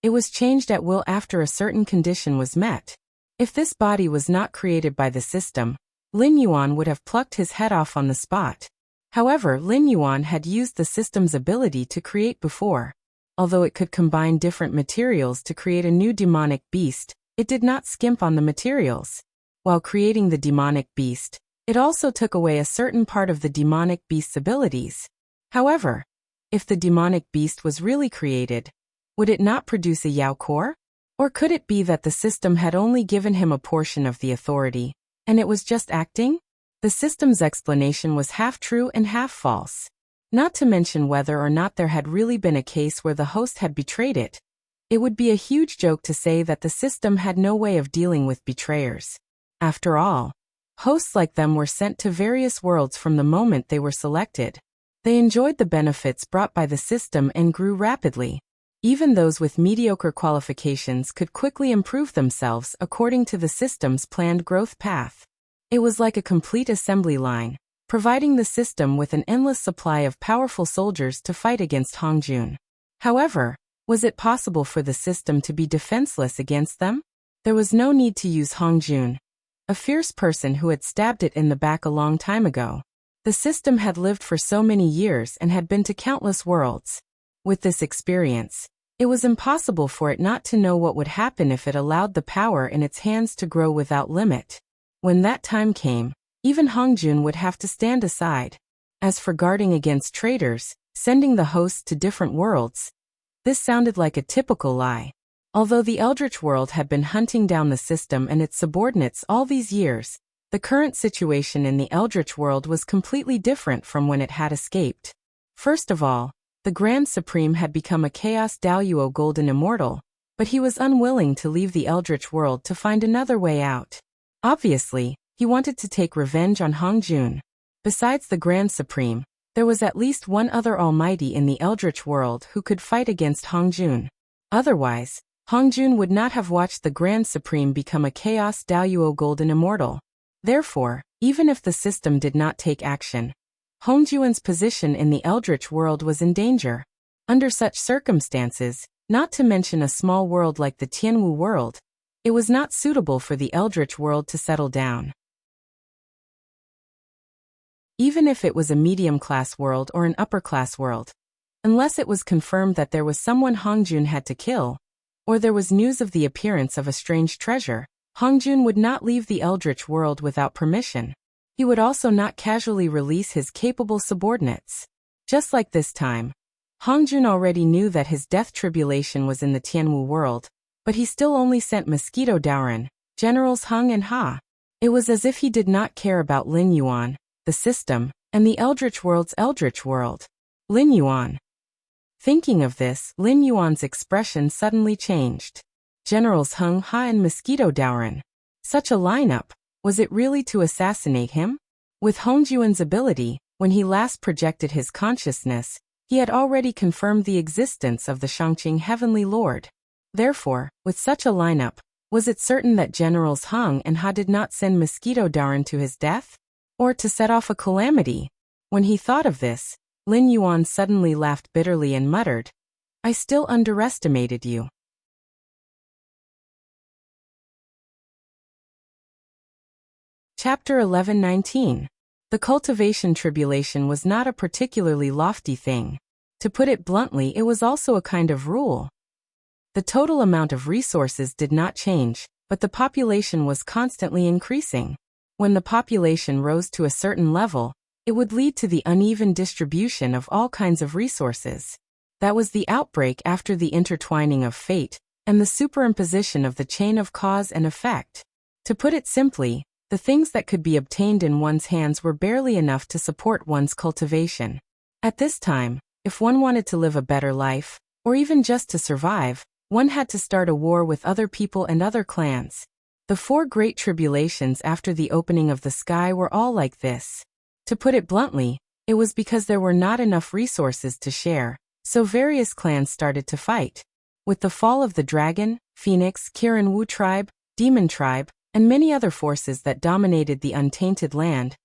It was changed at will after a certain condition was met. If this body was not created by the system, Lin Yuan would have plucked his head off on the spot. However, Lin Yuan had used the system's ability to create before. Although it could combine different materials to create a new demonic beast, it did not skimp on the materials. While creating the demonic beast, it also took away a certain part of the demonic beast's abilities. However, if the demonic beast was really created, would it not produce a Yao core? Or could it be that the system had only given him a portion of the authority, and it was just acting? The system's explanation was half true and half false. Not to mention whether or not there had really been a case where the host had betrayed it. It would be a huge joke to say that the system had no way of dealing with betrayers. After all, hosts like them were sent to various worlds from the moment they were selected. They enjoyed the benefits brought by the system and grew rapidly. Even those with mediocre qualifications could quickly improve themselves according to the system's planned growth path. It was like a complete assembly line, providing the system with an endless supply of powerful soldiers to fight against Hongjun. However, was it possible for the system to be defenseless against them? There was no need to use Hongjun, a fierce person who had stabbed it in the back a long time ago. The system had lived for so many years and had been to countless worlds. With this experience, it was impossible for it not to know what would happen if it allowed the power in its hands to grow without limit. When that time came, even Hongjun would have to stand aside. As for guarding against traitors, sending the hosts to different worlds, this sounded like a typical lie. Although the Eldritch world had been hunting down the system and its subordinates all these years, the current situation in the Eldritch world was completely different from when it had escaped. First of all, the Grand Supreme had become a Chaos Daoyuo Golden Immortal, but he was unwilling to leave the Eldritch world to find another way out. Obviously, he wanted to take revenge on Hongjun. Besides the Grand Supreme, there was at least one other Almighty in the Eldritch world who could fight against Hongjun. Otherwise, Hongjun would not have watched the Grand Supreme become a Chaos Daoyuo Golden Immortal. Therefore, even if the system did not take action, Hongjun's position in the Eldritch world was in danger. Under such circumstances, not to mention a small world like the Tianwu world, it was not suitable for the Eldritch world to settle down. Even if it was a medium-class world or an upper-class world, unless it was confirmed that there was someone Hongjun had to kill, or there was news of the appearance of a strange treasure, Hongjun would not leave the Eldritch world without permission. He would also not casually release his capable subordinates. Just like this time, Hongjun already knew that his death tribulation was in the Tianwu world, but he still only sent Mosquito Daoran, Generals Hung and Ha. It was as if he did not care about Lin Yuan, the system, and the Eldritch world's Eldritch world. Lin Yuan. Thinking of this, Lin Yuan's expression suddenly changed. Generals Hung Ha and Mosquito Daoran. Such a lineup, was it really to assassinate him? With Hongjuan's ability, when he last projected his consciousness, he had already confirmed the existence of the Shangqing Heavenly Lord. Therefore, with such a lineup, was it certain that Generals Hung and Ha did not send Mosquito Daoran to his death? Or to set off a calamity? When he thought of this, Lin Yuan suddenly laughed bitterly and muttered, "I still underestimated you." Chapter 11:19. The cultivation tribulation was not a particularly lofty thing. To put it bluntly, it was also a kind of rule. The total amount of resources did not change, but the population was constantly increasing. When the population rose to a certain level, it would lead to the uneven distribution of all kinds of resources. That was the outbreak after the intertwining of fate, and the superimposition of the chain of cause and effect. To put it simply, the things that could be obtained in one's hands were barely enough to support one's cultivation. At this time, if one wanted to live a better life, or even just to survive, one had to start a war with other people and other clans. The 4 great tribulations after the opening of the sky were all like this. To put it bluntly, it was because there were not enough resources to share, so various clans started to fight. With the fall of the dragon, phoenix, Kirin Wu tribe, demon tribe, and many other forces that dominated the untainted land,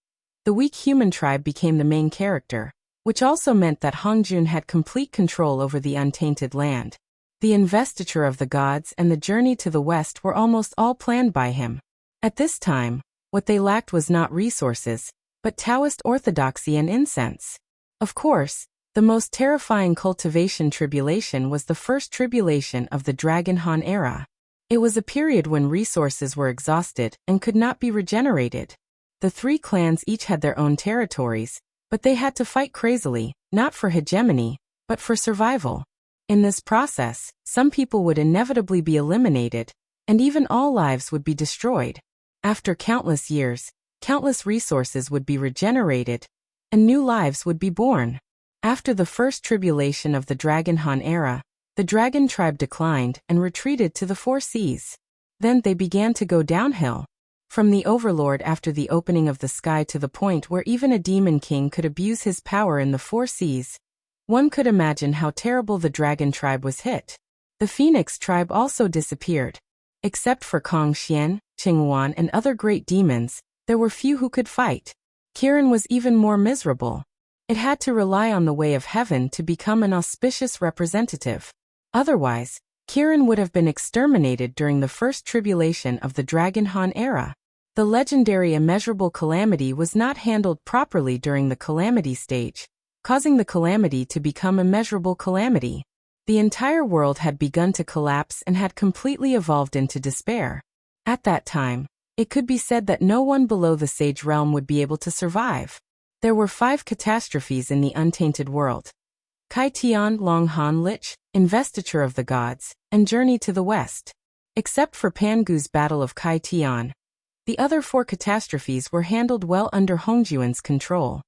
the weak human tribe became the main character, which also meant that Hongjun had complete control over the untainted land. The investiture of the gods and the journey to the west were almost all planned by him. At this time, what they lacked was not resources, but Taoist orthodoxy and incense. Of course, the most terrifying cultivation tribulation was the first tribulation of the Dragon Han era. It was a period when resources were exhausted and could not be regenerated. The 3 clans each had their own territories, but they had to fight crazily, not for hegemony, but for survival. In this process, some people would inevitably be eliminated, and even all lives would be destroyed. After countless years, countless resources would be regenerated, and new lives would be born. After the first tribulation of the Dragon Han era, the dragon tribe declined and retreated to the 4 seas. Then they began to go downhill. From the overlord after the opening of the sky to the point where even a demon king could abuse his power in the 4 seas. One could imagine how terrible the dragon tribe was hit. The phoenix tribe also disappeared. Except for Kong Xian, Qingwan and other great demons, there were few who could fight. Kirin was even more miserable. It had to rely on the way of heaven to become an auspicious representative. Otherwise, Kirin would have been exterminated during the first tribulation of the Dragon Han era. The legendary immeasurable calamity was not handled properly during the calamity stage, causing the calamity to become immeasurable calamity. The entire world had begun to collapse and had completely evolved into despair. At that time, it could be said that no one below the sage realm would be able to survive. There were 5 catastrophes in the untainted world. Kai Tian, Long Han Lich, Investiture of the Gods, and Journey to the West. Except for Pangu's Battle of Kai Tian, the other 4 catastrophes were handled well under Hongjuan's control.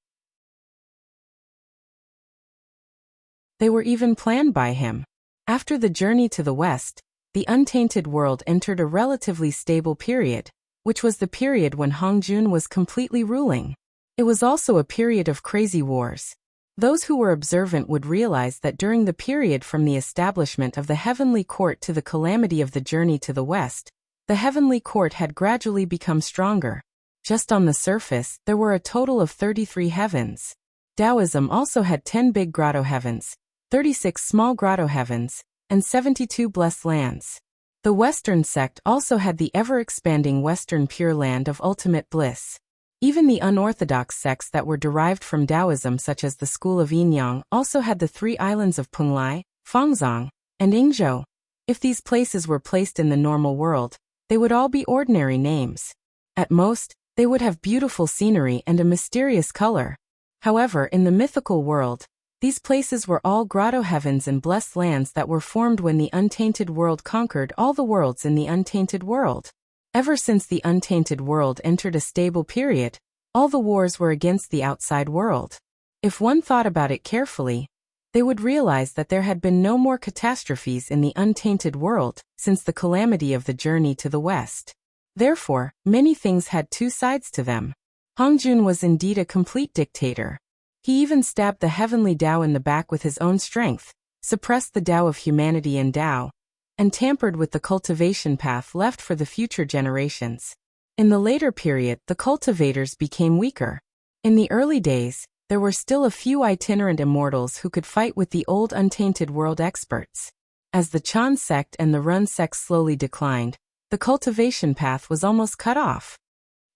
They were even planned by him. After the journey to the west, the untainted world entered a relatively stable period, which was the period when Hongjun was completely ruling. It was also a period of crazy wars. Those who were observant would realize that during the period from the establishment of the heavenly court to the calamity of the journey to the west, the heavenly court had gradually become stronger. Just on the surface, there were a total of 33 heavens. Taoism also had 10 big grotto heavens, 36 small grotto heavens, and 72 blessed lands. The Western sect also had the ever-expanding Western Pure Land of ultimate bliss. Even the unorthodox sects that were derived from Taoism such as the school of Yinyang also had the 3 islands of Penglai, Fangzhong, and Yingzhou. If these places were placed in the normal world, they would all be ordinary names. At most, they would have beautiful scenery and a mysterious color. However, in the mythical world, these places were all grotto heavens and blessed lands that were formed when the untainted world conquered all the worlds in the untainted world. Ever since the untainted world entered a stable period, all the wars were against the outside world. If one thought about it carefully, they would realize that there had been no more catastrophes in the untainted world since the calamity of the journey to the west. Therefore, many things had 2 sides to them. Hongjun was indeed a complete dictator. He even stabbed the heavenly Tao in the back with his own strength, suppressed the Tao of humanity and Tao, and tampered with the cultivation path left for the future generations. In the later period, the cultivators became weaker. In the early days, there were still a few itinerant immortals who could fight with the old untainted world experts. As the Chan sect and the Run sect slowly declined, the cultivation path was almost cut off.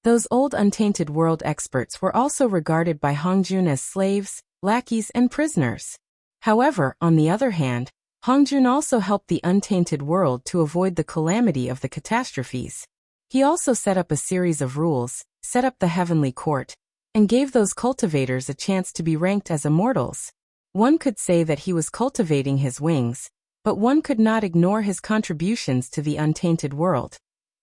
Those old untainted world experts were also regarded by Hongjun as slaves, lackeys, and prisoners. However, on the other hand, Hongjun also helped the untainted world to avoid the calamity of the catastrophes. He also set up a series of rules, set up the heavenly court, and gave those cultivators a chance to be ranked as immortals. One could say that he was cultivating his wings, but one could not ignore his contributions to the untainted world,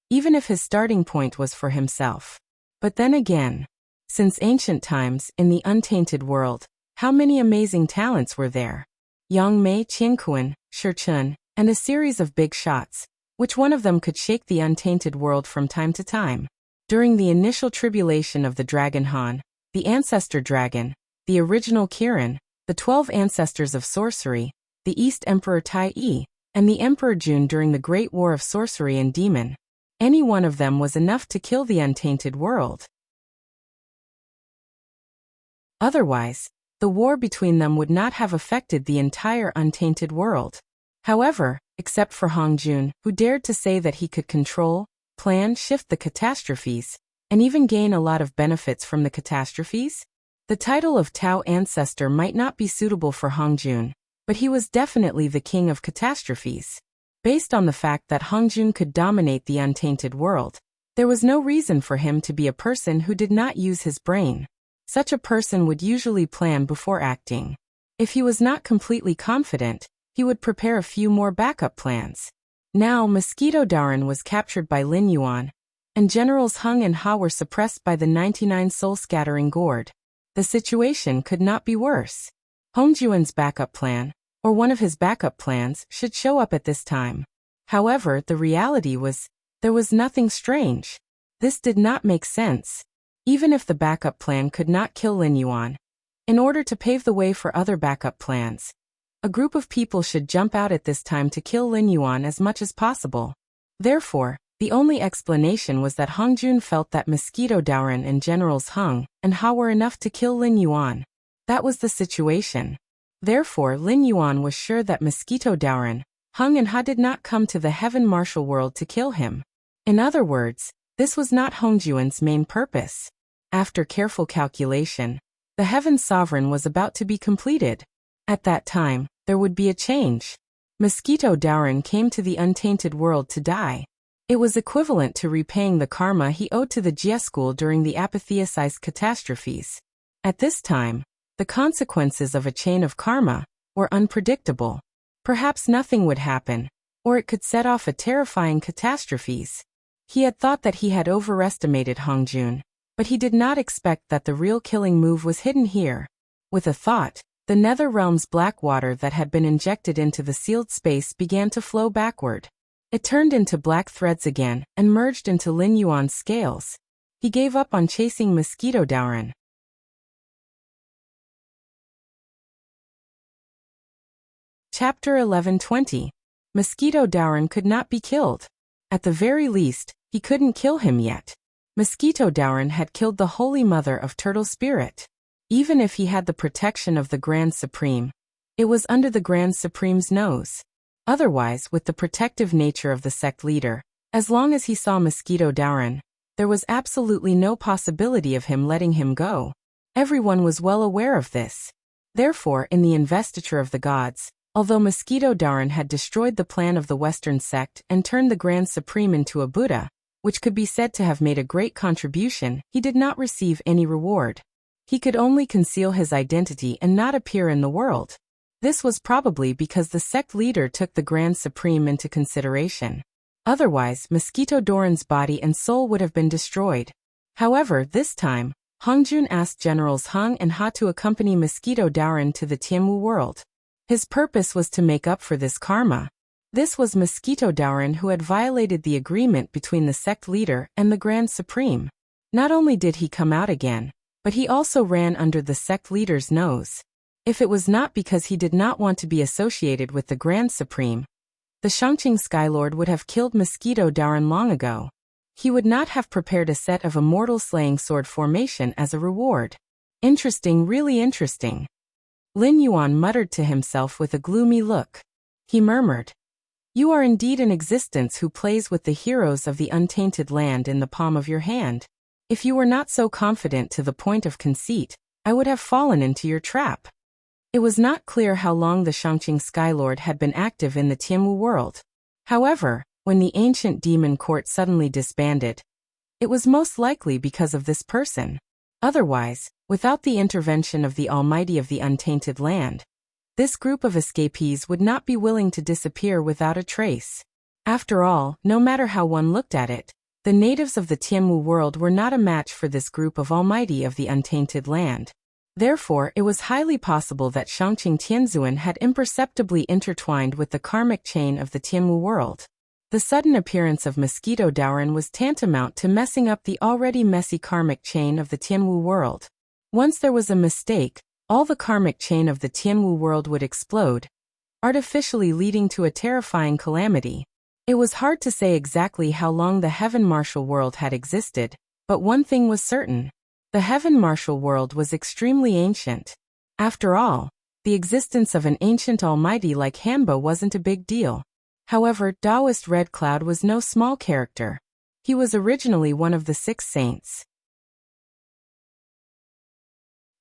even if his starting point was for himself. But then again, since ancient times in the untainted world, how many amazing talents were there? Yang Mei, Qianquan, Shi Chun, and a series of big shots. Which one of them could shake the untainted world from time to time? During the initial tribulation of the dragon Han, the ancestor dragon, the original Kirin, the 12 ancestors of sorcery, the East Emperor Tai Yi, and the Emperor Jun during the Great War of Sorcery and Demon, any one of them was enough to kill the untainted world. Otherwise, the war between them would not have affected the entire untainted world. However, except for Hong Jun, who dared to say that he could control, plan, shift the catastrophes, and even gain a lot of benefits from the catastrophes, the title of Tao Ancestor might not be suitable for Hong Jun, but he was definitely the king of catastrophes. Based on the fact that Hong Jun could dominate the untainted world, there was no reason for him to be a person who did not use his brain. Such a person would usually plan before acting. If he was not completely confident, he would prepare a few more backup plans. Now Mosquito Daoran was captured by Lin Yuan, and Generals Hung and Ha were suppressed by the 99 soul-scattering gourd. The situation could not be worse. Hong Juan's backup plan, or one of his backup plans, should show up at this time. However, the reality was, there was nothing strange. This did not make sense. Even if the backup plan could not kill Lin Yuan, in order to pave the way for other backup plans, a group of people should jump out at this time to kill Lin Yuan as much as possible. Therefore, the only explanation was that Hong Jun felt that Mosquito Daoran and Generals Hung and Ha were enough to kill Lin Yuan. That was the situation. Therefore, Lin Yuan was sure that Mosquito Daoran, Hung and Ha did not come to the Heaven Martial World to kill him. In other words, this was not Hong Juan's main purpose. After careful calculation, the Heaven Sovereign was about to be completed. At that time, there would be a change. Mosquito Daoran came to the untainted world to die. It was equivalent to repaying the karma he owed to the Jia school during the apotheosized catastrophes. At this time, the consequences of a chain of karma were unpredictable. Perhaps nothing would happen, or it could set off a terrifying catastrophes. He had thought that he had overestimated Hong Jun, but he did not expect that the real killing move was hidden here. With a thought, the nether realm's black water that had been injected into the sealed space began to flow backward. It turned into black threads again and merged into Lin Yuan's scales. He gave up on chasing Mosquito Daoran. Chapter 11:20. Mosquito Daoran could not be killed. At the very least, he couldn't kill him yet. Mosquito Daoran had killed the Holy Mother of Turtle Spirit. Even if he had the protection of the Grand Supreme, it was under the Grand Supreme's nose. Otherwise, with the protective nature of the sect leader, as long as he saw Mosquito Daoran, there was absolutely no possibility of him letting him go. Everyone was well aware of this. Therefore, in the investiture of the gods, although Mosquito Daoran had destroyed the plan of the Western sect and turned the Grand Supreme into a Buddha, which could be said to have made a great contribution, he did not receive any reward. He could only conceal his identity and not appear in the world. This was probably because the sect leader took the Grand Supreme into consideration. Otherwise, Mosquito Daoran's body and soul would have been destroyed. However, this time, Hong Jun asked Generals Hung and Ha to accompany Mosquito Daoran to the Tianwu world. His purpose was to make up for this karma. This was Mosquito Daoran who had violated the agreement between the sect leader and the Grand Supreme. Not only did he come out again, but he also ran under the sect leader's nose. If it was not because he did not want to be associated with the Grand Supreme, the Shangqing Skylord would have killed Mosquito Daoran long ago. He would not have prepared a set of immortal slaying sword formation as a reward. Interesting, really interesting. Lin Yuan muttered to himself with a gloomy look. He murmured, "You are indeed an existence who plays with the heroes of the untainted land in the palm of your hand. If you were not so confident to the point of conceit, I would have fallen into your trap." It was not clear how long the Shangqing Skylord had been active in the Tianwu world. However, when the ancient demon court suddenly disbanded, it was most likely because of this person. Otherwise, without the intervention of the Almighty of the untainted land, this group of escapees would not be willing to disappear without a trace. After all, no matter how one looked at it, the natives of the Tianwu world were not a match for this group of Almighty of the untainted land. Therefore, it was highly possible that Shangqing Tianzuan had imperceptibly intertwined with the karmic chain of the Tianwu world. The sudden appearance of Mosquito Daoren was tantamount to messing up the already messy karmic chain of the Tianwu world. Once there was a mistake, all the karmic chain of the Tianwu world would explode, artificially leading to a terrifying calamity. It was hard to say exactly how long the Heaven Martial World had existed, but one thing was certain. The Heaven Martial World was extremely ancient. After all, the existence of an ancient almighty like Hanbo wasn't a big deal. However, Taoist Red Cloud was no small character. He was originally one of the 6 saints.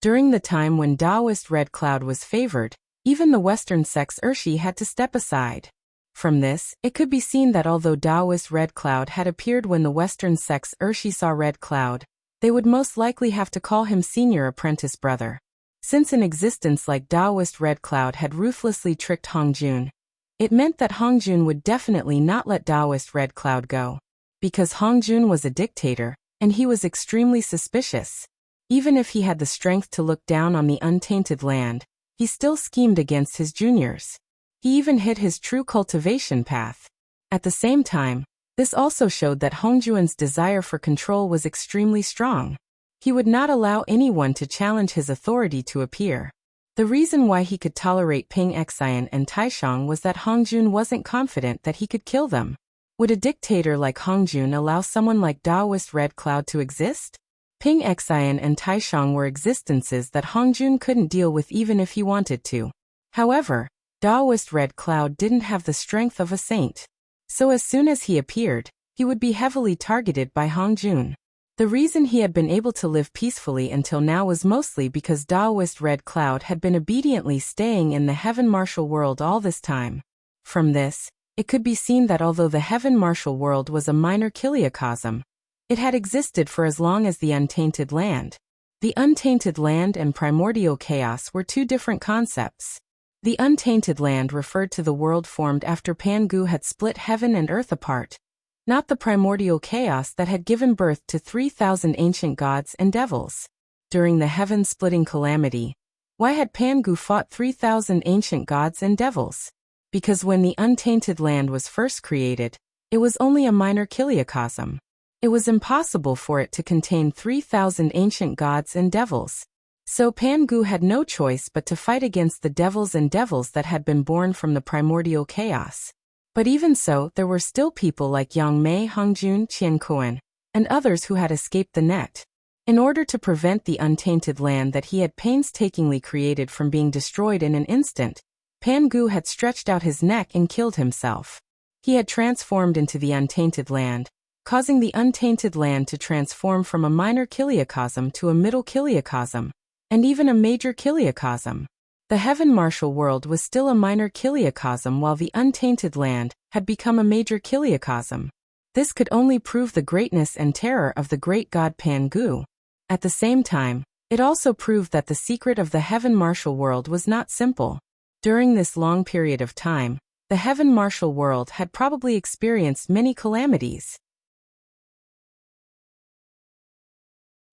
During the time when Taoist Red Cloud was favored, even the Western sect's Urshi had to step aside. From this, it could be seen that although Taoist Red Cloud had appeared when the Western sect's Urshi saw Red Cloud, they would most likely have to call him senior apprentice brother. Since an existence like Taoist Red Cloud had ruthlessly tricked Hongjun, it meant that Hongjun would definitely not let Taoist Red Cloud go. Because Hongjun was a dictator, and he was extremely suspicious. Even if he had the strength to look down on the untainted land, he still schemed against his juniors. He even hid his true cultivation path. At the same time, this also showed that Hongjuan's desire for control was extremely strong. He would not allow anyone to challenge his authority to appear. The reason why he could tolerate Ping Xian and Taishang was that Hongjun wasn't confident that he could kill them. Would a dictator like Hongjun allow someone like Taoist Red Cloud to exist? Ping Xian and Taishang were existences that Hongjun couldn't deal with even if he wanted to. However, Taoist Red Cloud didn't have the strength of a saint. So as soon as he appeared, he would be heavily targeted by Hongjun. The reason he had been able to live peacefully until now was mostly because Taoist Red Cloud had been obediently staying in the Heaven Martial World all this time. From this, it could be seen that although the Heaven Martial World was a minor kiliocosm, it had existed for as long as the Untainted Land. The Untainted Land and Primordial Chaos were 2 different concepts. The Untainted Land referred to the world formed after Pangu had split heaven and earth apart, not the primordial chaos that had given birth to 3,000 ancient gods and devils. During the heaven-splitting calamity, why had Pangu fought 3,000 ancient gods and devils? Because when the Untainted Land was first created, it was only a minor kiliocosm. It was impossible for it to contain 3,000 ancient gods and devils. So Pangu had no choice but to fight against the devils and devils that had been born from the primordial chaos. But even so, there were still people like Yang Mei, Hongjun, Qian Kuan, and others who had escaped the net. In order to prevent the Untainted Land that he had painstakingly created from being destroyed in an instant, Pangu had stretched out his neck and killed himself. He had transformed into the Untainted Land, causing the Untainted Land to transform from a minor kiliocosm to a middle kiliocosm, and even a major kiliocosm. The Heaven Martial World was still a minor kiliocosm while the Untainted Land had become a major kiliocosm. This could only prove the greatness and terror of the great god Pangu. At the same time, it also proved that the secret of the Heaven Martial World was not simple. During this long period of time, the Heaven Martial World had probably experienced many calamities.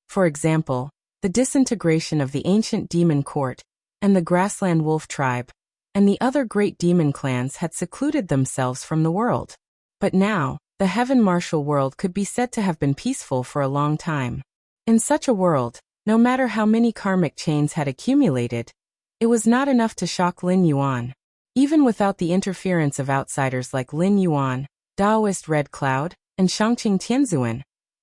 For example, the disintegration of the ancient demon court, and the grassland wolf tribe, and the other great demon clans had secluded themselves from the world. But now, the Heaven Martial World could be said to have been peaceful for a long time. In such a world, no matter how many karmic chains had accumulated, it was not enough to shock Lin Yuan. Even without the interference of outsiders like Lin Yuan, Taoist Red Cloud, and Shangqing Tianzuan,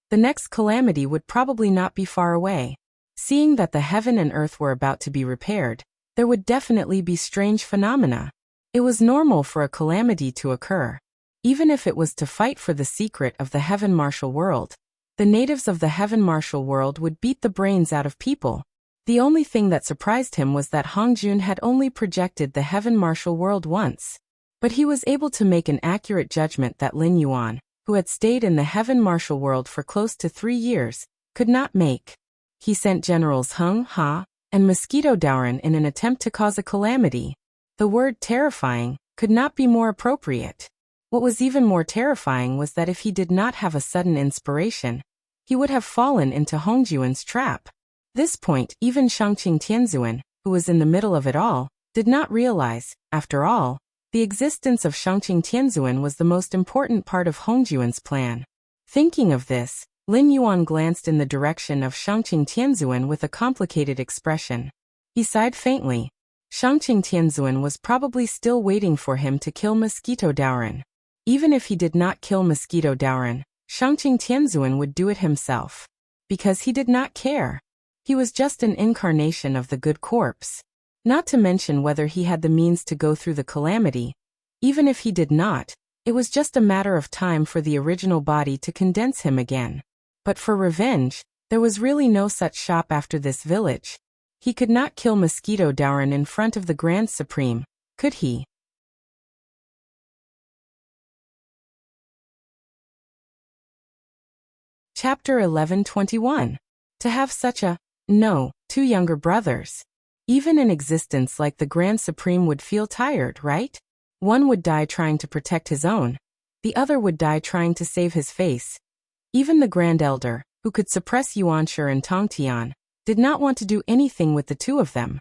the next calamity would probably not be far away. Seeing that the heaven and earth were about to be repaired, there would definitely be strange phenomena. It was normal for a calamity to occur. Even if it was to fight for the secret of the Heaven Martial World, the natives of the Heaven Martial World would beat the brains out of people. The only thing that surprised him was that Hongjun had only projected the Heaven Martial World once. But he was able to make an accurate judgment that Lin Yuan, who had stayed in the Heaven Martial World for close to 3 years, could not make. He sent generals Heng Ha and Mosquito Daoren in an attempt to cause a calamity. The word terrifying could not be more appropriate. What was even more terrifying was that if he did not have a sudden inspiration, he would have fallen into Hongjuan's trap. This point, even Shangqing Tianzuan, who was in the middle of it all, did not realize. After all, the existence of Shangqing Tianzuan was the most important part of Hongjuan's plan. Thinking of this, Lin Yuan glanced in the direction of Shangqing Tianzuan with a complicated expression. He sighed faintly. Shangqing Tianzuan was probably still waiting for him to kill Mosquito Daoran. Even if he did not kill Mosquito Daoran, Shangqing Tianzuan would do it himself. Because he did not care. He was just an incarnation of the good corpse. Not to mention whether he had the means to go through the calamity. Even if he did not, it was just a matter of time for the original body to condense him again. But for revenge, there was really no such shop after this village. He could not kill Mosquito Daoran in front of the Grand Supreme, could he? Chapter 11:21. To have such a, no, two younger brothers. Even an existence like the Grand Supreme would feel tired, right? One would die trying to protect his own. The other would die trying to save his face. Even the Grand Elder, who could suppress Yuanshi and Tong Tian, did not want to do anything with the two of them.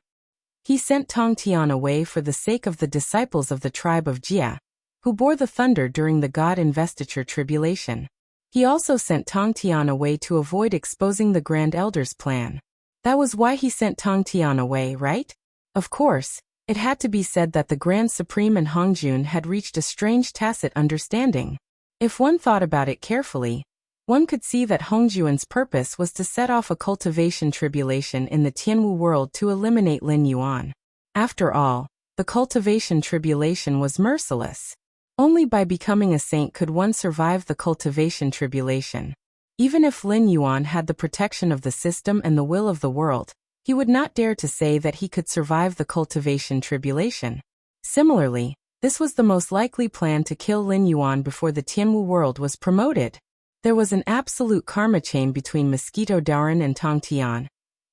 He sent Tong Tian away for the sake of the disciples of the tribe of Jia, who bore the thunder during the God investiture tribulation. He also sent Tong Tian away to avoid exposing the Grand Elder's plan. That was why he sent Tong Tian away, right? Of course, it had to be said that the Grand Supreme and Hongjun had reached a strange tacit understanding. If one thought about it carefully, one could see that Hongjuan's purpose was to set off a cultivation tribulation in the Tianwu world to eliminate Lin Yuan. After all, the cultivation tribulation was merciless. Only by becoming a saint could one survive the cultivation tribulation. Even if Lin Yuan had the protection of the system and the will of the world, he would not dare to say that he could survive the cultivation tribulation. Similarly, this was the most likely plan to kill Lin Yuan before the Tianwu world was promoted. There was an absolute karma chain between Mosquito Daoran and Tong Tian.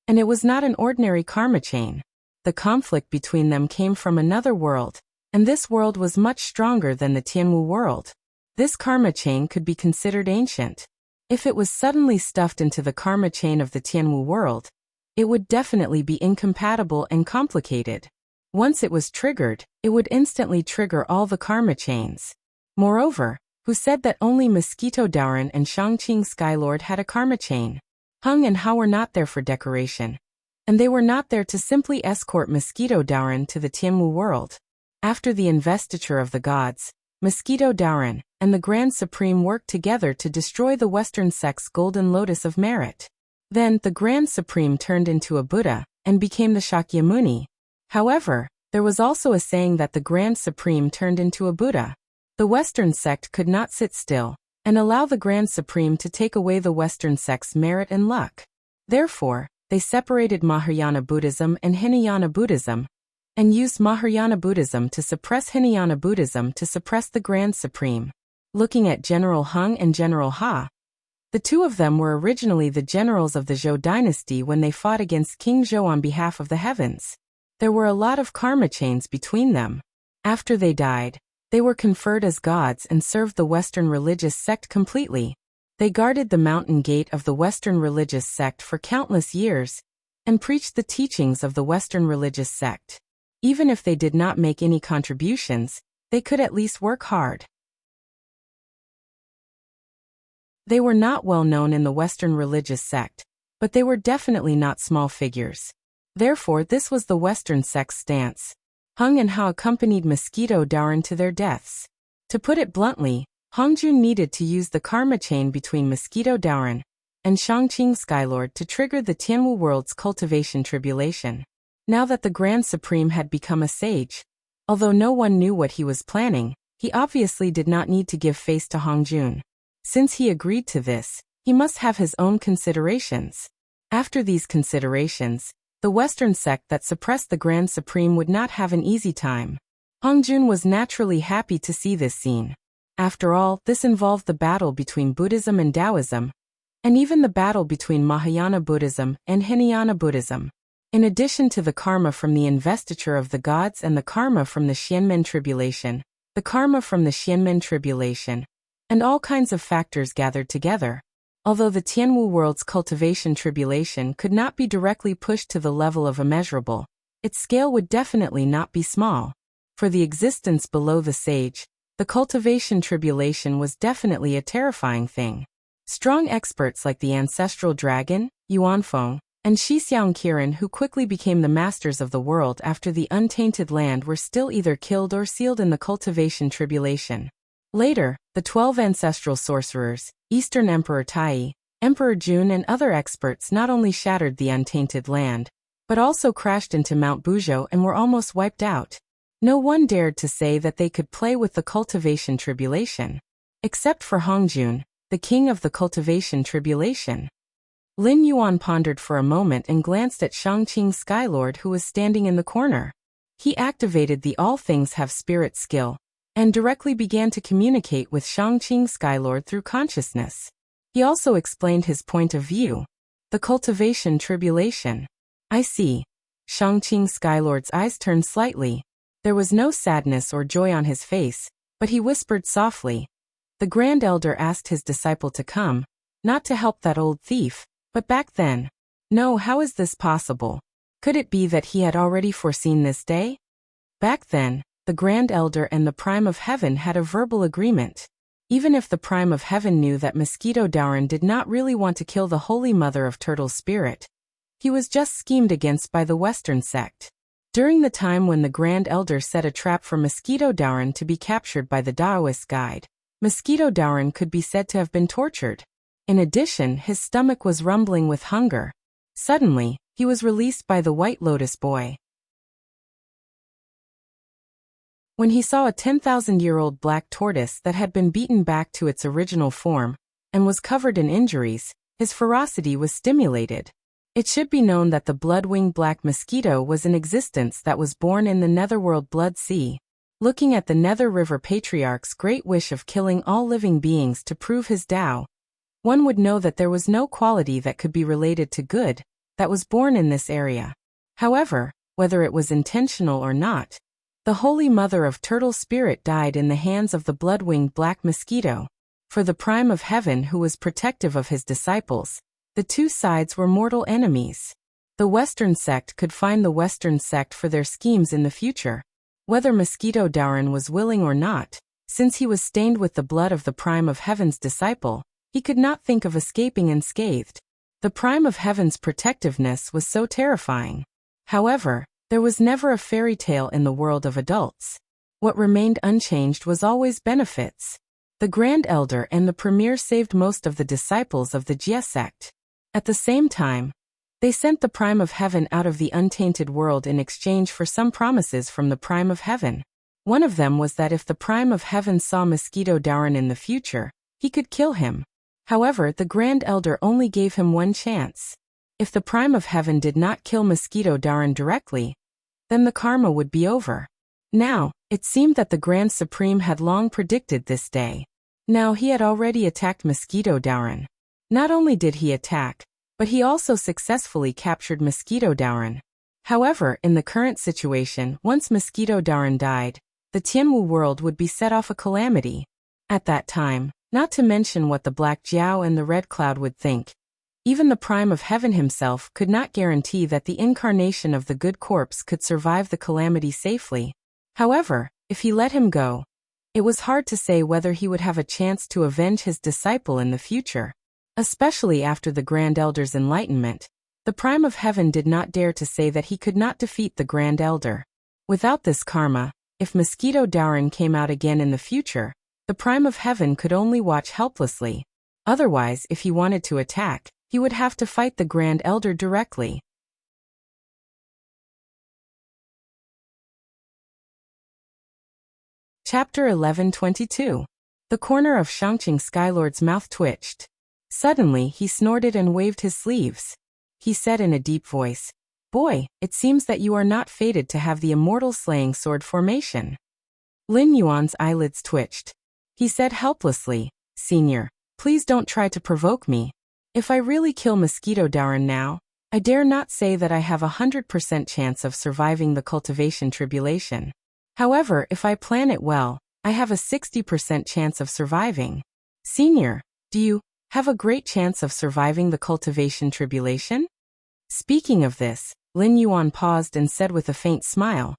And it was not an ordinary karma chain. The conflict between them came from another world, and this world was much stronger than the Tianwu world. This karma chain could be considered ancient. If it was suddenly stuffed into the karma chain of the Tianwu world, it would definitely be incompatible and complicated. Once it was triggered, it would instantly trigger all the karma chains. Moreover, who said that only Mosquito Daoran and Shangqing Skylord had a karma chain? Hung and Hao were not there for decoration. And they were not there to simply escort Mosquito Daoran to the Tianwu world. After the investiture of the gods, Mosquito Daoran and the Grand Supreme worked together to destroy the Western sect's golden lotus of merit. Then the Grand Supreme turned into a Buddha and became the Shakyamuni. However, there was also a saying that the Grand Supreme turned into a Buddha. The Western sect could not sit still and allow the Grand Supreme to take away the Western sect's merit and luck. Therefore, they separated Mahayana Buddhism and Hinayana Buddhism, and used Mahayana Buddhism to suppress Hinayana Buddhism to suppress the Grand Supreme. Looking at General Hung and General Ha, the two of them were originally the generals of the Zhou dynasty when they fought against King Zhou on behalf of the heavens. There were a lot of karma chains between them. After they died, they were conferred as gods and served the Western religious sect completely. They guarded the mountain gate of the Western religious sect for countless years, and preached the teachings of the Western religious sect. Even if they did not make any contributions, they could at least work hard. They were not well known in the Western religious sect, but they were definitely not small figures. Therefore, this was the Western sect's stance. Hung and Hao accompanied Mosquito Daoran to their deaths. To put it bluntly, Hongjun needed to use the karma chain between Mosquito Daoran and Shangqing Skylord to trigger the Tianwu world's cultivation tribulation. Now that the Grand Supreme had become a sage, although no one knew what he was planning, he obviously did not need to give face to Hongjun. Since he agreed to this, he must have his own considerations. After these considerations, the Western sect that suppressed the Grand Supreme would not have an easy time. Hongjun was naturally happy to see this scene. After all, this involved the battle between Buddhism and Taoism, and even the battle between Mahayana Buddhism and Hinayana Buddhism. In addition to the karma from the investiture of the gods and the karma from the Xianmen tribulation, and all kinds of factors gathered together. Although the Tianwu world's cultivation tribulation could not be directly pushed to the level of immeasurable, its scale would definitely not be small. For the existence below the sage, the cultivation tribulation was definitely a terrifying thing. Strong experts like the ancestral dragon, Yuanfeng, and Shixiang Qiren, who quickly became the masters of the world after the untainted land, were still either killed or sealed in the cultivation tribulation. Later, the 12 ancestral sorcerers, Eastern Emperor Tai, Emperor Jun, and other experts not only shattered the untainted land, but also crashed into Mount Buzhou and were almost wiped out. No one dared to say that they could play with the cultivation tribulation. Except for Hongjun, the king of the cultivation tribulation. Lin Yuan pondered for a moment and glanced at Shangqing Skylord, who was standing in the corner. He activated the All Things Have Spirit skill, and directly began to communicate with Shangqing Skylord through consciousness. He also explained his point of view. The cultivation tribulation. I see. Shangqing Skylord's eyes turned slightly. There was no sadness or joy on his face, but he whispered softly. The Grand Elder asked his disciple to come, not to help that old thief, but back then. No, how is this possible? Could it be that he had already foreseen this day? Back then, the Grand Elder and the Prime of Heaven had a verbal agreement. Even if the Prime of Heaven knew that Mosquito Daoran did not really want to kill the Holy Mother of Turtle Spirit, he was just schemed against by the Western sect. During the time when the Grand Elder set a trap for Mosquito Daoran to be captured by the Daoist guide, Mosquito Daoran could be said to have been tortured. In addition, his stomach was rumbling with hunger. Suddenly, he was released by the White Lotus boy. When he saw a 10,000-year-old black tortoise that had been beaten back to its original form and was covered in injuries, his ferocity was stimulated. It should be known that the blood-winged black mosquito was an existence that was born in the Netherworld Blood Sea. Looking at the Nether River Patriarch's great wish of killing all living beings to prove his Tao, one would know that there was no quality that could be related to good that was born in this area. However, whether it was intentional or not, the Holy Mother of Turtle Spirit died in the hands of the blood-winged black mosquito. For the Prime of Heaven, who was protective of his disciples, the two sides were mortal enemies. The Western sect could find the Western sect for their schemes in the future. Whether Mosquito Daoran was willing or not, since he was stained with the blood of the Prime of Heaven's disciple, he could not think of escaping unscathed. The Prime of Heaven's protectiveness was so terrifying. However, there was never a fairy tale in the world of adults. What remained unchanged was always benefits. The Grand Elder and the Premier saved most of the disciples of the Jia sect. At the same time, they sent the Prime of Heaven out of the untainted world in exchange for some promises from the Prime of Heaven. One of them was that if the Prime of Heaven saw Mosquito Daoran in the future, he could kill him. However, the Grand Elder only gave him one chance. If the Prime of Heaven did not kill Mosquito Daoran directly, then the karma would be over. Now, it seemed that the Grand Supreme had long predicted this day. Now he had already attacked Mosquito Daoran. Not only did he attack, but he also successfully captured Mosquito Daoran. However, in the current situation, once Mosquito Daoran died, the Tianwu world would be set off a calamity. At that time, not to mention what the Black Jiao and the Red Cloud would think, even the Prime of Heaven himself could not guarantee that the incarnation of the good corpse could survive the calamity safely. However, if he let him go, it was hard to say whether he would have a chance to avenge his disciple in the future. Especially after the Grand Elder's enlightenment, the Prime of Heaven did not dare to say that he could not defeat the Grand Elder. Without this karma, if Mosquito Daoran came out again in the future, the Prime of Heaven could only watch helplessly. Otherwise, if he wanted to attack, he would have to fight the Grand Elder directly. Chapter 11:22. The corner of Shangqing Skylord's mouth twitched. Suddenly, he snorted and waved his sleeves. He said in a deep voice, "Boy, it seems that you are not fated to have the immortal slaying sword formation." Lin Yuan's eyelids twitched. He said helplessly, "Senior, please don't try to provoke me. If I really kill Mosquito Daoran now, I dare not say that I have 100% chance of surviving the cultivation tribulation. However, if I plan it well, I have a 60% chance of surviving. Senior, do you have a great chance of surviving the cultivation tribulation? Speaking of this, Lin Yuan paused and said with a faint smile,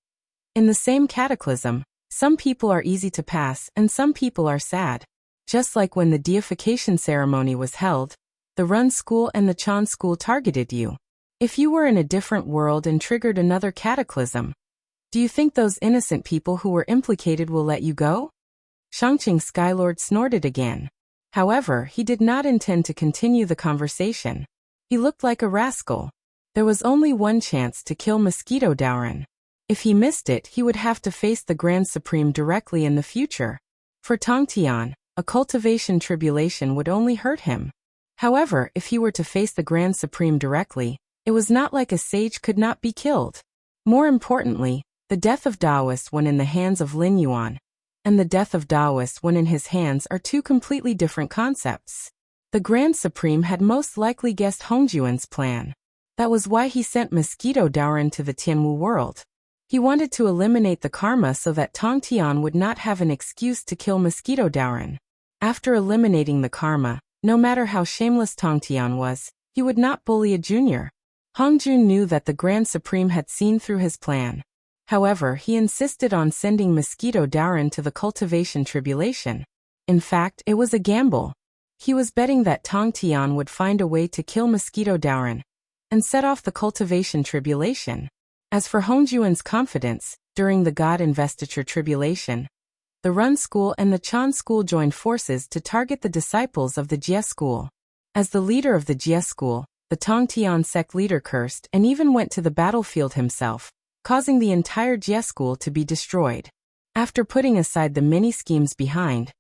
in the same cataclysm, some people are easy to pass and some people are sad. Just like when the deification ceremony was held, the Run school and the Chan school targeted you. If you were in a different world and triggered another cataclysm, do you think those innocent people who were implicated will let you go? Shangqing Skylord snorted again. However, he did not intend to continue the conversation. He looked like a rascal. There was only one chance to kill Mosquito Daoran. If he missed it, he would have to face the Grand Supreme directly in the future. For Tongtian, a cultivation tribulation would only hurt him. However, if he were to face the Grand Supreme directly, it was not like a sage could not be killed. More importantly, the death of Daoist when in the hands of Lin Yuan, and the death of Daoist when in his hands are two completely different concepts. The Grand Supreme had most likely guessed Hongjuan's plan. That was why he sent Mosquito Daoran to the Tianwu world. He wanted to eliminate the karma so that Tongtian would not have an excuse to kill Mosquito Daoran. After eliminating the karma, no matter how shameless Tongtian was, he would not bully a junior. Hongjun knew that the Grand Supreme had seen through his plan. However, he insisted on sending Mosquito Daoran to the cultivation tribulation. In fact, it was a gamble. He was betting that Tongtian would find a way to kill Mosquito Daoran and set off the cultivation tribulation. As for Hongjuan's confidence, during the God Investiture tribulation, the Run school and the Chan school joined forces to target the disciples of the Jie school. As the leader of the Jie school, the Tongtian sect leader cursed and even went to the battlefield himself, causing the entire Jie school to be destroyed. After putting aside the many schemes behind,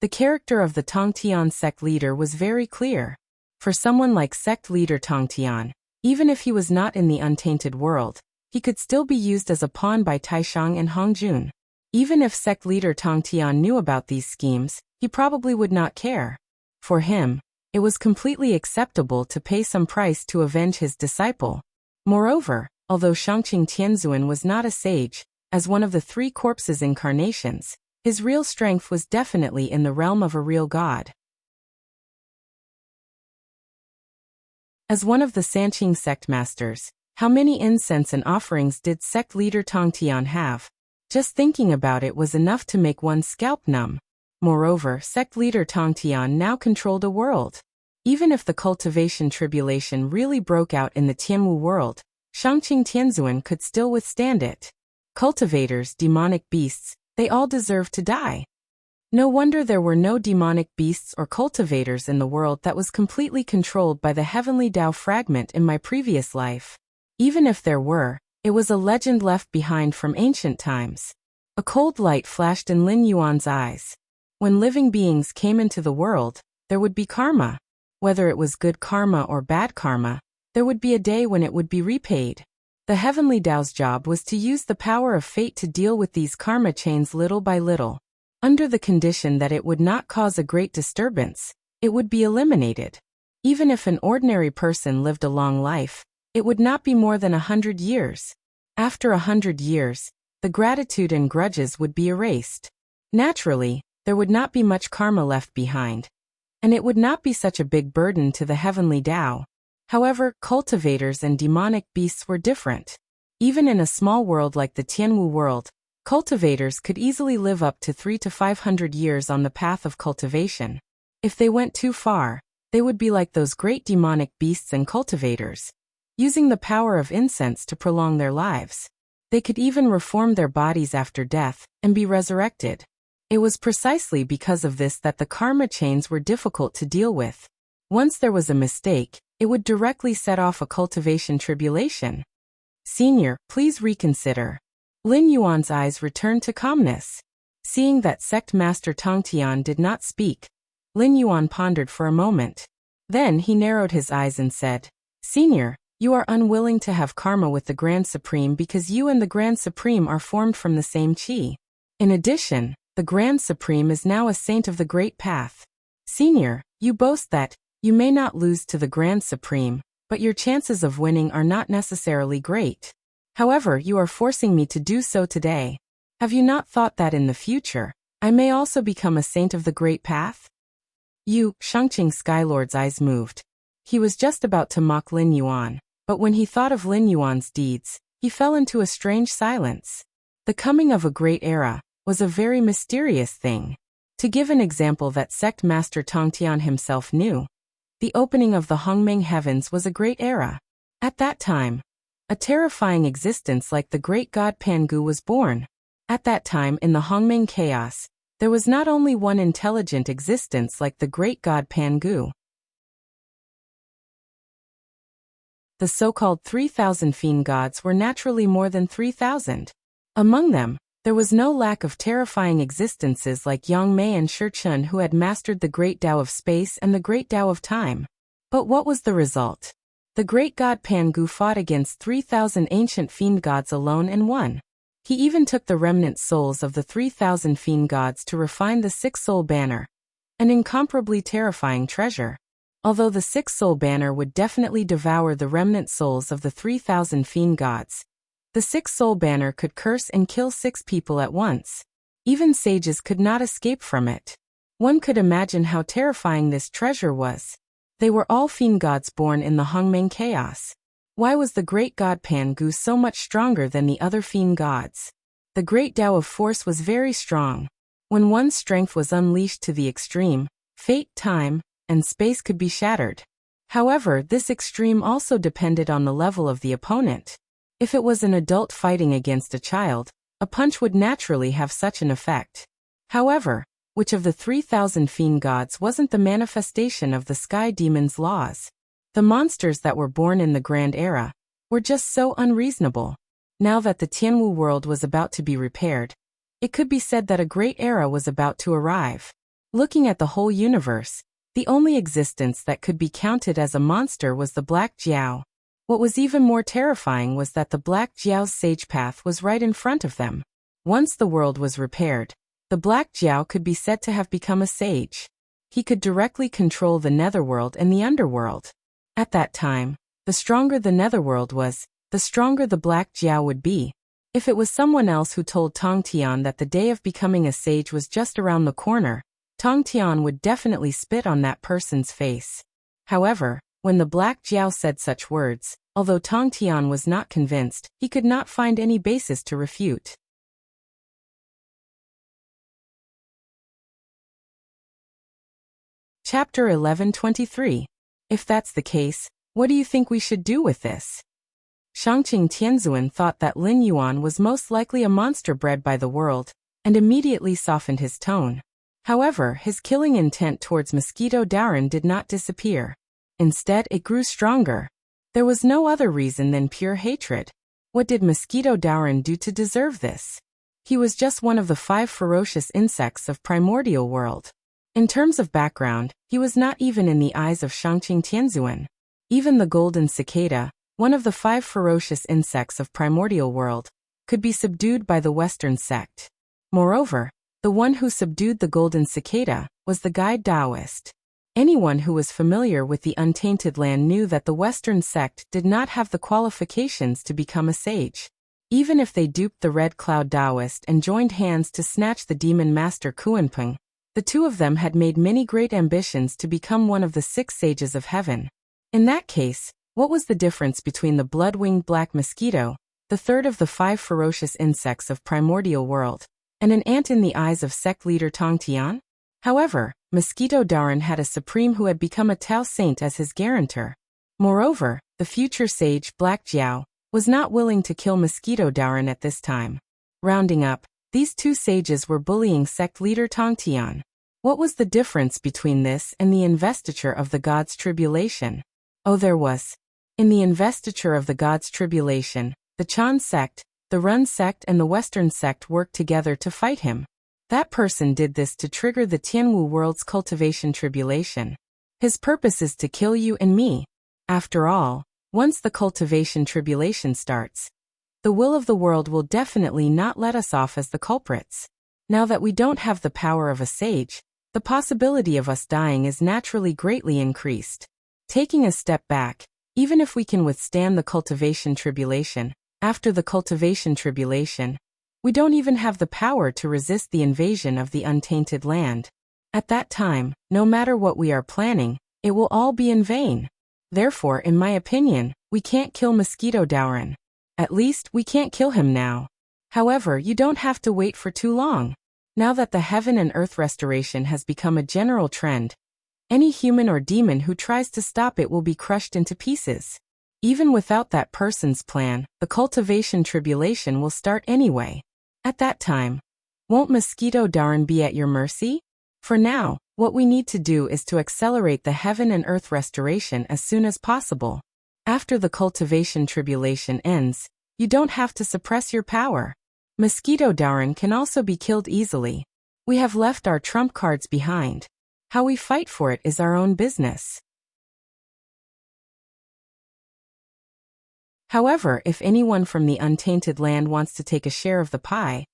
the character of the Tongtian sect leader was very clear. For someone like sect leader Tongtian, even if he was not in the untainted world, he could still be used as a pawn by Taishang and Hongjun. Even if sect leader Tongtian knew about these schemes, he probably would not care. For him, it was completely acceptable to pay some price to avenge his disciple. Moreover, although Shangqing Tianzuan was not a sage, as one of the three corpses incarnations, his real strength was definitely in the realm of a real god. As one of the Sanqing sect masters, how many incense and offerings did sect leader Tongtian have? Just thinking about it was enough to make one's scalp numb. Moreover, sect leader Tongtian now controlled a world. Even if the cultivation tribulation really broke out in the Tianwu world, Shangqing Tianzuan could still withstand it. Cultivators, demonic beasts, they all deserve to die. No wonder there were no demonic beasts or cultivators in the world that was completely controlled by the heavenly Tao fragment in my previous life. Even if there were, it was a legend left behind from ancient times. A cold light flashed in Lin Yuan's eyes. When living beings came into the world, there would be karma. Whether it was good karma or bad karma, there would be a day when it would be repaid. The heavenly Tao's job was to use the power of fate to deal with these karma chains little by little. Under the condition that it would not cause a great disturbance, it would be eliminated. Even if an ordinary person lived a long life, it would not be more than 100 years. After 100 years, the gratitude and grudges would be erased. Naturally, there would not be much karma left behind. And it would not be such a big burden to the heavenly Tao. However, cultivators and demonic beasts were different. Even in a small world like the Tianwu world, cultivators could easily live up to 300 to 500 years on the path of cultivation. If they went too far, they would be like those great demonic beasts and cultivators, using the power of incense to prolong their lives. They could even reform their bodies after death and be resurrected. It was precisely because of this that the karma chains were difficult to deal with. Once there was a mistake, it would directly set off a cultivation tribulation. Senior, please reconsider. Lin Yuan's eyes returned to calmness. Seeing that sect master Tongtian did not speak, Lin Yuan pondered for a moment. Then he narrowed his eyes and said, Senior, you are unwilling to have karma with the Grand Supreme because you and the Grand Supreme are formed from the same chi. In addition, the Grand Supreme is now a saint of the Great Path. Senior, you boast that you may not lose to the Grand Supreme, but your chances of winning are not necessarily great. However, you are forcing me to do so today. Have you not thought that in the future, I may also become a saint of the Great Path? Shangqing Skylord's eyes moved. He was just about to mock Lin Yuan, but when he thought of Lin Yuan's deeds, he fell into a strange silence. The coming of a great era was a very mysterious thing. To give an example that sect master Tongtian himself knew, the opening of the Hongmeng heavens was a great era. At that time, a terrifying existence like the great god Pangu was born. At that time in the Hongmeng chaos, there was not only one intelligent existence like the great god Pangu. The so-called 3,000 fiend gods were naturally more than 3,000. Among them, there was no lack of terrifying existences like Yang Mei and Shi Chun who had mastered the great Tao of space and the great Tao of time. But what was the result? The great god Pangu fought against 3,000 ancient fiend gods alone and won. He even took the remnant souls of the 3,000 fiend gods to refine the six-soul banner, an incomparably terrifying treasure. Although the six-soul banner would definitely devour the remnant souls of the 3,000 fiend gods, the six-soul banner could curse and kill 6 people at once. Even sages could not escape from it. One could imagine how terrifying this treasure was. They were all fiend gods born in the Hongmeng chaos. Why was the great god Pangu so much stronger than the other fiend gods? The great Tao of force was very strong. When one's strength was unleashed to the extreme, fate, time, and space could be shattered. However, this extreme also depended on the level of the opponent. If it was an adult fighting against a child, a punch would naturally have such an effect. However, which of the 3,000 fiend gods wasn't the manifestation of the sky demon's laws? The monsters that were born in the Grand Era were just so unreasonable. Now that the Tianwu world was about to be repaired, it could be said that a great era was about to arrive. Looking at the whole universe, the only existence that could be counted as a monster was the Black Jiao. What was even more terrifying was that the Black Jiao's sage path was right in front of them. Once the world was repaired, the Black Jiao could be said to have become a sage. He could directly control the netherworld and the underworld. At that time, the stronger the netherworld was, the stronger the Black Jiao would be. If it was someone else who told Tongtian that the day of becoming a sage was just around the corner, Tongtian would definitely spit on that person's face. However, when the Black Jiao said such words, although Tongtian was not convinced, he could not find any basis to refute. Chapter 11:23. If that's the case, what do you think we should do with this? Shangqing Tianzuan thought that Lin Yuan was most likely a monster bred by the world, and immediately softened his tone. However, his killing intent towards Mosquito Daoran did not disappear. Instead, it grew stronger. There was no other reason than pure hatred. What did Mosquito Daoran do to deserve this? He was just one of the 5 ferocious insects of primordial world. In terms of background, he was not even in the eyes of Shangqing Tianzuan. Even the golden cicada, one of the 5 ferocious insects of primordial world, could be subdued by the Western sect. Moreover, the one who subdued the golden cicada was the guide Taoist. Anyone who was familiar with the untainted land knew that the Western sect did not have the qualifications to become a sage. Even if they duped the Red Cloud Taoist and joined hands to snatch the demon master Kuanpeng, the two of them had made many great ambitions to become one of the 6 sages of heaven. In that case, what was the difference between the blood-winged black mosquito, the 3rd of the 5 ferocious insects of primordial world, and an ant in the eyes of sect leader Tongtian? However, Mosquito Daoran had a supreme who had become a Tao saint as his guarantor. Moreover, the future sage Black Jiao was not willing to kill Mosquito Daoran at this time. Rounding up, these 2 sages were bullying sect leader Tongtian. What was the difference between this and the investiture of the God's tribulation? Oh, there was. In the investiture of the God's tribulation, the Chan sect, the Run sect and the Western sect worked together to fight him. That person did this to trigger the Tianwu world's cultivation tribulation. His purpose is to kill you and me. After all, once the cultivation tribulation starts, the will of the world will definitely not let us off as the culprits. Now that we don't have the power of a sage, the possibility of us dying is naturally greatly increased. Taking a step back, even if we can withstand the cultivation tribulation, after the cultivation tribulation, we don't even have the power to resist the invasion of the untainted land. At that time, no matter what we are planning, it will all be in vain. Therefore, in my opinion, we can't kill Mosquito Daoran. At least, we can't kill him now. However, you don't have to wait for too long. Now that the heaven and earth restoration has become a general trend, any human or demon who tries to stop it will be crushed into pieces. Even without that person's plan, the cultivation tribulation will start anyway. At that time, won't Mosquito Daoran be at your mercy? For now, what we need to do is to accelerate the heaven and earth restoration as soon as possible. After the cultivation tribulation ends, you don't have to suppress your power. Mosquito Daoran can also be killed easily. We have left our trump cards behind. How we fight for it is our own business. However, if anyone from the untainted land wants to take a share of the pie,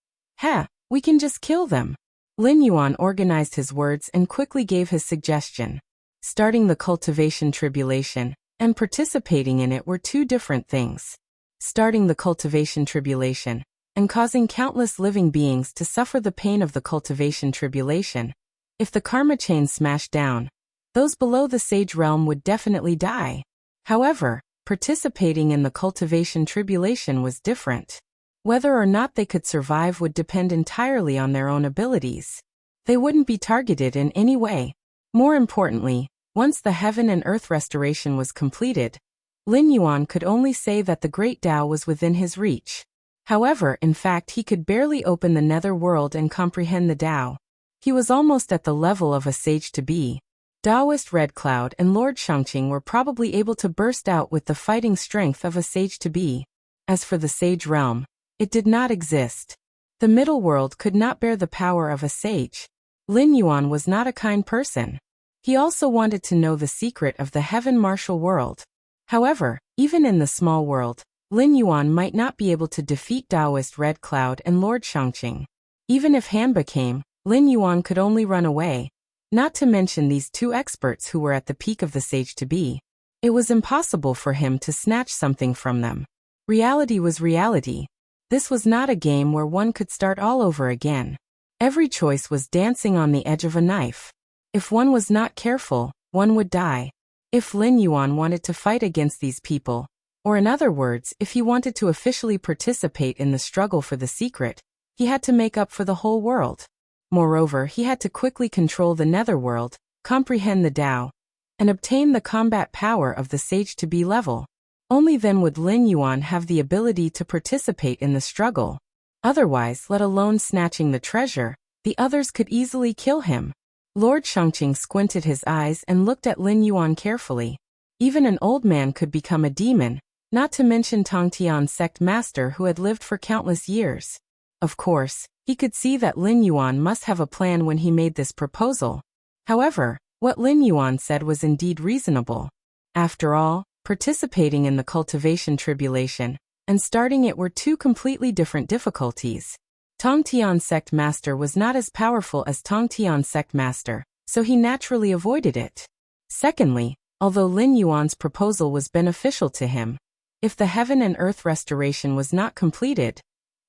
we can just kill them. Lin Yuan organized his words and quickly gave his suggestion. Starting the cultivation tribulation and participating in it were two different things. Starting the cultivation tribulation and causing countless living beings to suffer the pain of the cultivation tribulation. If the karma chain smashed down, those below the sage realm would definitely die. However, participating in the cultivation tribulation was different. Whether or not they could survive would depend entirely on their own abilities. They wouldn't be targeted in any way. More importantly, once the heaven and earth restoration was completed, Lin Yuan could only say that the great Tao was within his reach. However, in fact, he could barely open the nether world and comprehend the Tao. He was almost at the level of a sage to be. Taoist Red Cloud and Lord Shangqing were probably able to burst out with the fighting strength of a sage to be. As for the sage realm, it did not exist. The middle world could not bear the power of a sage. Lin Yuan was not a kind person. He also wanted to know the secret of the heaven martial world. However, even in the small world, Lin Yuan might not be able to defeat Taoist Red Cloud and Lord Shangqing. Even if Hanba came, Lin Yuan could only run away. Not to mention these two experts who were at the peak of the sage to be. It was impossible for him to snatch something from them. Reality was reality. This was not a game where one could start all over again. Every choice was dancing on the edge of a knife. If one was not careful, one would die. If Lin Yuan wanted to fight against these people, or in other words, if he wanted to officially participate in the struggle for the secret, he had to make up for the whole world. Moreover, he had to quickly control the netherworld, comprehend the Tao, and obtain the combat power of the sage to be level. Only then would Lin Yuan have the ability to participate in the struggle. Otherwise, let alone snatching the treasure, the others could easily kill him. Lord Shangqing squinted his eyes and looked at Lin Yuan carefully. Even an old man could become a demon, not to mention Tongtian's sect master who had lived for countless years. Of course, he could see that Lin Yuan must have a plan when he made this proposal. However, what Lin Yuan said was indeed reasonable. After all, participating in the cultivation tribulation and starting it were two completely different difficulties. Tongtian's sect master was not as powerful as Tongtian's sect master, so he naturally avoided it. Secondly, although Lin Yuan's proposal was beneficial to him, if the heaven and earth restoration was not completed,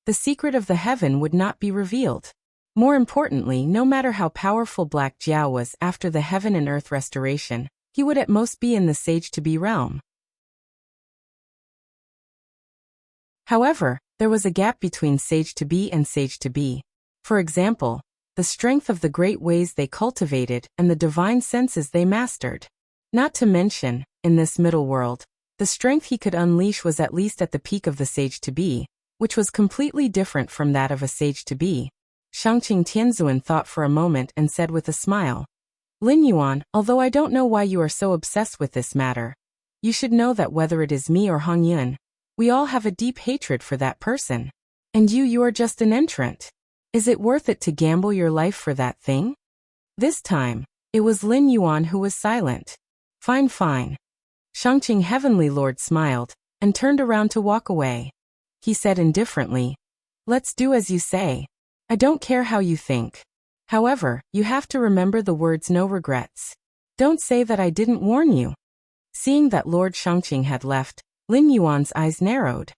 the secret of the heaven would not be revealed. More importantly, no matter how powerful Black Jiao was after the heaven and earth restoration, he would at most be in the sage-to-be realm. However, there was a gap between sage-to-be and sage-to-be. For example, the strength of the great ways they cultivated and the divine senses they mastered. Not to mention, in this middle world, the strength he could unleash was at least at the peak of the sage-to-be, which was completely different from that of a sage-to-be. Shangqing Tianzuan thought for a moment and said with a smile, Lin Yuan, although I don't know why you are so obsessed with this matter, you should know that whether it is me or Hong Yun, we all have a deep hatred for that person. And you are just an entrant. Is it worth it to gamble your life for that thing? This time, it was Lin Yuan who was silent. Fine. Shangqing Heavenly Lord smiled and turned around to walk away. He said indifferently, let's do as you say. I don't care how you think. However, you have to remember the words no regrets. Don't say that I didn't warn you. Seeing that Lord Shangqing had left, Lin Yuan's eyes narrowed.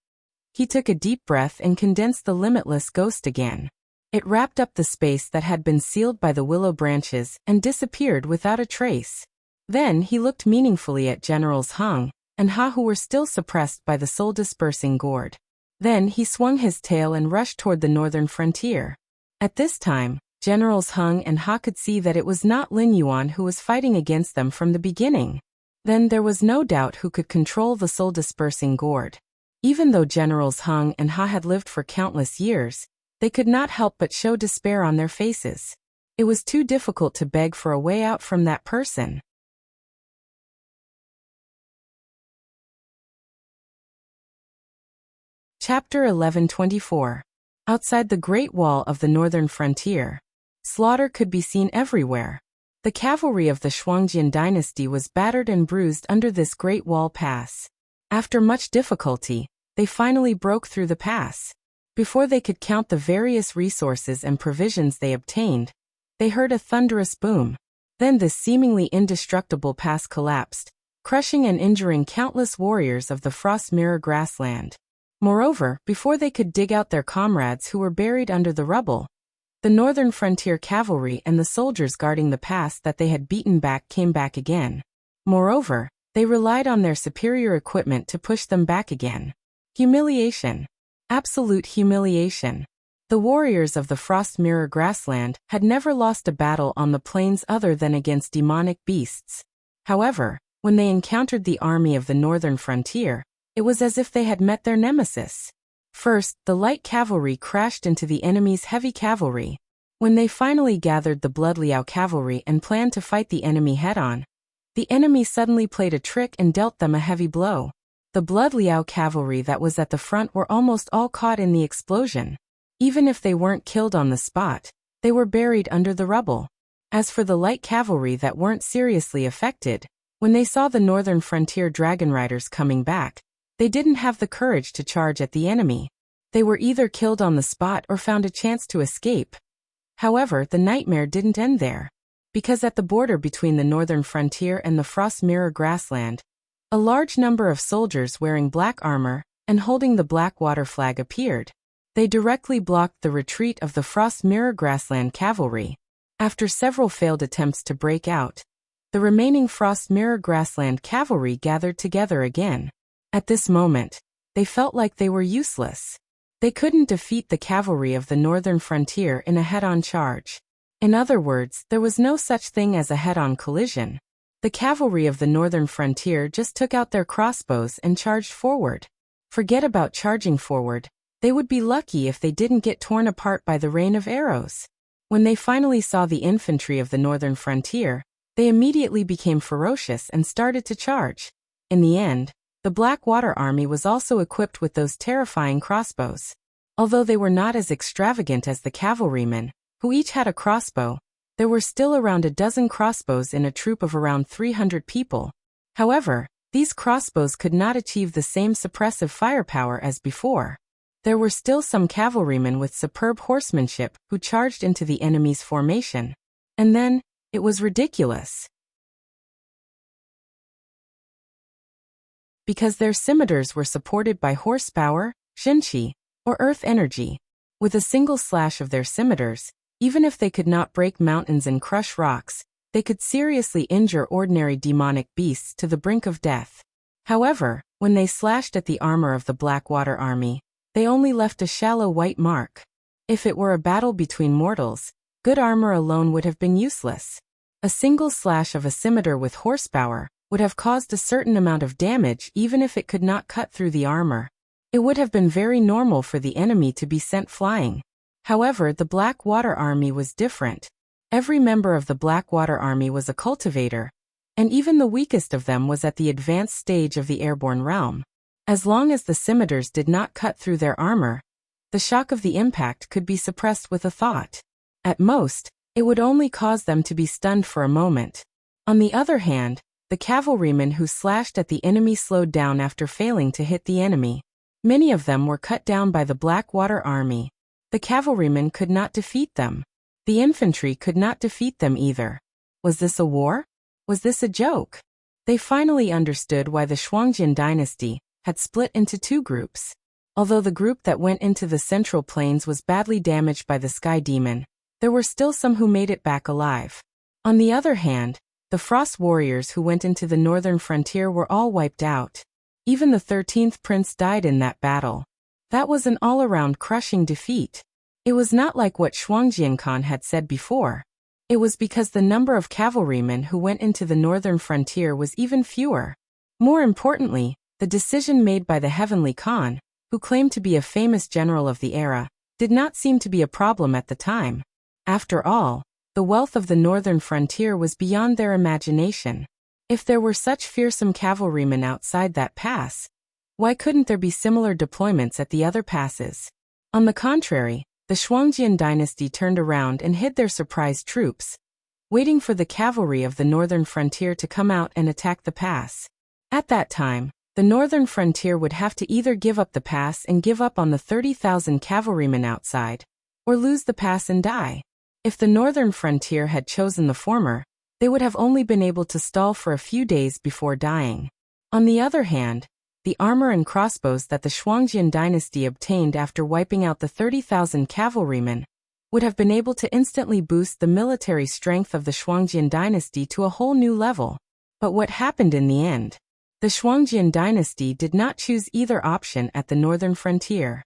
He took a deep breath and condensed the limitless ghost again. It wrapped up the space that had been sealed by the willow branches and disappeared without a trace. Then he looked meaningfully at Generals Hung and Ha, who were still suppressed by the soul-dispersing gourd. Then he swung his tail and rushed toward the northern frontier. At this time, Generals Hung and Ha could see that it was not Lin Yuan who was fighting against them from the beginning. Then there was no doubt who could control the soul-dispersing gourd. Even though Generals Hung and Ha had lived for countless years, they could not help but show despair on their faces. It was too difficult to beg for a way out from that person. Chapter 1124. Outside the Great Wall of the northern frontier, slaughter could be seen everywhere. The cavalry of the Shuangjian dynasty was battered and bruised under this Great Wall pass. After much difficulty, they finally broke through the pass. Before they could count the various resources and provisions they obtained, they heard a thunderous boom. Then this seemingly indestructible pass collapsed, crushing and injuring countless warriors of the Frost Mirror grassland. Moreover, before they could dig out their comrades who were buried under the rubble, the northern frontier cavalry and the soldiers guarding the pass that they had beaten back came back again. Moreover, they relied on their superior equipment to push them back again. Humiliation. Absolute humiliation. The warriors of the Frost Mirror grassland had never lost a battle on the plains other than against demonic beasts. However, when they encountered the army of the northern frontier, it was as if they had met their nemesis. First, the light cavalry crashed into the enemy's heavy cavalry. When they finally gathered the Blood Liao cavalry and planned to fight the enemy head-on, the enemy suddenly played a trick and dealt them a heavy blow. The Blood Liao cavalry that was at the front were almost all caught in the explosion. Even if they weren't killed on the spot, they were buried under the rubble. As for the light cavalry that weren't seriously affected, when they saw the northern frontier dragon riders coming back, they didn't have the courage to charge at the enemy. They were either killed on the spot or found a chance to escape. However, the nightmare didn't end there. Because at the border between the northern frontier and the Frost Mirror grassland, a large number of soldiers wearing black armor and holding the Blackwater flag appeared. They directly blocked the retreat of the Frost Mirror grassland cavalry. After several failed attempts to break out, the remaining Frost Mirror grassland cavalry gathered together again. At this moment, they felt like they were useless. They couldn't defeat the cavalry of the northern frontier in a head-on charge. In other words, there was no such thing as a head-on collision. The cavalry of the northern frontier just took out their crossbows and charged forward. Forget about charging forward. They would be lucky if they didn't get torn apart by the rain of arrows. When they finally saw the infantry of the northern frontier, they immediately became ferocious and started to charge. In the end, the Blackwater army was also equipped with those terrifying crossbows. Although they were not as extravagant as the cavalrymen, who each had a crossbow, there were still around a dozen crossbows in a troop of around 300 people. However, these crossbows could not achieve the same suppressive firepower as before. There were still some cavalrymen with superb horsemanship who charged into the enemy's formation. And then, it was ridiculous. Because their scimitars were supported by horsepower, shinqi, or earth energy. With a single slash of their scimitars, even if they could not break mountains and crush rocks, they could seriously injure ordinary demonic beasts to the brink of death. However, when they slashed at the armor of the Blackwater army, they only left a shallow white mark. If it were a battle between mortals, good armor alone would have been useless. A single slash of a scimitar with horsepower would have caused a certain amount of damage even if it could not cut through the armor. It would have been very normal for the enemy to be sent flying. However, the Blackwater army was different. Every member of the Blackwater army was a cultivator, and even the weakest of them was at the advanced stage of the airborne realm. As long as the scimitars did not cut through their armor, the shock of the impact could be suppressed with a thought. At most, it would only cause them to be stunned for a moment. On the other hand, the cavalrymen who slashed at the enemy slowed down after failing to hit the enemy. Many of them were cut down by the Blackwater army. The cavalrymen could not defeat them. The infantry could not defeat them either. Was this a war? Was this a joke? They finally understood why the Shuangjian dynasty had split into two groups. Although the group that went into the Central Plains was badly damaged by the Sky Demon, there were still some who made it back alive. On the other hand, the Frost warriors who went into the northern frontier were all wiped out. Even the 13th prince died in that battle. That was an all-around crushing defeat. It was not like what Shuangjian Khan had said before. It was because the number of cavalrymen who went into the northern frontier was even fewer. More importantly, the decision made by the Heavenly Khan, who claimed to be a famous general of the era, did not seem to be a problem at the time. After all, the wealth of the northern frontier was beyond their imagination. If there were such fearsome cavalrymen outside that pass, why couldn't there be similar deployments at the other passes? On the contrary, the Shuangjian dynasty turned around and hid their surprise troops, waiting for the cavalry of the northern frontier to come out and attack the pass. At that time, the northern frontier would have to either give up the pass and give up on the 30,000 cavalrymen outside, or lose the pass and die. If the northern frontier had chosen the former, they would have only been able to stall for a few days before dying. On the other hand, the armor and crossbows that the Shuangjian dynasty obtained after wiping out the 30,000 cavalrymen would have been able to instantly boost the military strength of the Shuangjian dynasty to a whole new level. But what happened in the end? The Shuangjian dynasty did not choose either option at the northern frontier.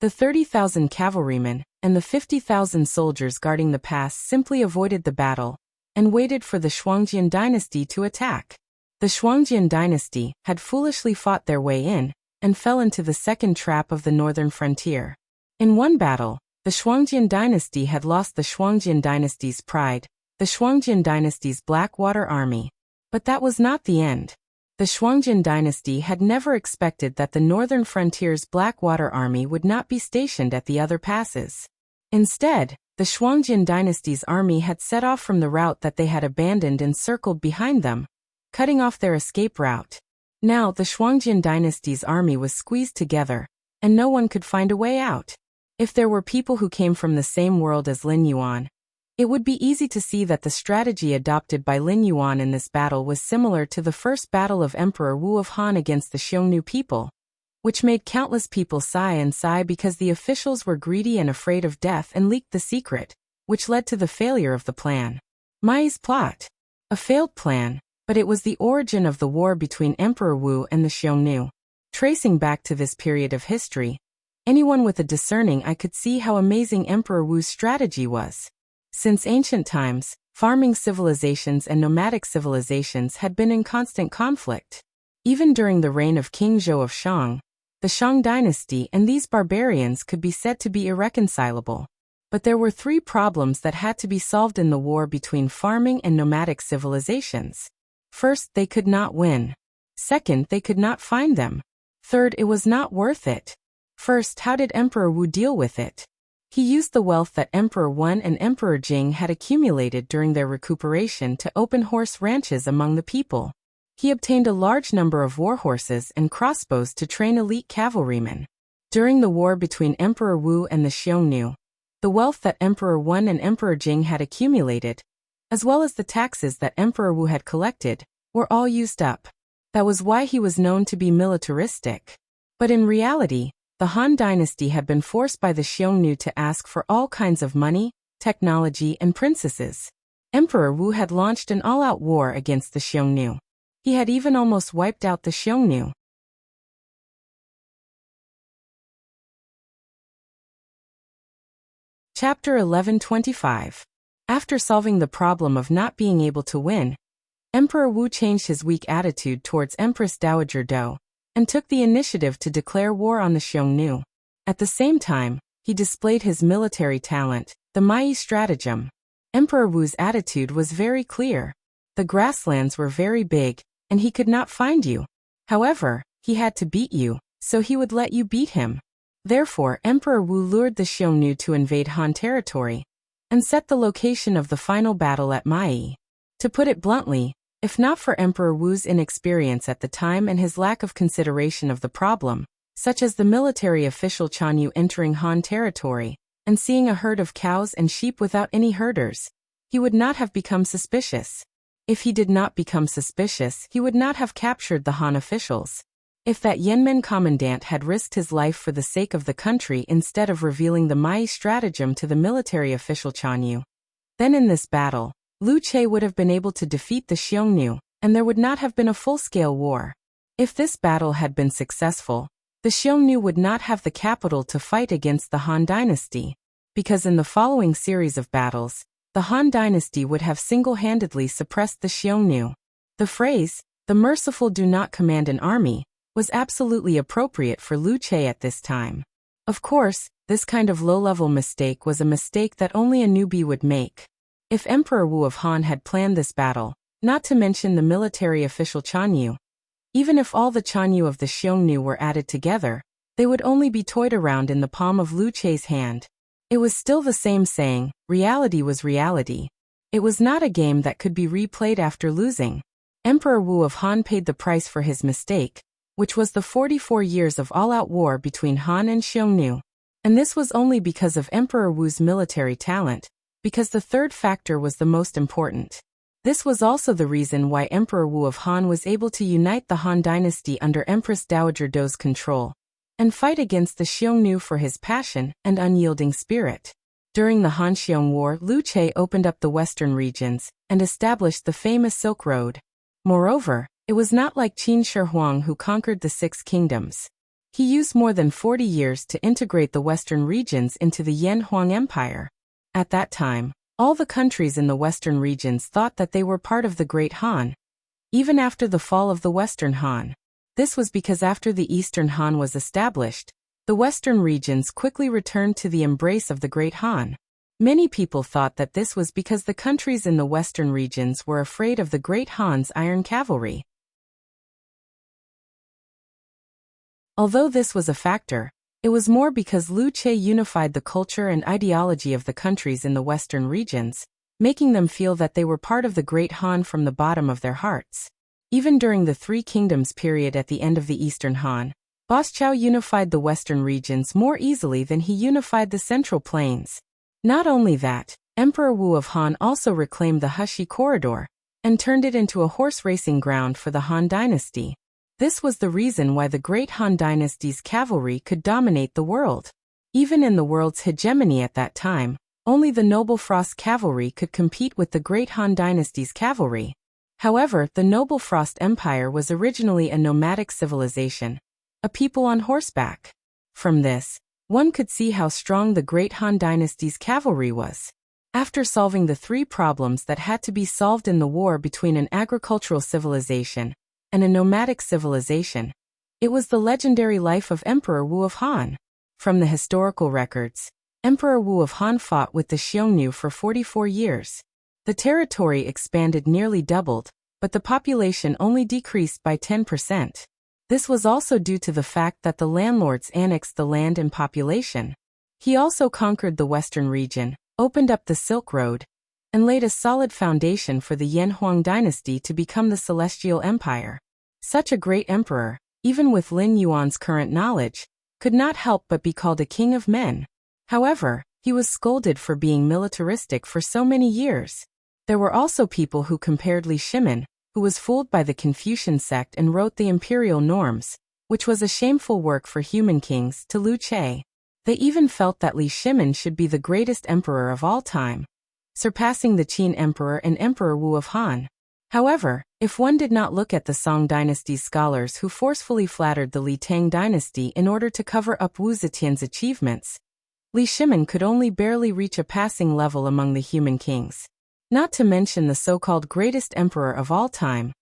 The 30,000 cavalrymen and the 50,000 soldiers guarding the pass simply avoided the battle and waited for the Shuangjian dynasty to attack. The Shuangjian dynasty had foolishly fought their way in and fell into the second trap of the northern frontier. In one battle, the Shuangjian dynasty had lost the Shuangjian dynasty's pride, the Shuangjian dynasty's Blackwater army. But that was not the end. The Shuangjian dynasty had never expected that the northern frontier's Blackwater army would not be stationed at the other passes. Instead, the Shuangjian dynasty's army had set off from the route that they had abandoned and circled behind them, cutting off their escape route. Now the Shuangjian dynasty's army was squeezed together, and no one could find a way out. If there were people who came from the same world as Lin Yuan, it would be easy to see that the strategy adopted by Lin Yuan in this battle was similar to the first battle of Emperor Wu of Han against the Xiongnu people, which made countless people sigh and sigh because the officials were greedy and afraid of death and leaked the secret, which led to the failure of the plan. Mai's plot. A failed plan, but it was the origin of the war between Emperor Wu and the Xiongnu. Tracing back to this period of history, anyone with a discerning eye could see how amazing Emperor Wu's strategy was. Since ancient times, farming civilizations and nomadic civilizations had been in constant conflict. Even during the reign of King Zhou of Shang, the Shang dynasty and these barbarians could be said to be irreconcilable. But there were three problems that had to be solved in the war between farming and nomadic civilizations. First, they could not win. Second, they could not find them. Third, it was not worth it. First, how did Emperor Wu deal with it? He used the wealth that Emperor Wen and Emperor Jing had accumulated during their recuperation to open horse ranches among the people. He obtained a large number of war horses and crossbows to train elite cavalrymen. During the war between Emperor Wu and the Xiongnu, the wealth that Emperor Wen and Emperor Jing had accumulated, as well as the taxes that Emperor Wu had collected, were all used up. That was why he was known to be militaristic. But in reality, the Han dynasty had been forced by the Xiongnu to ask for all kinds of money, technology, and princesses. Emperor Wu had launched an all-out war against the Xiongnu. He had even almost wiped out the Xiongnu. Chapter 1125. After solving the problem of not being able to win, Emperor Wu changed his weak attitude towards Empress Dowager Dou and took the initiative to declare war on the Xiongnu. At the same time, he displayed his military talent, the Mai stratagem. Emperor Wu's attitude was very clear. The grasslands were very big, and he could not find you. However, he had to beat you, so he would let you beat him. Therefore, Emperor Wu lured the Xiongnu to invade Han territory and set the location of the final battle at Mai. To put it bluntly, if not for Emperor Wu's inexperience at the time and his lack of consideration of the problem, such as the military official Chan Yu entering Han territory and seeing a herd of cows and sheep without any herders, he would not have become suspicious. If he did not become suspicious, he would not have captured the Han officials. If that Yenmen commandant had risked his life for the sake of the country instead of revealing the Mai stratagem to the military official Chan Yu, then in this battle, Liu Che would have been able to defeat the Xiongnu, and there would not have been a full-scale war. If this battle had been successful, the Xiongnu would not have the capital to fight against the Han dynasty, because in the following series of battles, the Han dynasty would have single-handedly suppressed the Xiongnu. The phrase, "the merciful do not command an army," was absolutely appropriate for Liu Che at this time. Of course, this kind of low-level mistake was a mistake that only a newbie would make. If Emperor Wu of Han had planned this battle, not to mention the military official Chan Yu, even if all the Chan Yu of the Xiongnu were added together, they would only be toyed around in the palm of Liu Che's hand. It was still the same saying, reality was reality. It was not a game that could be replayed after losing. Emperor Wu of Han paid the price for his mistake, which was the 44 years of all-out war between Han and Xiongnu. And this was only because of Emperor Wu's military talent, because the third factor was the most important. This was also the reason why Emperor Wu of Han was able to unite the Han dynasty under Empress Dowager Dou's control, and fight against the Xiongnu for his passion and unyielding spirit. During the Han-Xiong War, Liu Che opened up the western regions and established the famous Silk Road. Moreover, it was not like Qin Shi Huang who conquered the Six Kingdoms. He used more than 40 years to integrate the western regions into the Yan Huang Empire. At that time, all the countries in the western regions thought that they were part of the Great Han, even after the fall of the Western Han. This was because after the Eastern Han was established, the western regions quickly returned to the embrace of the Great Han. Many people thought that this was because the countries in the western regions were afraid of the Great Han's iron cavalry. Although this was a factor, it was more because Liu Che unified the culture and ideology of the countries in the western regions, making them feel that they were part of the Great Han from the bottom of their hearts. Even during the Three Kingdoms period at the end of the Eastern Han, Boss Chow unified the western regions more easily than he unified the Central Plains. Not only that, Emperor Wu of Han also reclaimed the Heshi Corridor and turned it into a horse racing ground for the Han dynasty. This was the reason why the Great Han dynasty's cavalry could dominate the world. Even in the world's hegemony at that time, only the Noble Frost cavalry could compete with the Great Han dynasty's cavalry. However, the Noble Frost Empire was originally a nomadic civilization, a people on horseback. From this, one could see how strong the Great Han dynasty's cavalry was. After solving the three problems that had to be solved in the war between an agricultural civilization and a nomadic civilization, it was the legendary life of Emperor Wu of Han. From the historical records, Emperor Wu of Han fought with the Xiongnu for 44 years. The territory expanded nearly doubled, but the population only decreased by 10%. This was also due to the fact that the landlords annexed the land and population. He also conquered the western region, opened up the Silk Road, and laid a solid foundation for the Yan Huang dynasty to become the Celestial Empire. Such a great emperor, even with Lin Yuan's current knowledge, could not help but be called a king of men. However, he was scolded for being militaristic for so many years. There were also people who compared Li Shimin, who was fooled by the Confucian sect and wrote the imperial norms, which was a shameful work for human kings, to Liu Che. They even felt that Li Shimin should be the greatest emperor of all time, surpassing the Qin emperor and Emperor Wu of Han. However, if one did not look at the Song dynasty's scholars who forcefully flattered the Li Tang dynasty in order to cover up Wu Zetian's achievements, Li Shimin could only barely reach a passing level among the human kings. Not to mention the so-called greatest emperor of all time.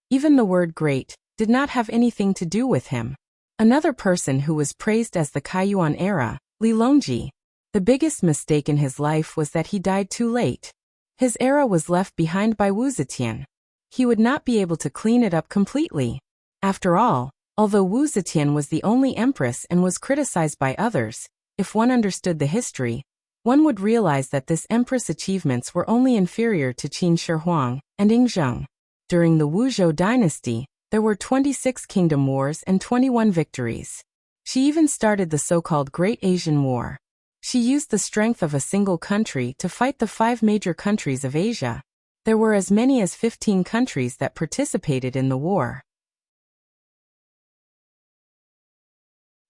Even the word great did not have anything to do with him. Another person who was praised as the Kaiyuan era, Li Longji. The biggest mistake in his life was that he died too late. His era was left behind by Wu Zetian. He would not be able to clean it up completely. After all, although Wu Zetian was the only empress and was criticized by others, if one understood the history, one would realize that this empress' achievements were only inferior to Qin Shi Huang and Yingzheng. During the Wuzhou dynasty, there were 26 kingdom wars and 21 victories. She even started the so-called Great Asian War. She used the strength of a single country to fight the 5 major countries of Asia. There were as many as 15 countries that participated in the war.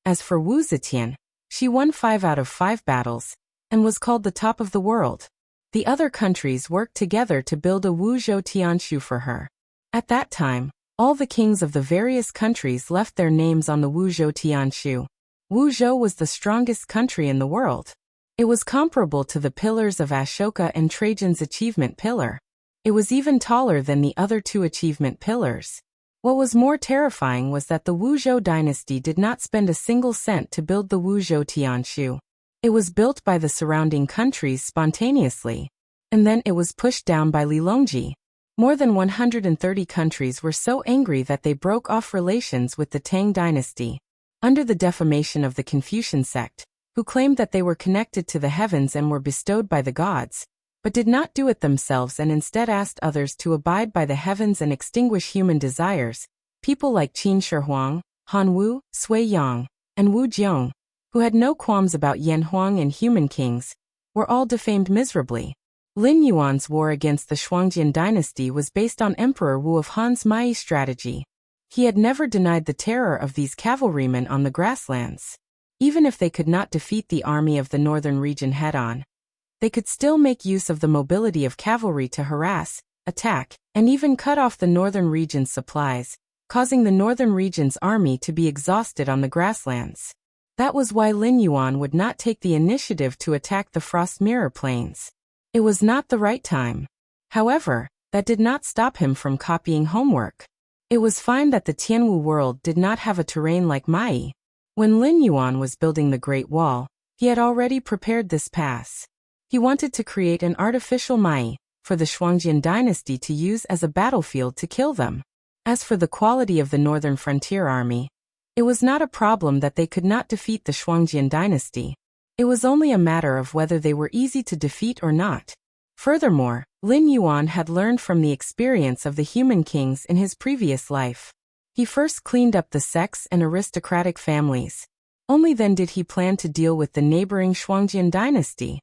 As for Wu Zetian, she won 5 out of 5 battles, and was called the top of the world. The other countries worked together to build a Wu Zhou Tianshu for her. At that time, all the kings of the various countries left their names on the Wu Zhou Tianshu. Wu Zhou was the strongest country in the world. It was comparable to the pillars of Ashoka and Trajan's achievement pillar. It was even taller than the other 2 achievement pillars. What was more terrifying was that the Wu Zhou dynasty did not spend a single cent to build the Wu Zhou Tianshu. It was built by the surrounding countries spontaneously. And then it was pushed down by Li Longji. More than 130 countries were so angry that they broke off relations with the Tang dynasty. Under the defamation of the Confucian sect, who claimed that they were connected to the heavens and were bestowed by the gods, but did not do it themselves and instead asked others to abide by the heavens and extinguish human desires, people like Qin Shi Huang, Han Wu, Sui Yang, and Wu Jiong, who had no qualms about Yan Huang and human kings, were all defamed miserably. Lin Yuan's war against the Shuangjian dynasty was based on Emperor Wu of Han's Mai strategy. He had never denied the terror of these cavalrymen on the grasslands. Even if they could not defeat the army of the northern region head-on, they could still make use of the mobility of cavalry to harass, attack, and even cut off the northern region's supplies, causing the northern region's army to be exhausted on the grasslands. That was why Lin Yuan would not take the initiative to attack the Frost Mirror Plains. It was not the right time. However, that did not stop him from copying homework. It was fine that the Tianwu world did not have a terrain like Mai. When Lin Yuan was building the Great Wall, he had already prepared this pass. He wanted to create an artificial Mai for the Shuangjian dynasty to use as a battlefield to kill them. As for the quality of the northern frontier army, it was not a problem that they could not defeat the Shuangjian dynasty. It was only a matter of whether they were easy to defeat or not. Furthermore, Lin Yuan had learned from the experience of the human kings in his previous life. He first cleaned up the sects and aristocratic families. Only then did he plan to deal with the neighboring Shuangjian dynasty.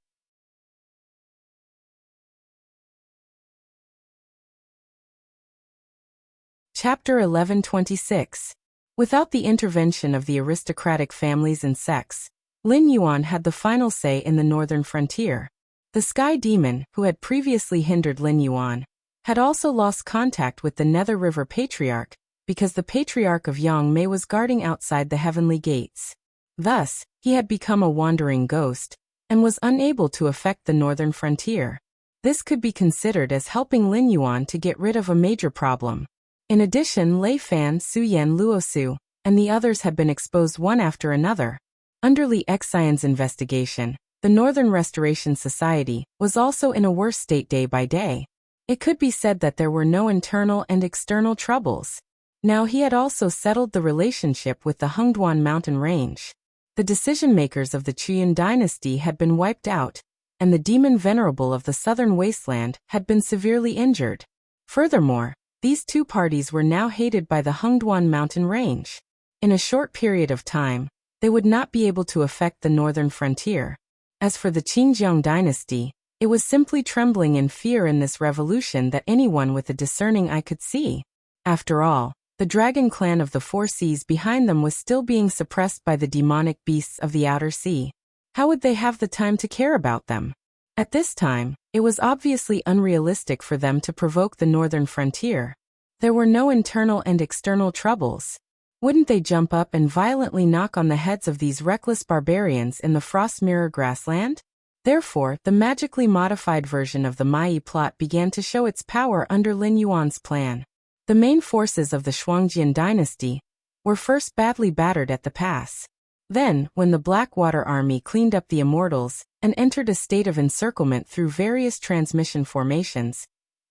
Chapter 1126. Without the intervention of the aristocratic families and sects, Lin Yuan had the final say in the northern frontier. The Sky Demon, who had previously hindered Lin Yuan, had also lost contact with the Nether River Patriarch, because the Patriarch of Yangmei was guarding outside the heavenly gates. Thus, he had become a wandering ghost, and was unable to affect the northern frontier. This could be considered as helping Lin Yuan to get rid of a major problem. In addition, Lei Fan, Su Yan Luosu, and the others had been exposed one after another. Under Li Xian's investigation, the Northern Restoration Society was also in a worse state day by day. It could be said that there were no internal and external troubles. Now he had also settled the relationship with the Hengduan mountain range. The decision-makers of the Chuyan dynasty had been wiped out, and the demon venerable of the southern wasteland had been severely injured. Furthermore, these two parties were now hated by the Hengduan mountain range. In a short period of time, they would not be able to affect the northern frontier. As for the Qinjiang dynasty, it was simply trembling in fear in this revolution that anyone with a discerning eye could see. After all, the dragon clan of the four seas behind them was still being suppressed by the demonic beasts of the outer sea. How would they have the time to care about them? At this time, it was obviously unrealistic for them to provoke the northern frontier. There were no internal and external troubles. Wouldn't they jump up and violently knock on the heads of these reckless barbarians in the Frost Mirror grassland? Therefore, the magically modified version of the Mai plot began to show its power under Lin Yuan's plan. The main forces of the Shuangjian dynasty were first badly battered at the pass. Then, when the Blackwater army cleaned up the immortals and entered a state of encirclement through various transmission formations,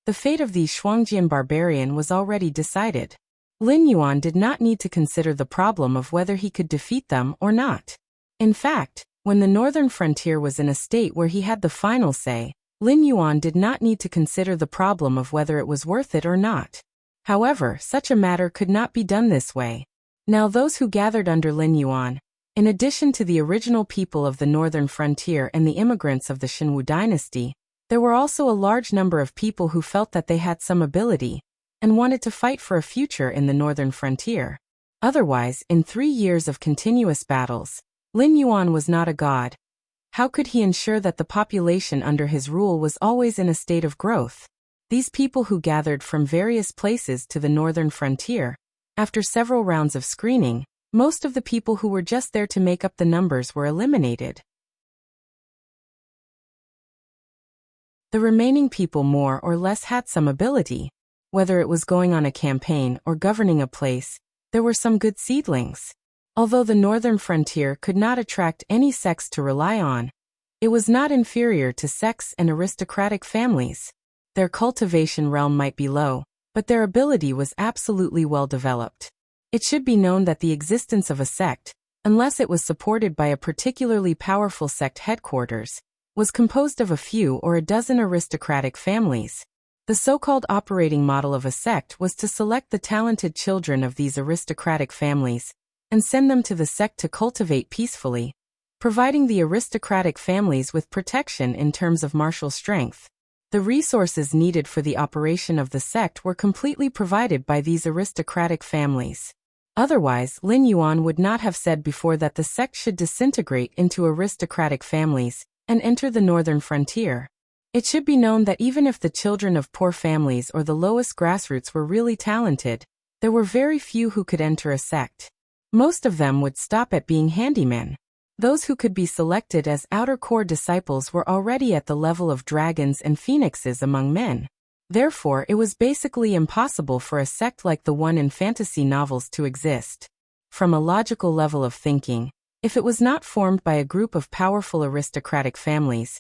the fate of these Shuangjian barbarian was already decided. Lin Yuan did not need to consider the problem of whether he could defeat them or not. In fact, when the northern frontier was in a state where he had the final say, Lin Yuan did not need to consider the problem of whether it was worth it or not. However, such a matter could not be done this way. Now those who gathered under Lin Yuan, in addition to the original people of the northern frontier and the immigrants of the Shenwu dynasty, There were also a large number of people who felt that they had some ability and wanted to fight for a future in the northern frontier. Otherwise, in 3 years of continuous battles, Lin Yuan was not a god. How could he ensure that the population under his rule was always in a state of growth? These people who gathered from various places to the northern frontier, after several rounds of screening, most of the people who were just there to make up the numbers were eliminated. The remaining people more or less had some ability. Whether it was going on a campaign or governing a place, there were some good seedlings. Although the northern frontier could not attract any sects to rely on, it was not inferior to sects and aristocratic families. Their cultivation realm might be low, but their ability was absolutely well developed. It should be known that the existence of a sect, unless it was supported by a particularly powerful sect headquarters, was composed of a few or a dozen aristocratic families. The so-called operating model of a sect was to select the talented children of these aristocratic families and send them to the sect to cultivate peacefully, providing the aristocratic families with protection in terms of martial strength. The resources needed for the operation of the sect were completely provided by these aristocratic families. Otherwise, Lin Yuan would not have said before that the sect should disintegrate into aristocratic families and enter the northern frontier. It should be known that even if the children of poor families or the lowest grassroots were really talented, there were very few who could enter a sect. Most of them would stop at being handymen. Those who could be selected as outer core disciples were already at the level of dragons and phoenixes among men. Therefore, it was basically impossible for a sect like the one in fantasy novels to exist. From a logical level of thinking, if it was not formed by a group of powerful aristocratic families,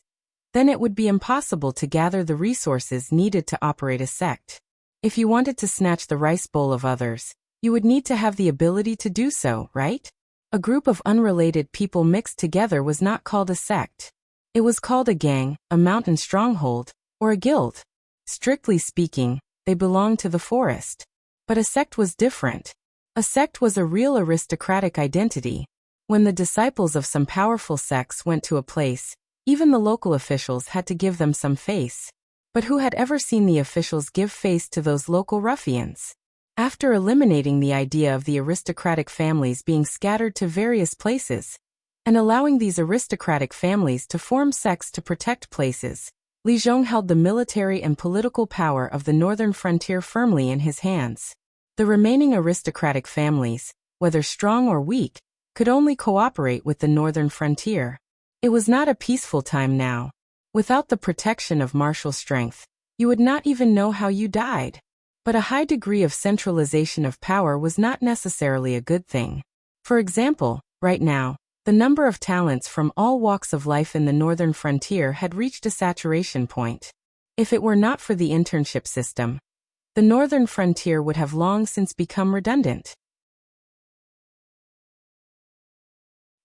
then it would be impossible to gather the resources needed to operate a sect. If you wanted to snatch the rice bowl of others, you would need to have the ability to do so, right? A group of unrelated people mixed together was not called a sect. It was called a gang, a mountain stronghold, or a guild. Strictly speaking, they belonged to the forest. But a sect was different. A sect was a real aristocratic identity. When the disciples of some powerful sects went to a place, even the local officials had to give them some face. But who had ever seen the officials give face to those local ruffians? After eliminating the idea of the aristocratic families being scattered to various places, and allowing these aristocratic families to form sects to protect places, Li Zhong held the military and political power of the northern frontier firmly in his hands. The remaining aristocratic families, whether strong or weak, could only cooperate with the northern frontier. It was not a peaceful time now. Without the protection of martial strength, you would not even know how you died. But a high degree of centralization of power was not necessarily a good thing. For example, right now, the number of talents from all walks of life in the northern frontier had reached a saturation point. If it were not for the internship system, the northern frontier would have long since become redundant.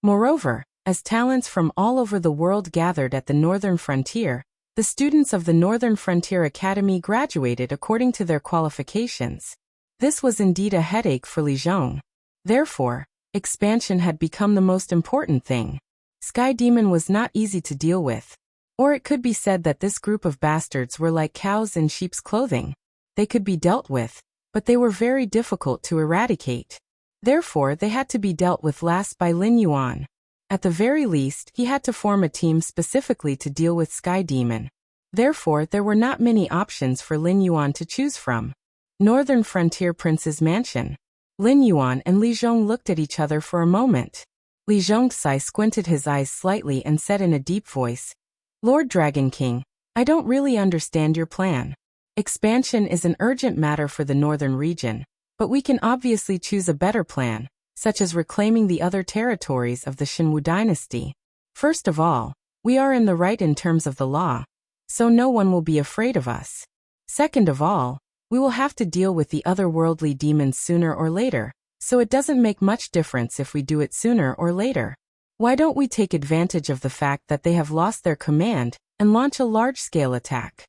Moreover, as talents from all over the world gathered at the northern frontier, the students of the Northern Frontier Academy graduated according to their qualifications. This was indeed a headache for Li Zhong. Therefore, expansion had become the most important thing. Sky Demon was not easy to deal with. Or it could be said that this group of bastards were like cows in sheep's clothing. They could be dealt with, but they were very difficult to eradicate. Therefore, they had to be dealt with last by Lin Yuan. At the very least, he had to form a team specifically to deal with Sky Demon. Therefore, there were not many options for Lin Yuan to choose from. Northern Frontier Prince's Mansion. Lin Yuan and Li Zhong looked at each other for a moment. Li Zhongxi squinted his eyes slightly and said in a deep voice, "Lord Dragon King, I don't really understand your plan. Expansion is an urgent matter for the northern region, but we can obviously choose a better plan, such as reclaiming the other territories of the Shinwu dynasty. First of all, we are in the right in terms of the law, so no one will be afraid of us. Second of all, we will have to deal with the otherworldly demons sooner or later, so it doesn't make much difference if we do it sooner or later. Why don't we take advantage of the fact that they have lost their command and launch a large-scale attack?"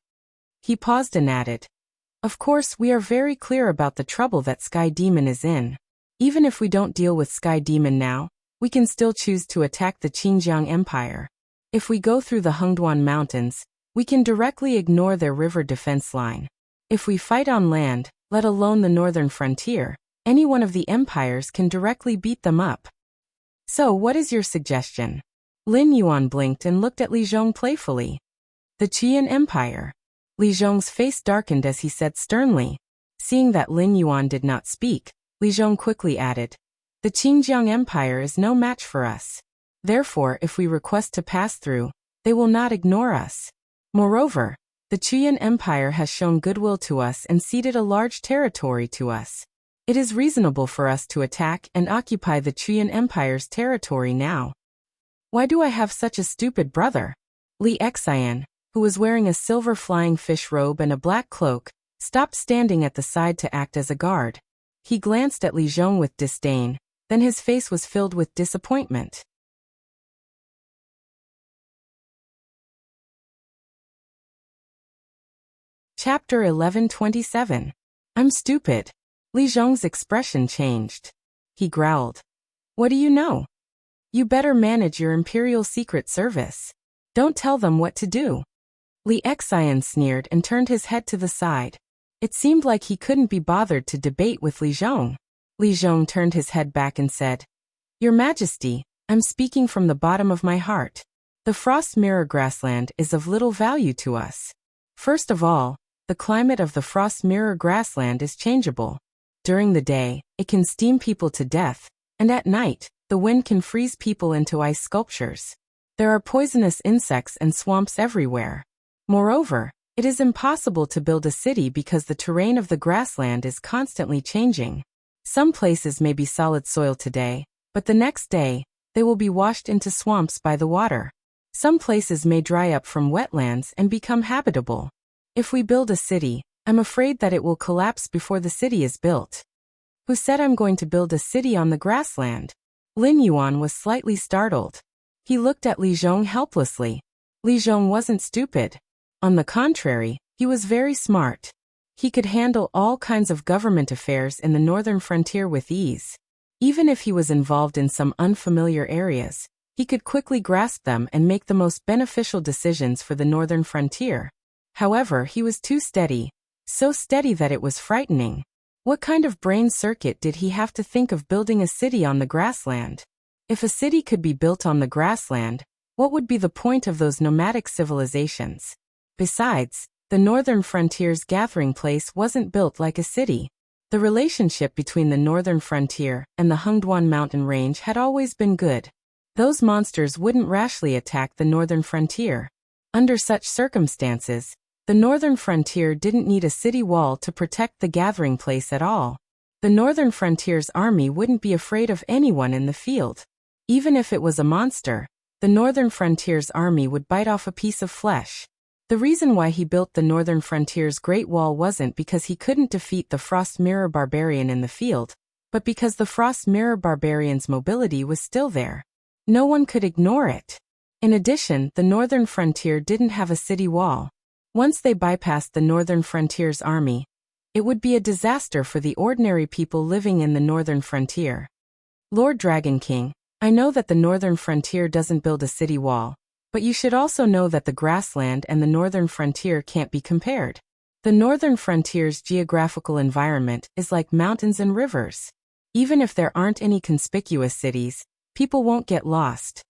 He paused and added, "Of course, we are very clear about the trouble that Sky Demon is in. Even if we don't deal with Sky Demon now, we can still choose to attack the Xinjiang Empire. If we go through the Hengduan Mountains, We can directly ignore their river defense line. If we fight on land, let alone the northern frontier, any one of the empires can directly beat them up. So what is your suggestion? Lin Yuan blinked and looked at Li Zhong playfully. The Qian Empire. Li Zhong's face darkened as he said sternly. Seeing that Lin Yuan did not speak, Li Zhong quickly added, the Qingjiang Empire is no match for us. Therefore, if we request to pass through, they will not ignore us. Moreover, the Qian Empire has shown goodwill to us and ceded a large territory to us. It is reasonable for us to attack and occupy the Qian Empire's territory now. Why do I have such a stupid brother? Li Xian, who was wearing a silver flying fish robe and a black cloak, stopped standing at the side to act as a guard. He glanced at Li Zhong with disdain, then his face was filled with disappointment. Chapter 1127. I'm stupid. Li Zhong's expression changed. He growled. What do you know? You better manage your Imperial Secret Service. Don't tell them what to do. Li Xian sneered and turned his head to the side. It seemed like he couldn't be bothered to debate with Li Zhong. Li Zhong turned his head back and said, Your Majesty, I'm speaking from the bottom of my heart. The Frost Mirror grassland is of little value to us. First of all, the climate of the Frost Mirror grassland is changeable. During the day, it can steam people to death, and at night, the wind can freeze people into ice sculptures. There are poisonous insects and swamps everywhere. Moreover, it is impossible to build a city because the terrain of the grassland is constantly changing. Some places may be solid soil today, but the next day, they will be washed into swamps by the water. Some places may dry up from wetlands and become habitable. If we build a city, I'm afraid that it will collapse before the city is built. Who said I'm going to build a city on the grassland? Lin Yuan was slightly startled. He looked at Li Zhong helplessly. Li Zhong wasn't stupid. On the contrary, he was very smart. He could handle all kinds of government affairs in the northern frontier with ease. Even if he was involved in some unfamiliar areas, he could quickly grasp them and make the most beneficial decisions for the northern frontier. However, he was too steady, so steady that it was frightening. What kind of brain circuit did he have to think of building a city on the grassland? If a city could be built on the grassland, what would be the point of those nomadic civilizations? Besides, the northern frontier's gathering place wasn't built like a city. The relationship between the northern frontier and the Hengduan mountain range had always been good. Those monsters wouldn't rashly attack the northern frontier. Under such circumstances, the northern frontier didn't need a city wall to protect the gathering place at all. The northern frontier's army wouldn't be afraid of anyone in the field. Even if it was a monster, the northern frontier's army would bite off a piece of flesh. The reason why he built the northern frontier's Great Wall wasn't because he couldn't defeat the Frost Mirror Barbarian in the field, but because the Frost Mirror Barbarian's mobility was still there. No one could ignore it. In addition, the northern frontier didn't have a city wall. Once they bypassed the northern frontier's army, it would be a disaster for the ordinary people living in the northern frontier. Lord Dragon King, I know that the northern frontier doesn't build a city wall, but you should also know that the grassland and the northern frontier can't be compared. The northern frontier's geographical environment is like mountains and rivers. Even if there aren't any conspicuous cities, people won't get lost.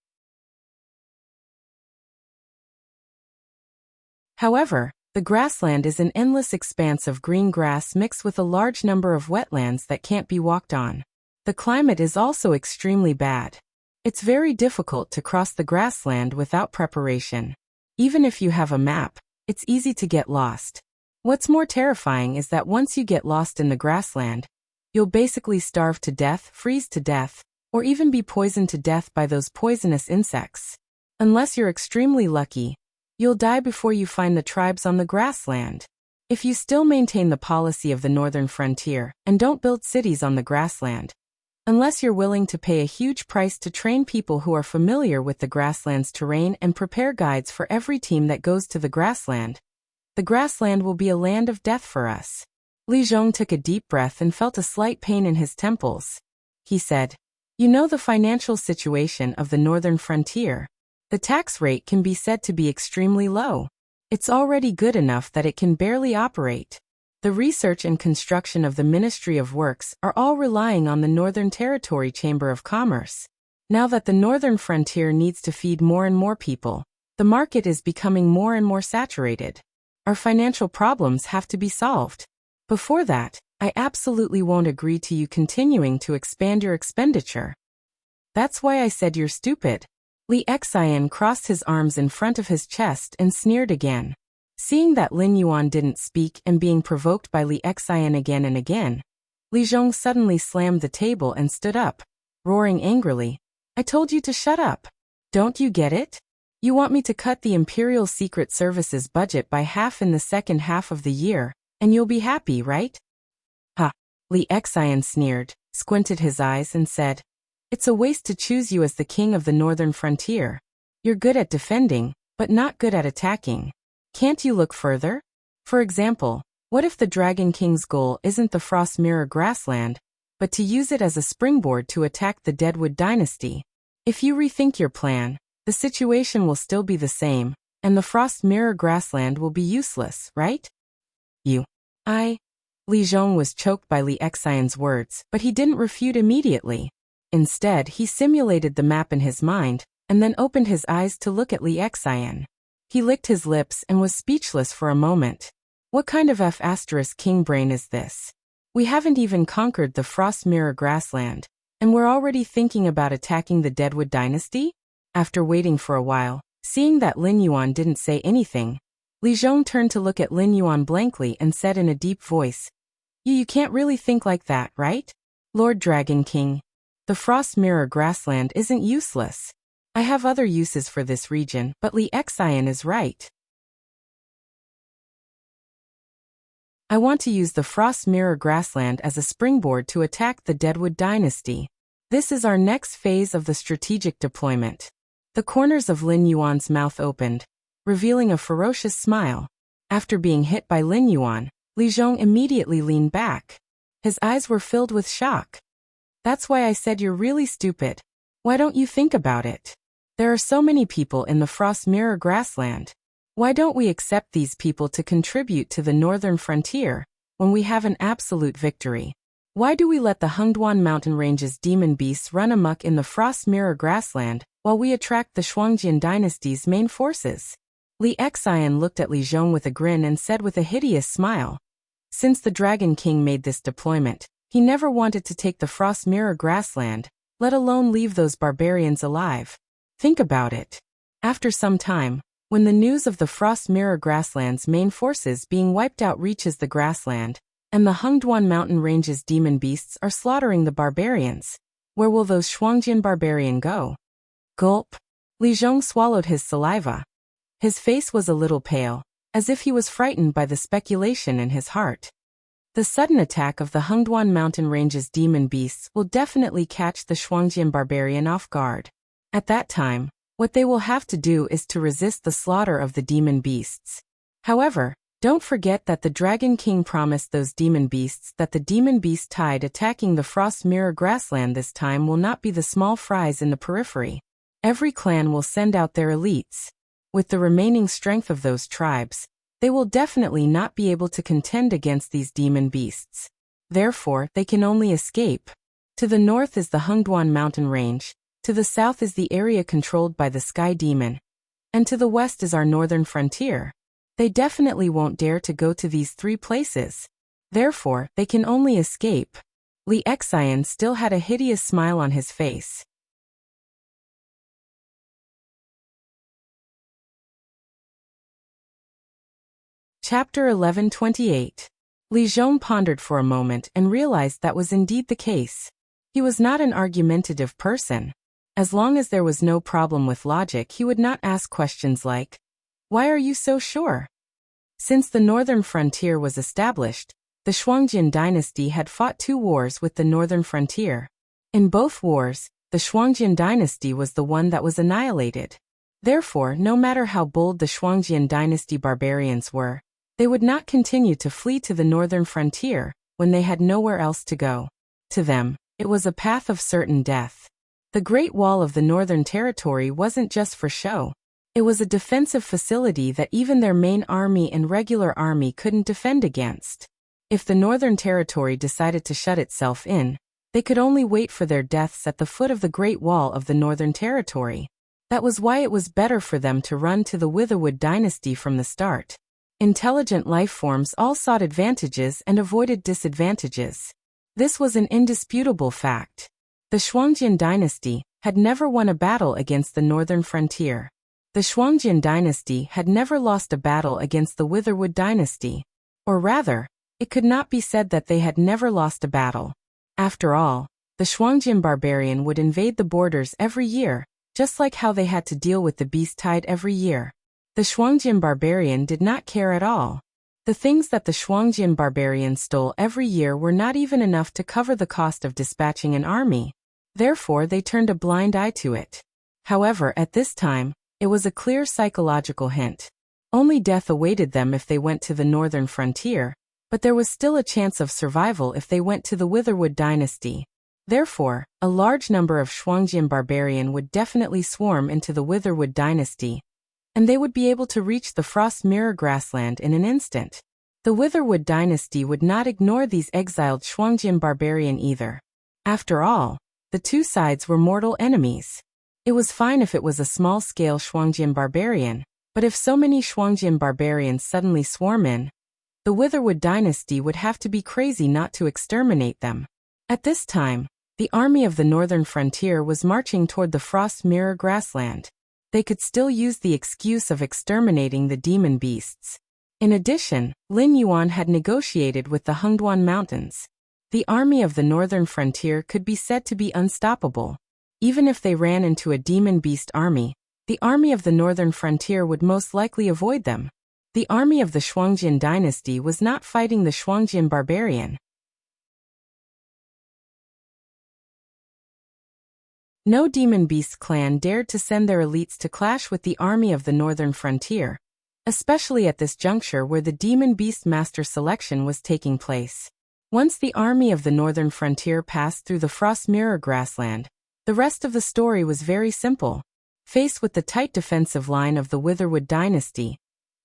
However, the grassland is an endless expanse of green grass mixed with a large number of wetlands that can't be walked on. The climate is also extremely bad. It's very difficult to cross the grassland without preparation. Even if you have a map, it's easy to get lost. What's more terrifying is that once you get lost in the grassland, you'll basically starve to death, freeze to death, or even be poisoned to death by those poisonous insects. Unless you're extremely lucky, you'll die before you find the tribes on the grassland. If you still maintain the policy of the northern frontier and don't build cities on the grassland, unless you're willing to pay a huge price to train people who are familiar with the grassland's terrain and prepare guides for every team that goes to the grassland will be a land of death for us. Li Zhong took a deep breath and felt a slight pain in his temples. He said, You know the financial situation of the northern frontier. The tax rate can be said to be extremely low. It's already good enough that it can barely operate. The research and construction of the Ministry of Works are all relying on the Northern Territory Chamber of Commerce. Now that the northern frontier needs to feed more and more people, the market is becoming more and more saturated. Our financial problems have to be solved. Before that, I absolutely won't agree to you continuing to expand your expenditure. That's why I said you're stupid. Li Xian crossed his arms in front of his chest and sneered again. Seeing that Lin Yuan didn't speak and being provoked by Li Xian again and again, Li Zhong suddenly slammed the table and stood up, roaring angrily, "I told you to shut up. Don't you get it? You want me to cut the Imperial Secret Service's budget by half in the second half of the year, and you'll be happy, right?" "Ha!" Li Xian sneered, squinted his eyes and said, "It's a waste to choose you as the king of the northern frontier. You're good at defending, but not good at attacking. Can't you look further? For example, what if the Dragon King's goal isn't the Frost Mirror grassland, but to use it as a springboard to attack the Deadwood dynasty? If you rethink your plan, the situation will still be the same, and the Frost Mirror grassland will be useless, right?" Li Zhong was choked by Li Xian's words, but he didn't refute immediately. Instead, he simulated the map in his mind, and then opened his eyes to look at Li Xian. He licked his lips and was speechless for a moment. What kind of F***king brain is this? We haven't even conquered the Frost Mirror grassland, and we're already thinking about attacking the Deadwood dynasty? After waiting for a while, seeing that Lin Yuan didn't say anything, Li Zhong turned to look at Lin Yuan blankly and said in a deep voice, You can't really think like that, right? Lord Dragon King. The Frost Mirror grassland isn't useless. I have other uses for this region, but Li Xian is right. I want to use the Frost Mirror grassland as a springboard to attack the Deadwood dynasty. This is our next phase of the strategic deployment. The corners of Lin Yuan's mouth opened, revealing a ferocious smile. After being hit by Lin Yuan, Li Zhong immediately leaned back. His eyes were filled with shock. That's why I said you're really stupid. Why don't you think about it? There are so many people in the Frost Mirror grassland. Why don't we accept these people to contribute to the northern frontier when we have an absolute victory? Why do we let the Hengduan mountain range's demon beasts run amok in the Frost Mirror grassland while we attract the Shuangjian dynasty's main forces? Li Xian looked at Li Zhong with a grin and said with a hideous smile, Since the Dragon King made this deployment, he never wanted to take the Frost Mirror grassland, let alone leave those barbarians alive. Think about it. After some time, when the news of the Frost Mirror grassland's main forces being wiped out reaches the grassland, and the Hengduan mountain range's demon beasts are slaughtering the barbarians, where will those Shuangjian barbarian go? Gulp. Li Zhong swallowed his saliva. His face was a little pale, as if he was frightened by the speculation in his heart. The sudden attack of the Hengduan mountain range's demon beasts will definitely catch the Shuangjian barbarian off guard. At that time, what they will have to do is to resist the slaughter of the demon beasts. However, don't forget that the Dragon King promised those demon beasts that the demon beast tide attacking the Frost Mirror grassland this time will not be the small fries in the periphery. Every clan will send out their elites. With the remaining strength of those tribes, they will definitely not be able to contend against these demon beasts. Therefore, they can only escape. To the north is the Hengduan mountain range, to the south is the area controlled by the Sky Demon, and to the west is our northern frontier. They definitely won't dare to go to these three places. Therefore, they can only escape. Li Xian still had a hideous smile on his face. Chapter 1128. Li Zhong pondered for a moment and realized that was indeed the case. He was not an argumentative person. As long as there was no problem with logic, he would not ask questions like, Why are you so sure? Since the northern frontier was established, the Shuangjian dynasty had fought 2 wars with the northern frontier. In both wars, the Shuangjian dynasty was the one that was annihilated. Therefore, no matter how bold the Shuangjian dynasty barbarians were, they would not continue to flee to the northern frontier when they had nowhere else to go. To them, it was a path of certain death. The Great Wall of the Northern Territory wasn't just for show. It was a defensive facility that even their main army and regular army couldn't defend against. If the Northern Territory decided to shut itself in, they could only wait for their deaths at the foot of the Great Wall of the Northern Territory. That was why it was better for them to run to the Witherwood dynasty from the start. Intelligent life forms all sought advantages and avoided disadvantages. This was an indisputable fact. The Shuangjian dynasty had never won a battle against the northern frontier. The Shuangjian dynasty had never lost a battle against the Witherwood dynasty. Or rather, it could not be said that they had never lost a battle. After all, the Shuangjian barbarian would invade the borders every year, just like how they had to deal with the beast tide every year. The Shuangjian barbarian did not care at all. The things that the Shuangjian barbarian stole every year were not even enough to cover the cost of dispatching an army. Therefore, they turned a blind eye to it. However, at this time, it was a clear psychological hint. Only death awaited them if they went to the northern frontier, but there was still a chance of survival if they went to the Witherwood dynasty. Therefore, a large number of Shuangjian barbarian would definitely swarm into the Witherwood dynasty, and they would be able to reach the Frost Mirror grassland in an instant. The Witherwood dynasty would not ignore these exiled Shuangjian barbarian either. After all, the two sides were mortal enemies. It was fine if it was a small-scale Shuangjian barbarian, but if so many Shuangjian barbarians suddenly swarm in, the Witherwood dynasty would have to be crazy not to exterminate them. At this time, the army of the northern frontier was marching toward the Frost Mirror grassland. They could still use the excuse of exterminating the demon beasts. In addition, Lin Yuan had negotiated with the Hengduan Mountains. The army of the northern frontier could be said to be unstoppable. Even if they ran into a demon beast army, the army of the northern frontier would most likely avoid them. The army of the Shuangjian dynasty was not fighting the Shuangjian barbarian. No demon beast clan dared to send their elites to clash with the army of the northern frontier, especially at this juncture where the demon beast master selection was taking place. Once the army of the northern frontier passed through the Frost Mirror grassland, the rest of the story was very simple. Faced with the tight defensive line of the Witherwood dynasty,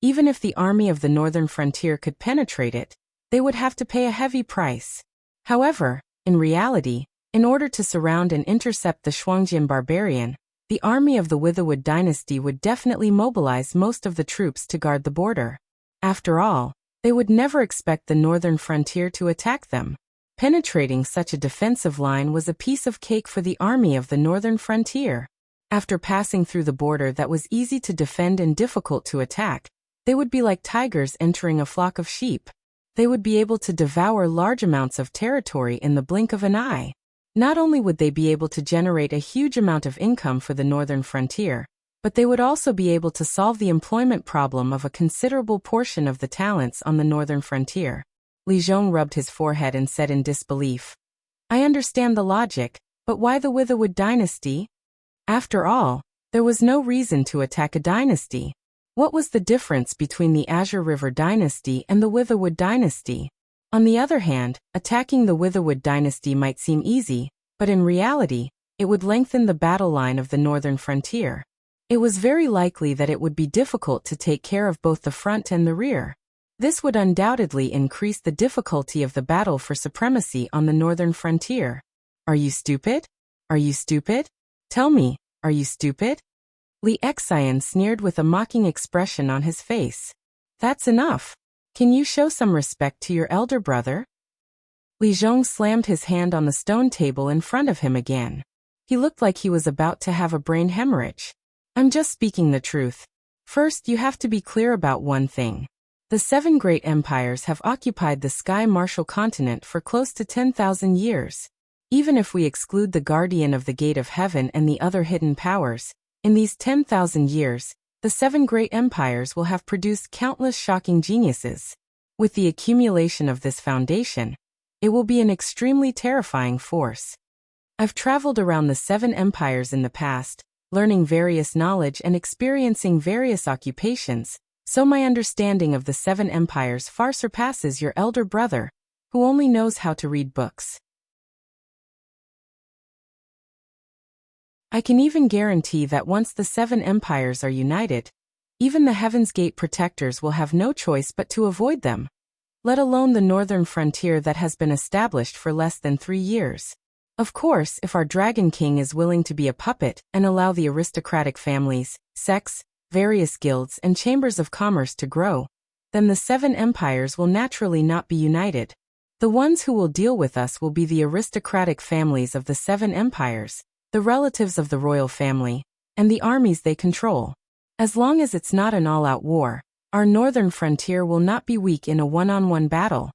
even if the army of the northern frontier could penetrate it, they would have to pay a heavy price. However, in reality, in order to surround and intercept the Shuangjian barbarian, the army of the Witherwood dynasty would definitely mobilize most of the troops to guard the border. After all, they would never expect the northern frontier to attack them. Penetrating such a defensive line was a piece of cake for the army of the northern frontier. After passing through the border that was easy to defend and difficult to attack, they would be like tigers entering a flock of sheep. They would be able to devour large amounts of territory in the blink of an eye. Not only would they be able to generate a huge amount of income for the northern frontier, but they would also be able to solve the employment problem of a considerable portion of the talents on the northern frontier. Li Zhong rubbed his forehead and said in disbelief, "I understand the logic, but why the Witherwood dynasty? After all, there was no reason to attack a dynasty. What was the difference between the Azure River dynasty and the Witherwood dynasty?" On the other hand, attacking the Witherwood dynasty might seem easy, but in reality, it would lengthen the battle line of the northern frontier. It was very likely that it would be difficult to take care of both the front and the rear. This would undoubtedly increase the difficulty of the battle for supremacy on the northern frontier. Are you stupid? Are you stupid? Tell me, are you stupid? Li Xian sneered with a mocking expression on his face. That's enough. Can you show some respect to your elder brother? Li Zhong slammed his hand on the stone table in front of him again. He looked like he was about to have a brain hemorrhage. I'm just speaking the truth. First, you have to be clear about one thing. The 7 great empires have occupied the Sky Martial continent for close to 10,000 years. Even if we exclude the Guardian of the Gate of Heaven and the other hidden powers, in these 10,000 years, the 7 great empires will have produced countless shocking geniuses. With the accumulation of this foundation, it will be an extremely terrifying force. I've traveled around the 7 empires in the past, learning various knowledge and experiencing various occupations, so my understanding of the 7 empires far surpasses your elder brother, who only knows how to read books. I can even guarantee that once the 7 empires are united, even the Heaven's Gate protectors will have no choice but to avoid them, let alone the northern frontier that has been established for less than 3 years. Of course, if our Dragon King is willing to be a puppet and allow the aristocratic families, sects, various guilds and chambers of commerce to grow, then the 7 empires will naturally not be united. The ones who will deal with us will be the aristocratic families of the 7 empires, the relatives of the royal family, and the armies they control. As long as it's not an all-out war, our northern frontier will not be weak in a one-on-one battle.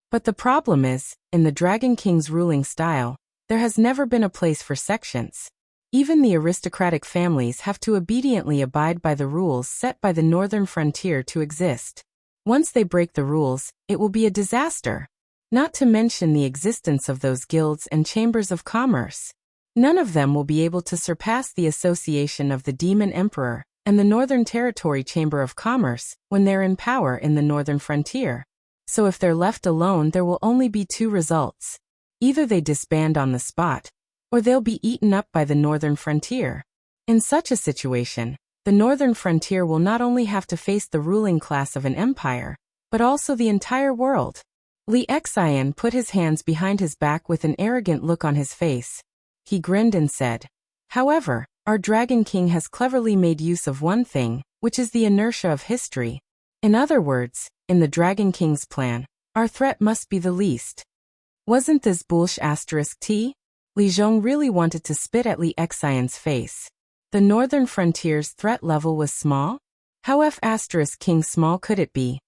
But the problem is, in the Dragon King's ruling style, there has never been a place for sections. Even the aristocratic families have to obediently abide by the rules set by the northern frontier to exist. Once they break the rules, it will be a disaster. Not to mention the existence of those guilds and chambers of commerce. None of them will be able to surpass the association of the Demon Emperor and the Northern Territory Chamber of Commerce when they're in power in the northern frontier. So if they're left alone, there will only be 2 results. Either they disband on the spot, or they'll be eaten up by the northern frontier. In such a situation, the northern frontier will not only have to face the ruling class of an empire, but also the entire world. Li Xian put his hands behind his back with an arrogant look on his face. He grinned and said, "However, our Dragon King has cleverly made use of one thing, which is the inertia of history. In other words, in the Dragon King's plan, our threat must be the least." Wasn't this bullsh*t? Li Zhong really wanted to spit at Li Xian's face. The northern frontier's threat level was small? How f***king small could it be?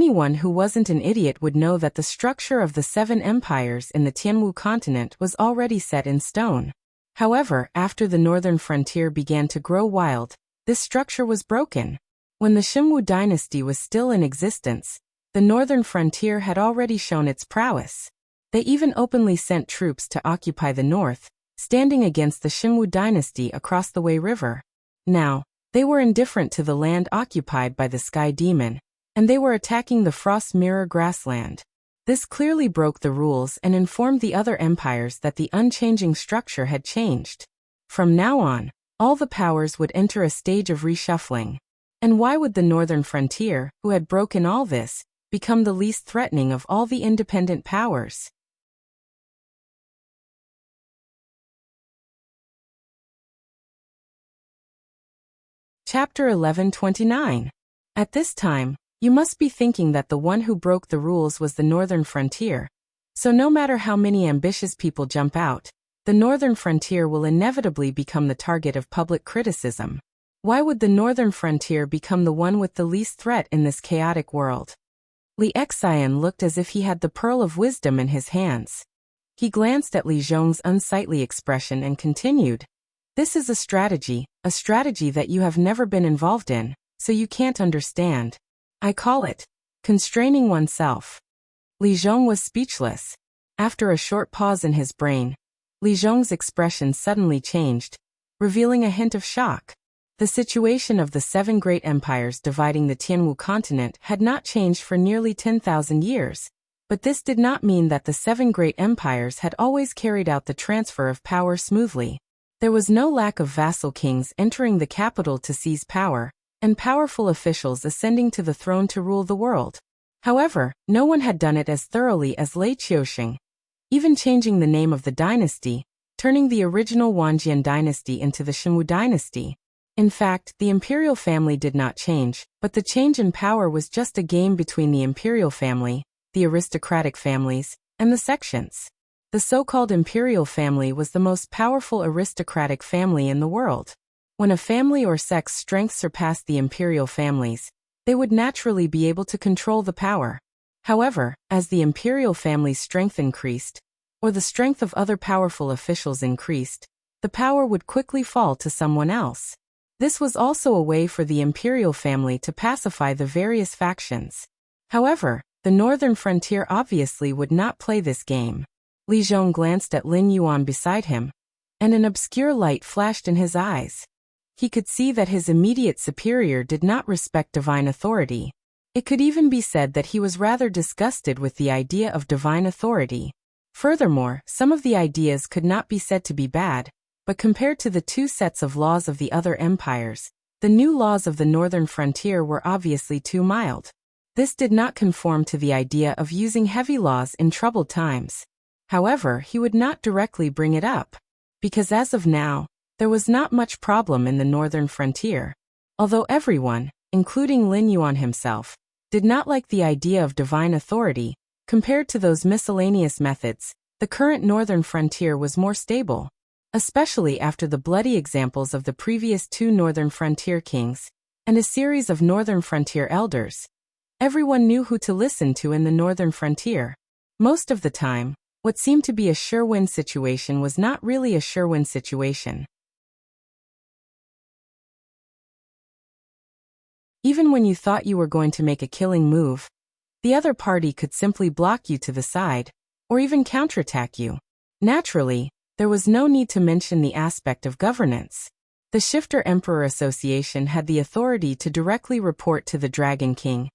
Anyone who wasn't an idiot would know that the structure of the 7 empires in the Tianwu continent was already set in stone. However, after the northern frontier began to grow wild, this structure was broken. When the Xinwu dynasty was still in existence, the northern frontier had already shown its prowess. They even openly sent troops to occupy the north, standing against the Xinwu dynasty across the Wei River. Now, they were indifferent to the land occupied by the Sky Demon, and they were attacking the Frost Mirror grassland. This clearly broke the rules and informed the other empires that the unchanging structure had changed. From now on, all the powers would enter a stage of reshuffling. And why would the northern frontier, who had broken all this, become the least threatening of all the independent powers? Chapter 1129. At this time, you must be thinking that the one who broke the rules was the northern frontier. So no matter how many ambitious people jump out, the northern frontier will inevitably become the target of public criticism. Why would the northern frontier become the one with the least threat in this chaotic world? Li Xian looked as if he had the pearl of wisdom in his hands. He glanced at Li Zhong's unsightly expression and continued, "This is a strategy that you have never been involved in, so you can't understand. I call it constraining oneself." Li Zhong was speechless. After a short pause in his brain, Li Zhong's expression suddenly changed, revealing a hint of shock. The situation of the 7 great empires dividing the Tianwu continent had not changed for nearly 10,000 years, but this did not mean that the 7 great empires had always carried out the transfer of power smoothly. There was no lack of vassal kings entering the capital to seize power, and powerful officials ascending to the throne to rule the world. However, no one had done it as thoroughly as Lei Qiuxing, even changing the name of the dynasty, turning the original Wanjian dynasty into the Xinwu dynasty. In fact, the imperial family did not change, but the change in power was just a game between the imperial family, the aristocratic families, and the sections. The so-called imperial family was the most powerful aristocratic family in the world. When a family or sect's strength surpassed the imperial families, they would naturally be able to control the power. However, as the imperial family's strength increased, or the strength of other powerful officials increased, the power would quickly fall to someone else. This was also a way for the imperial family to pacify the various factions. However, the northern frontier obviously would not play this game. Li Zhong glanced at Lin Yuan beside him, and an obscure light flashed in his eyes. He could see that his immediate superior did not respect divine authority. It could even be said that he was rather disgusted with the idea of divine authority. Furthermore, some of the ideas could not be said to be bad, but compared to the two sets of laws of the other empires, the new laws of the northern frontier were obviously too mild. This did not conform to the idea of using heavy laws in troubled times. However, he would not directly bring it up, because as of now, there was not much problem in the northern frontier. Although everyone, including Lin Yuan himself, did not like the idea of divine authority, compared to those miscellaneous methods, the current northern frontier was more stable, especially after the bloody examples of the previous two northern frontier kings, and a series of northern frontier elders. Everyone knew who to listen to in the northern frontier. Most of the time, what seemed to be a sure-win situation was not really a sure-win situation. Even when you thought you were going to make a killing move, the other party could simply block you to the side, or even counterattack you. Naturally, there was no need to mention the aspect of governance. The Shifter Emperor Association had the authority to directly report to the Dragon King,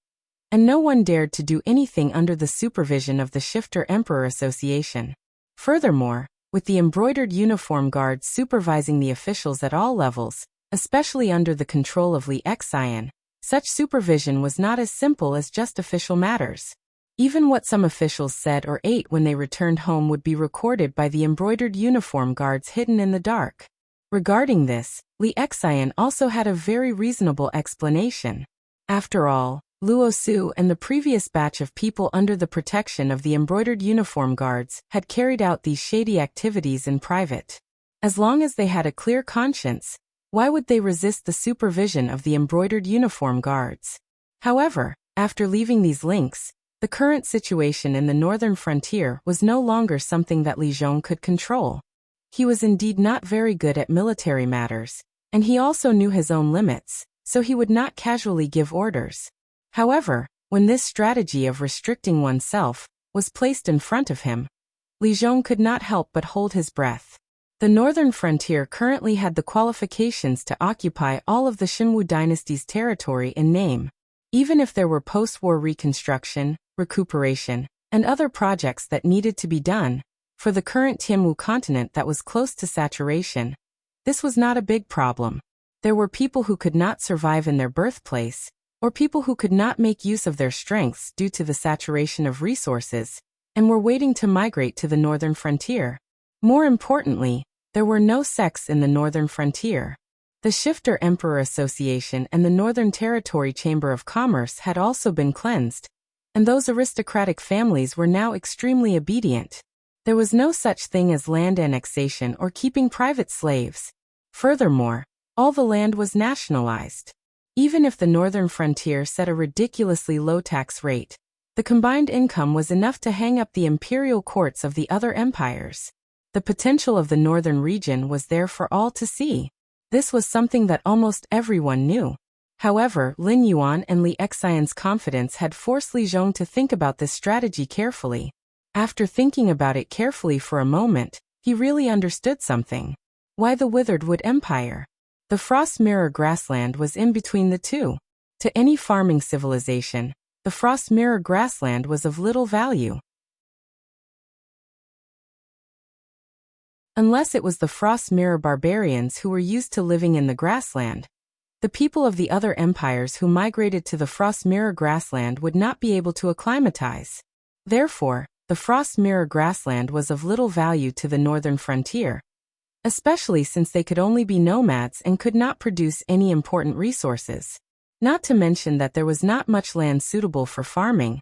and no one dared to do anything under the supervision of the Shifter Emperor Association. Furthermore, with the embroidered uniform guards supervising the officials at all levels, especially under the control of Li Xian, such supervision was not as simple as just official matters. Even what some officials said or ate when they returned home would be recorded by the embroidered uniform guards hidden in the dark. Regarding this, Li Xian also had a very reasonable explanation. After all, Luo Su and the previous batch of people under the protection of the embroidered uniform guards had carried out these shady activities in private. As long as they had a clear conscience, why would they resist the supervision of the embroidered uniform guards? However, after leaving these links, the current situation in the northern frontier was no longer something that Li Zhong could control. He was indeed not very good at military matters, and he also knew his own limits, so he would not casually give orders. However, when this strategy of restricting oneself was placed in front of him, Li Zhong could not help but hold his breath. The northern frontier currently had the qualifications to occupy all of the Xinwu dynasty's territory in name. Even if there were post-war reconstruction, recuperation, and other projects that needed to be done, for the current Tianwu continent that was close to saturation, this was not a big problem. There were people who could not survive in their birthplace, or people who could not make use of their strengths due to the saturation of resources, and were waiting to migrate to the northern frontier. More importantly, there were no sects in the northern frontier. The Shifter Emperor Association and the Northern Territory Chamber of Commerce had also been cleansed, and those aristocratic families were now extremely obedient. There was no such thing as land annexation or keeping private slaves. Furthermore, all the land was nationalized. Even if the northern frontier set a ridiculously low tax rate, the combined income was enough to hang up the imperial courts of the other empires. The potential of the northern region was there for all to see. This was something that almost everyone knew. However, Lin Yuan and Li Xian's confidence had forced Li Zhong to think about this strategy carefully. After thinking about it carefully for a moment, he really understood something. Why the Withered Wood Empire? The Frost Mirror grassland was in between the two. To any farming civilization, the Frost Mirror grassland was of little value. Unless it was the Frost Mirror barbarians who were used to living in the grassland. The people of the other empires who migrated to the Frost Mirror grassland would not be able to acclimatize. Therefore, the Frost Mirror grassland was of little value to the northern frontier, especially since they could only be nomads and could not produce any important resources. Not to mention that there was not much land suitable for farming.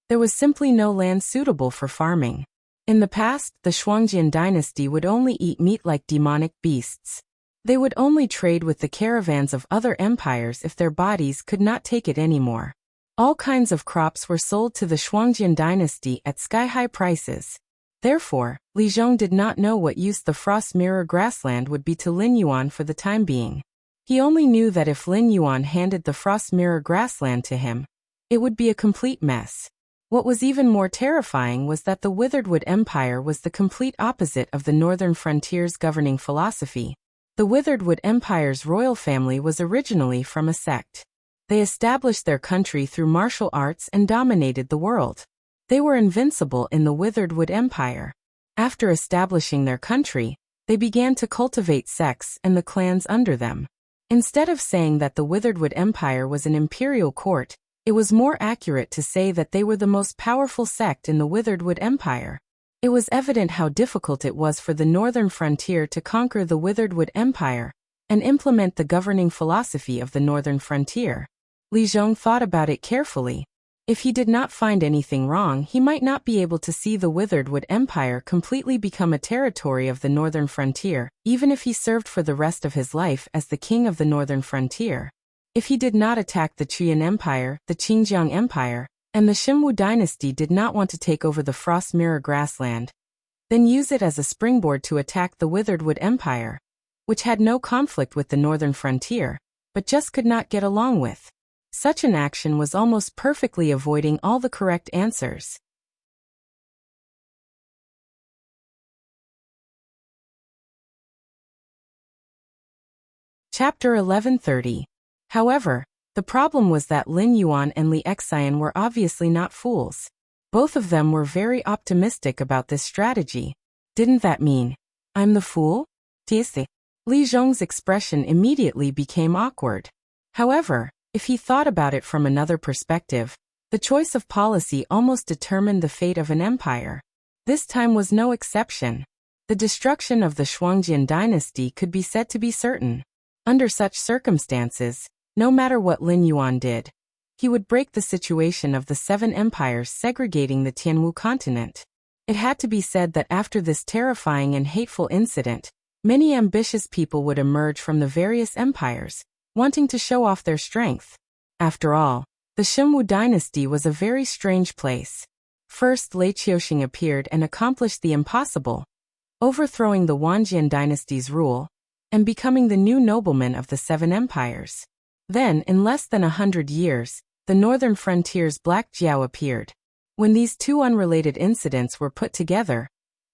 There was simply no land suitable for farming. In the past, the Shuangjian dynasty would only eat meat like demonic beasts. They would only trade with the caravans of other empires if their bodies could not take it anymore. All kinds of crops were sold to the Shuangjian dynasty at sky-high prices. Therefore, Li Zhong did not know what use the Frost Mirror grassland would be to Lin Yuan for the time being. He only knew that if Lin Yuan handed the Frost Mirror grassland to him, it would be a complete mess. What was even more terrifying was that the Withered Wood Empire was the complete opposite of the northern frontier's governing philosophy. The Withered Wood Empire's royal family was originally from a sect. They established their country through martial arts and dominated the world. They were invincible in the Withered Wood Empire. After establishing their country, They began to cultivate sects and the clans under them. Instead of saying that the Witheredwood Empire was an imperial court, it was more accurate to say that they were the most powerful sect in the Witheredwood Empire. It was evident how difficult it was for the northern frontier to conquer the Witheredwood Empire and implement the governing philosophy of the northern frontier. Li Zhong thought about it carefully. If he did not find anything wrong, he might not be able to see the Witheredwood Empire completely become a territory of the northern frontier, even if he served for the rest of his life as the king of the northern frontier. If he did not attack the Qian Empire, the Qingjiang Empire, and the Xinwu dynasty did not want to take over the Frost Mirror grassland, then use it as a springboard to attack the Witheredwood Empire, which had no conflict with the northern frontier, but just could not get along with. Such an action was almost perfectly avoiding all the correct answers. Chapter 1130. However, the problem was that Lin Yuan and Li Xian were obviously not fools. Both of them were very optimistic about this strategy. Didn't that mean, I'm the fool? Tiesi. Li Zhong's expression immediately became awkward. However, if he thought about it from another perspective, the choice of policy almost determined the fate of an empire. This time was no exception. The destruction of the Shuangjian dynasty could be said to be certain. Under such circumstances, no matter what Lin Yuan did, he would break the situation of the 7 empires segregating the Tianwu continent. It had to be said that after this terrifying and hateful incident, many ambitious people would emerge from the various empires, wanting to show off their strength. After all, the Xinwu dynasty was a very strange place. First, Lei Qiuxing appeared and accomplished the impossible, overthrowing the Wanjian dynasty's rule and becoming the new nobleman of the 7 empires. Then, in less than 100 years, the northern frontier's Black Jiao appeared. When these two unrelated incidents were put together,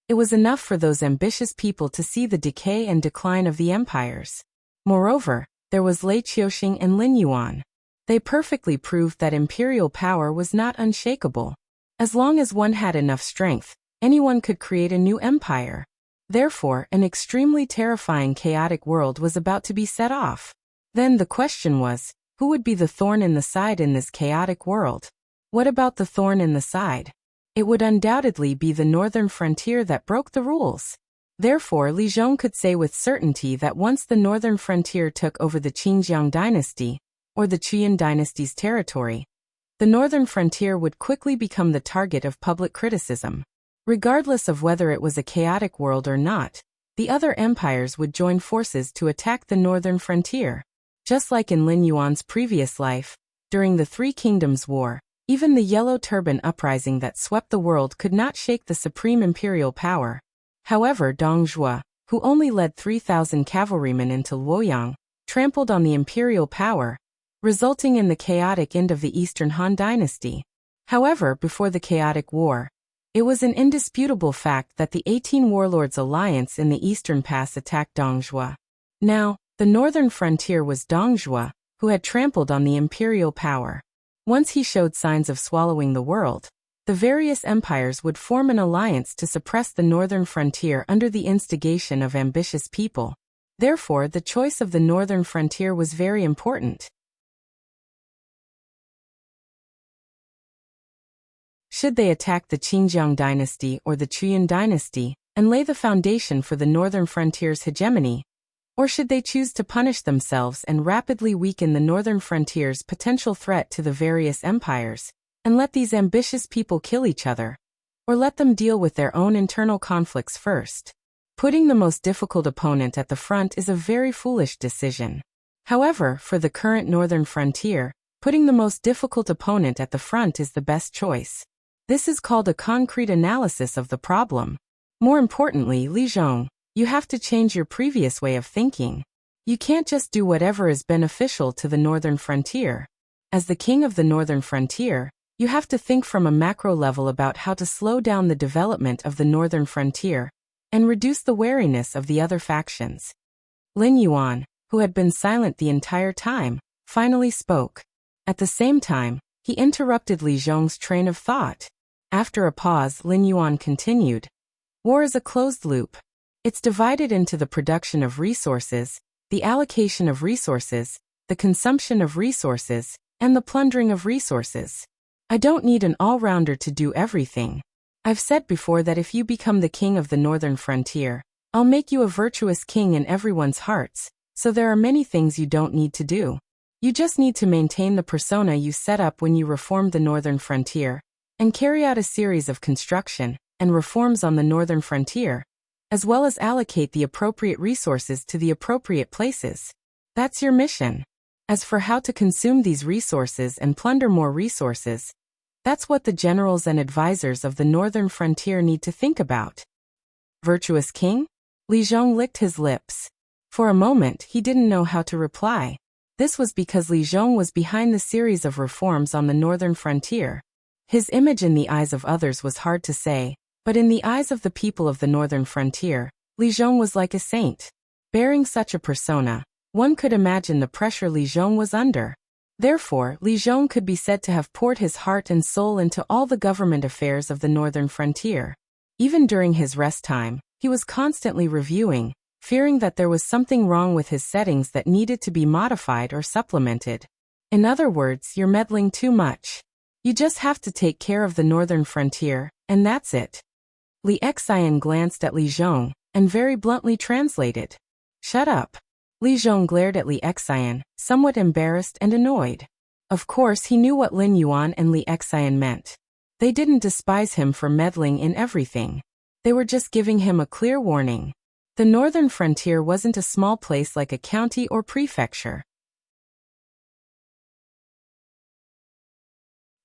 it was enough for those ambitious people to see the decay and decline of the empires. Moreover, there was Lei Qiuxing and Lin Yuan. They perfectly proved that imperial power was not unshakable. As long as one had enough strength, anyone could create a new empire. Therefore, an extremely terrifying chaotic world was about to be set off. Then the question was, who would be the thorn in the side in this chaotic world? What about the thorn in the side? It would undoubtedly be the northern frontier that broke the rules. Therefore, Li Zhong could say with certainty that once the northern frontier took over the Qingjiang dynasty, or the Qian dynasty's territory, the northern frontier would quickly become the target of public criticism. Regardless of whether it was a chaotic world or not, the other empires would join forces to attack the northern frontier. Just like in Lin Yuan's previous life, during the Three Kingdoms War, even the Yellow Turban uprising that swept the world could not shake the supreme imperial power. However, Dong Zhuo, who only led 3,000 cavalrymen into Luoyang, trampled on the imperial power, resulting in the chaotic end of the Eastern Han dynasty. However, before the chaotic war, it was an indisputable fact that the 18 warlords alliance in the Eastern Pass attacked Dong Zhuo. Now, the northern frontier was Dong Zhuo, who had trampled on the imperial power. Once he showed signs of swallowing the world, the various empires would form an alliance to suppress the northern frontier under the instigation of ambitious people. Therefore, the choice of the northern frontier was very important. Should they attack the Qingjiang dynasty or the Qian dynasty and lay the foundation for the northern frontier's hegemony? Or should they choose to punish themselves and rapidly weaken the northern frontier's potential threat to the various empires, and let these ambitious people kill each other? Or let them deal with their own internal conflicts first? Putting the most difficult opponent at the front is a very foolish decision. However, for the current northern frontier, putting the most difficult opponent at the front is the best choice. This is called a concrete analysis of the problem. More importantly, Li Zhong, you have to change your previous way of thinking. You can't just do whatever is beneficial to the northern frontier. As the king of the northern frontier, you have to think from a macro level about how to slow down the development of the northern frontier and reduce the wariness of the other factions. Lin Yuan, who had been silent the entire time, finally spoke. At the same time, he interrupted Li Zhong's train of thought. After a pause, Lin Yuan continued. War is a closed loop. It's divided into the production of resources, the allocation of resources, the consumption of resources, and the plundering of resources. I don't need an all-rounder to do everything. I've said before that if you become the king of the northern frontier, I'll make you a virtuous king in everyone's hearts, so there are many things you don't need to do. You just need to maintain the persona you set up when you reformed the northern frontier, and carry out a series of construction and reforms on the northern frontier, as well as allocate the appropriate resources to the appropriate places. That's your mission. As for how to consume these resources and plunder more resources, that's what the generals and advisors of the northern frontier need to think about. Virtuous king? Li Zhong licked his lips. For a moment, he didn't know how to reply. This was because Li Zhong was behind the series of reforms on the northern frontier. His image in the eyes of others was hard to say, but in the eyes of the people of the northern frontier, Li Zhong was like a saint. Bearing such a persona, one could imagine the pressure Li Zhong was under. Therefore, Li Zhong could be said to have poured his heart and soul into all the government affairs of the northern frontier. Even during his rest time, he was constantly reviewing, fearing that there was something wrong with his settings that needed to be modified or supplemented. In other words, you're meddling too much. You just have to take care of the northern frontier, and that's it. Li Xian glanced at Li Zhong, and very bluntly translated. Shut up. Li Zhong glared at Li Xian, somewhat embarrassed and annoyed. Of course he knew what Lin Yuan and Li Xian meant. They didn't despise him for meddling in everything. They were just giving him a clear warning. The northern frontier wasn't a small place like a county or prefecture.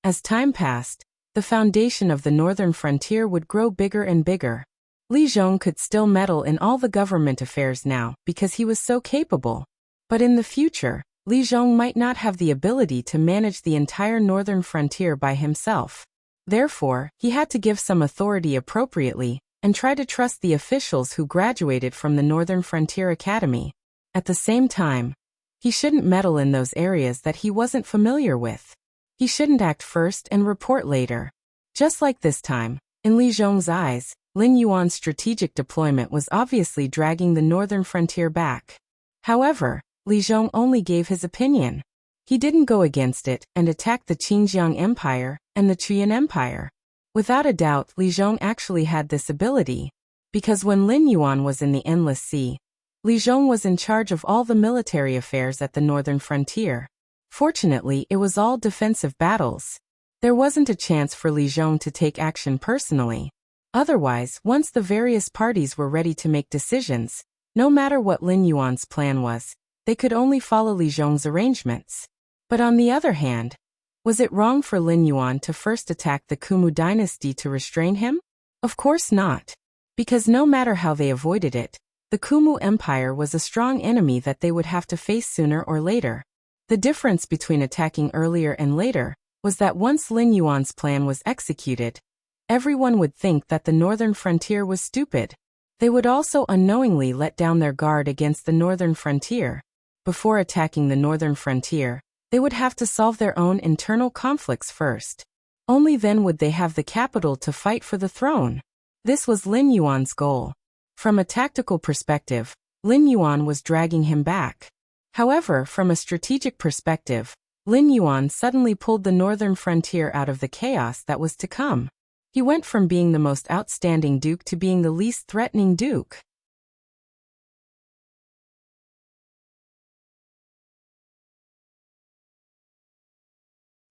As time passed, the foundation of the northern frontier would grow bigger and bigger. Li Zhong could still meddle in all the government affairs now because he was so capable. But in the future, Li Zhong might not have the ability to manage the entire northern frontier by himself. Therefore, he had to give some authority appropriately and try to trust the officials who graduated from the Northern Frontier Academy. At the same time, he shouldn't meddle in those areas that he wasn't familiar with. He shouldn't act first and report later. Just like this time, in Li Zhong's eyes, Lin Yuan's strategic deployment was obviously dragging the northern frontier back. However, Li Zhong only gave his opinion. He didn't go against it and attack the Qinjiang Empire and the Chuyan Empire. Without a doubt, Li Zhong actually had this ability, because when Lin Yuan was in the Endless Sea, Li Zhong was in charge of all the military affairs at the northern frontier. Fortunately, it was all defensive battles. There wasn't a chance for Li Zhong to take action personally. Otherwise, once the various parties were ready to make decisions, no matter what Lin Yuan's plan was, they could only follow Li Zhong's arrangements. But on the other hand, was it wrong for Lin Yuan to first attack the Kumu dynasty to restrain him? Of course not. Because no matter how they avoided it, the Kumu Empire was a strong enemy that they would have to face sooner or later. The difference between attacking earlier and later was that once Lin Yuan's plan was executed, everyone would think that the northern frontier was stupid. They would also unknowingly let down their guard against the northern frontier. Before attacking the northern frontier, they would have to solve their own internal conflicts first. Only then would they have the capital to fight for the throne. This was Lin Yuan's goal. From a tactical perspective, Lin Yuan was dragging him back. However, from a strategic perspective, Lin Yuan suddenly pulled the northern frontier out of the chaos that was to come. He went from being the most outstanding duke to being the least threatening duke.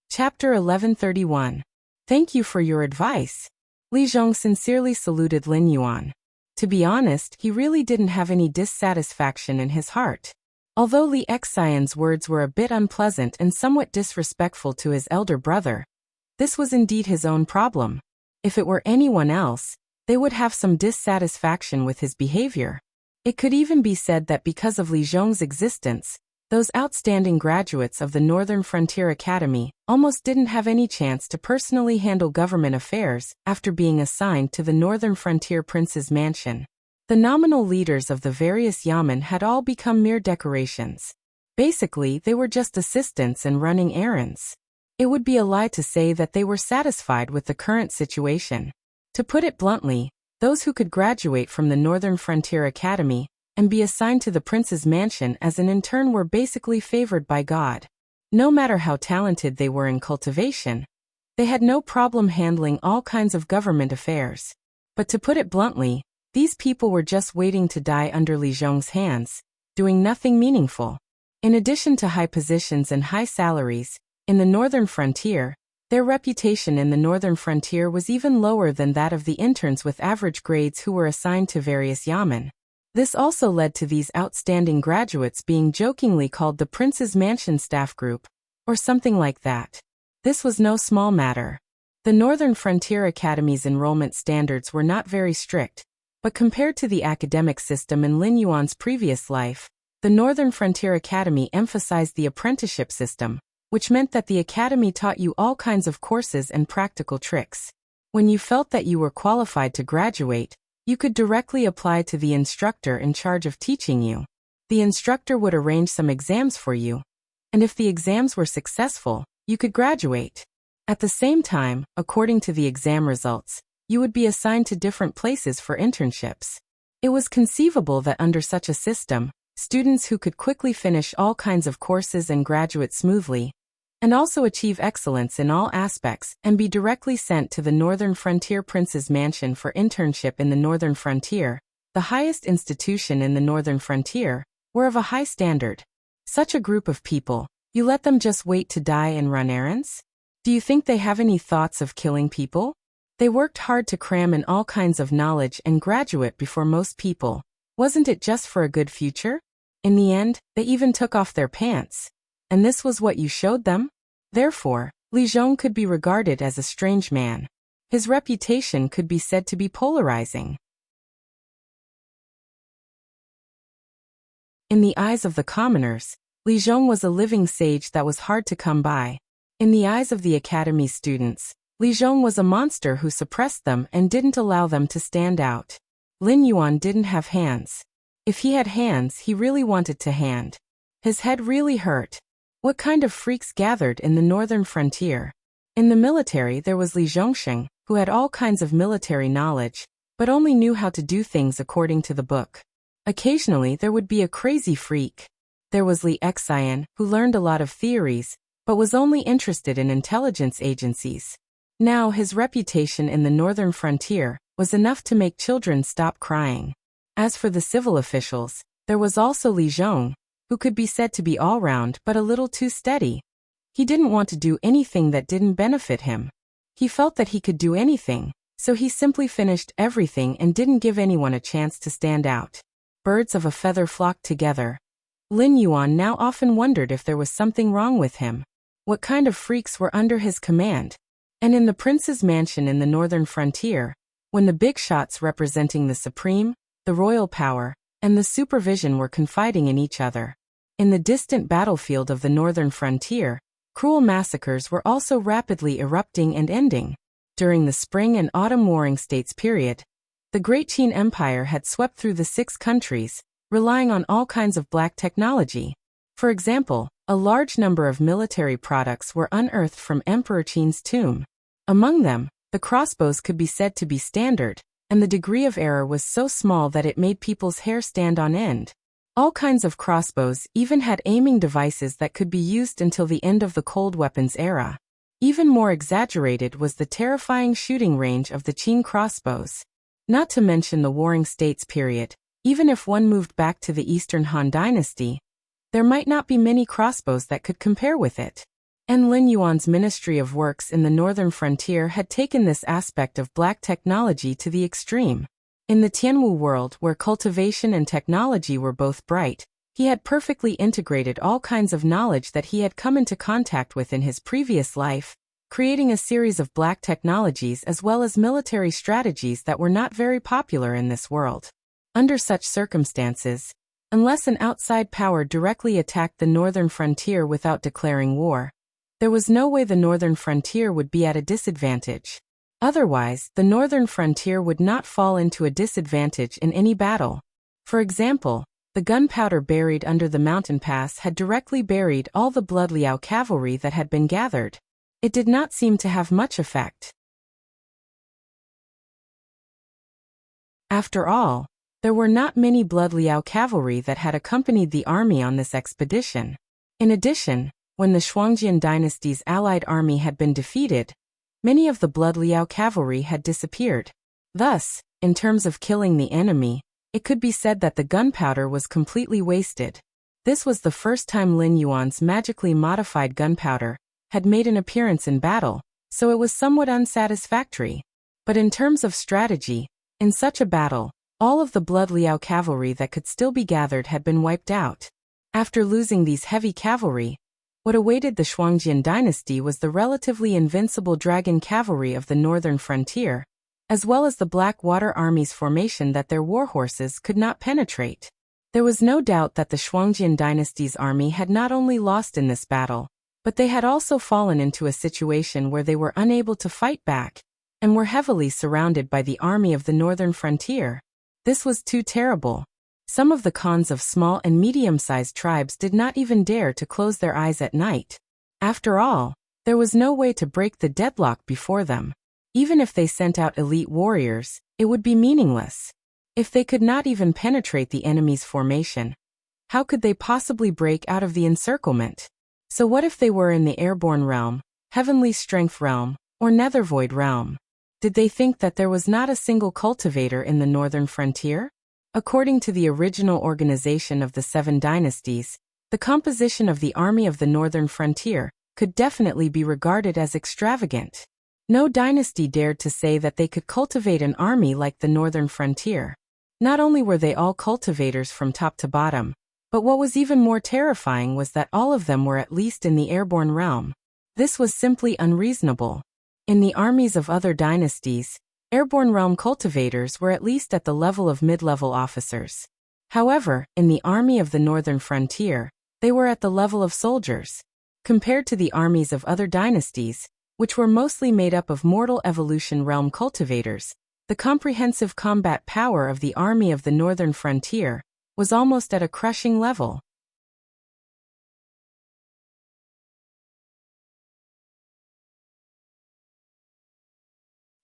Chapter 1131. Thank you for your advice. Li Zhong sincerely saluted Lin Yuan. To be honest, he really didn't have any dissatisfaction in his heart. Although Li Xian's words were a bit unpleasant and somewhat disrespectful to his elder brother, this was indeed his own problem. If it were anyone else, they would have some dissatisfaction with his behavior. It could even be said that because of Li Zhong's existence, those outstanding graduates of the Northern Frontier Academy almost didn't have any chance to personally handle government affairs after being assigned to the Northern Frontier Prince's mansion. The nominal leaders of the various yamen had all become mere decorations. Basically, they were just assistants and running errands. It would be a lie to say that they were satisfied with the current situation. To put it bluntly, Those who could graduate from the Northern Frontier Academy and be assigned to the prince's mansion as an intern were basically favored by God. No matter how talented they were in cultivation, they had no problem handling all kinds of government affairs. But to put it bluntly, these people were just waiting to die under Li Zhong's hands, doing nothing meaningful. In addition to high positions and high salaries, in the Northern Frontier, their reputation in the Northern Frontier was even lower than that of the interns with average grades who were assigned to various yamen. This also led to these outstanding graduates being jokingly called the Prince's Mansion Staff Group, or something like that. This was no small matter. The Northern Frontier Academy's enrollment standards were not very strict, but compared to the academic system in Lin Yuan's previous life, the Northern Frontier Academy emphasized the apprenticeship system, which meant that the academy taught you all kinds of courses and practical tricks. When you felt that you were qualified to graduate, you could directly apply to the instructor in charge of teaching you. The instructor would arrange some exams for you, and if the exams were successful, you could graduate. At the same time, according to the exam results, you would be assigned to different places for internships. It was conceivable that under such a system, students who could quickly finish all kinds of courses and graduate smoothly, and also achieve excellence in all aspects and be directly sent to the Northern Frontier Prince's Mansion for internship in the Northern Frontier, the highest institution in the Northern Frontier, were of a high standard. Such a group of people, you let them just wait to die and run errands? Do you think they have any thoughts of killing people? They worked hard to cram in all kinds of knowledge and graduate before most people. Wasn't it just for a good future? In the end, they even took off their pants. And this was what you showed them? Therefore, Li Zhong could be regarded as a strange man. His reputation could be said to be polarizing. In the eyes of the commoners, Li Zhong was a living sage that was hard to come by. In the eyes of the academy's students, Li Zhong was a monster who suppressed them and didn't allow them to stand out. Lin Yuan didn't have hands. If he had hands, he really wanted to hand. His head really hurt. What kind of freaks gathered in the Northern Frontier? In the military there was Li Zhongsheng, who had all kinds of military knowledge, but only knew how to do things according to the book. Occasionally there would be a crazy freak. There was Li Xian, who learned a lot of theories, but was only interested in intelligence agencies. Now his reputation in the Northern Frontier was enough to make children stop crying. As for the civil officials, there was also Li Zhong, who could be said to be all-round but a little too steady. He didn't want to do anything that didn't benefit him. He felt that he could do anything, so he simply finished everything and didn't give anyone a chance to stand out. Birds of a feather flocked together. Lin Yuan now often wondered if there was something wrong with him. What kind of freaks were under his command? And in the prince's mansion in the Northern Frontier, when the big shots representing the supreme, the royal power, and the supervision were confiding in each other. In the distant battlefield of the Northern Frontier, cruel massacres were also rapidly erupting and ending. During the spring and autumn warring states period, the Great Qin Empire had swept through the 6 countries, relying on all kinds of black technology. For example, a large number of military products were unearthed from Emperor Qin's tomb. Among them, the crossbows could be said to be standard, and the degree of error was so small that it made people's hair stand on end. All kinds of crossbows even had aiming devices that could be used until the end of the cold weapons era. Even more exaggerated was the terrifying shooting range of the Qin crossbows. Not to mention the Warring States period, even if one moved back to the Eastern Han Dynasty, there might not be many crossbows that could compare with it. And Lin Yuan's Ministry of Works in the Northern Frontier had taken this aspect of black technology to the extreme. In the Tianwu world, where cultivation and technology were both bright, he had perfectly integrated all kinds of knowledge that he had come into contact with in his previous life, creating a series of black technologies as well as military strategies that were not very popular in this world. Under such circumstances, unless an outside power directly attacked the Northern Frontier without declaring war, there was no way the Northern Frontier would be at a disadvantage. Otherwise, the Northern Frontier would not fall into a disadvantage in any battle. For example, the gunpowder buried under the mountain pass had directly buried all the Blood Liao cavalry that had been gathered. It did not seem to have much effect. After all, there were not many Blood Liao cavalry that had accompanied the army on this expedition. In addition, when the Shuangjian dynasty's allied army had been defeated, many of the Blood Liao cavalry had disappeared. Thus, in terms of killing the enemy, it could be said that the gunpowder was completely wasted. This was the first time Lin Yuan's magically modified gunpowder had made an appearance in battle, so it was somewhat unsatisfactory. But in terms of strategy, in such a battle, all of the Blood Liao cavalry that could still be gathered had been wiped out. After losing these heavy cavalry, what awaited the Shuangjian dynasty was the relatively invincible dragon cavalry of the northern frontier, as well as the Black Water Army's formation that their warhorses could not penetrate. There was no doubt that the Shuangjian dynasty's army had not only lost in this battle, but they had also fallen into a situation where they were unable to fight back, and were heavily surrounded by the army of the northern frontier. This was too terrible. Some of the khans of small and medium-sized tribes did not even dare to close their eyes at night. After all, there was no way to break the deadlock before them. Even if they sent out elite warriors, it would be meaningless. If they could not even penetrate the enemy's formation, how could they possibly break out of the encirclement? So what if they were in the airborne realm, heavenly strength realm, or nethervoid realm? Did they think that there was not a single cultivator in the northern frontier? According to the original organization of the Seven Dynasties, the composition of the army of the northern frontier could definitely be regarded as extravagant. No dynasty dared to say that they could cultivate an army like the northern frontier. Not only were they all cultivators from top to bottom, but what was even more terrifying was that all of them were at least in the airborne realm. This was simply unreasonable. In the armies of other dynasties, airborne realm cultivators were at least at the level of mid-level officers. However, in the army of the northern frontier, they were at the level of soldiers. Compared to the armies of other dynasties, which were mostly made up of mortal evolution realm cultivators, the comprehensive combat power of the army of the northern frontier was almost at a crushing level.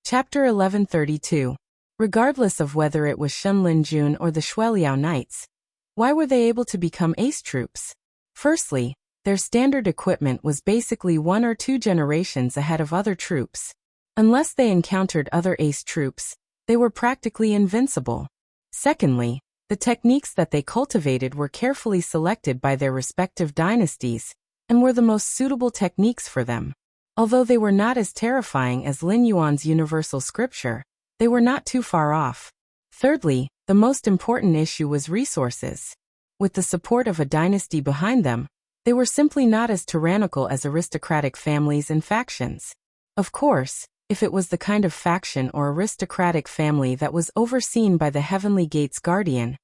Chapter 1132. Regardless of whether it was Shen Linjun or the Shueliao Knights, why were they able to become ace troops? Firstly, their standard equipment was basically 1 or 2 generations ahead of other troops. Unless they encountered other ace troops, they were practically invincible. Secondly, the techniques that they cultivated were carefully selected by their respective dynasties, and were the most suitable techniques for them. Although they were not as terrifying as Lin Yuan's universal scripture, they were not too far off. Thirdly, the most important issue was resources. With the support of a dynasty behind them, they were simply not as tyrannical as aristocratic families and factions. Of course, if it was the kind of faction or aristocratic family that was overseen by the Heavenly Gate's guardian,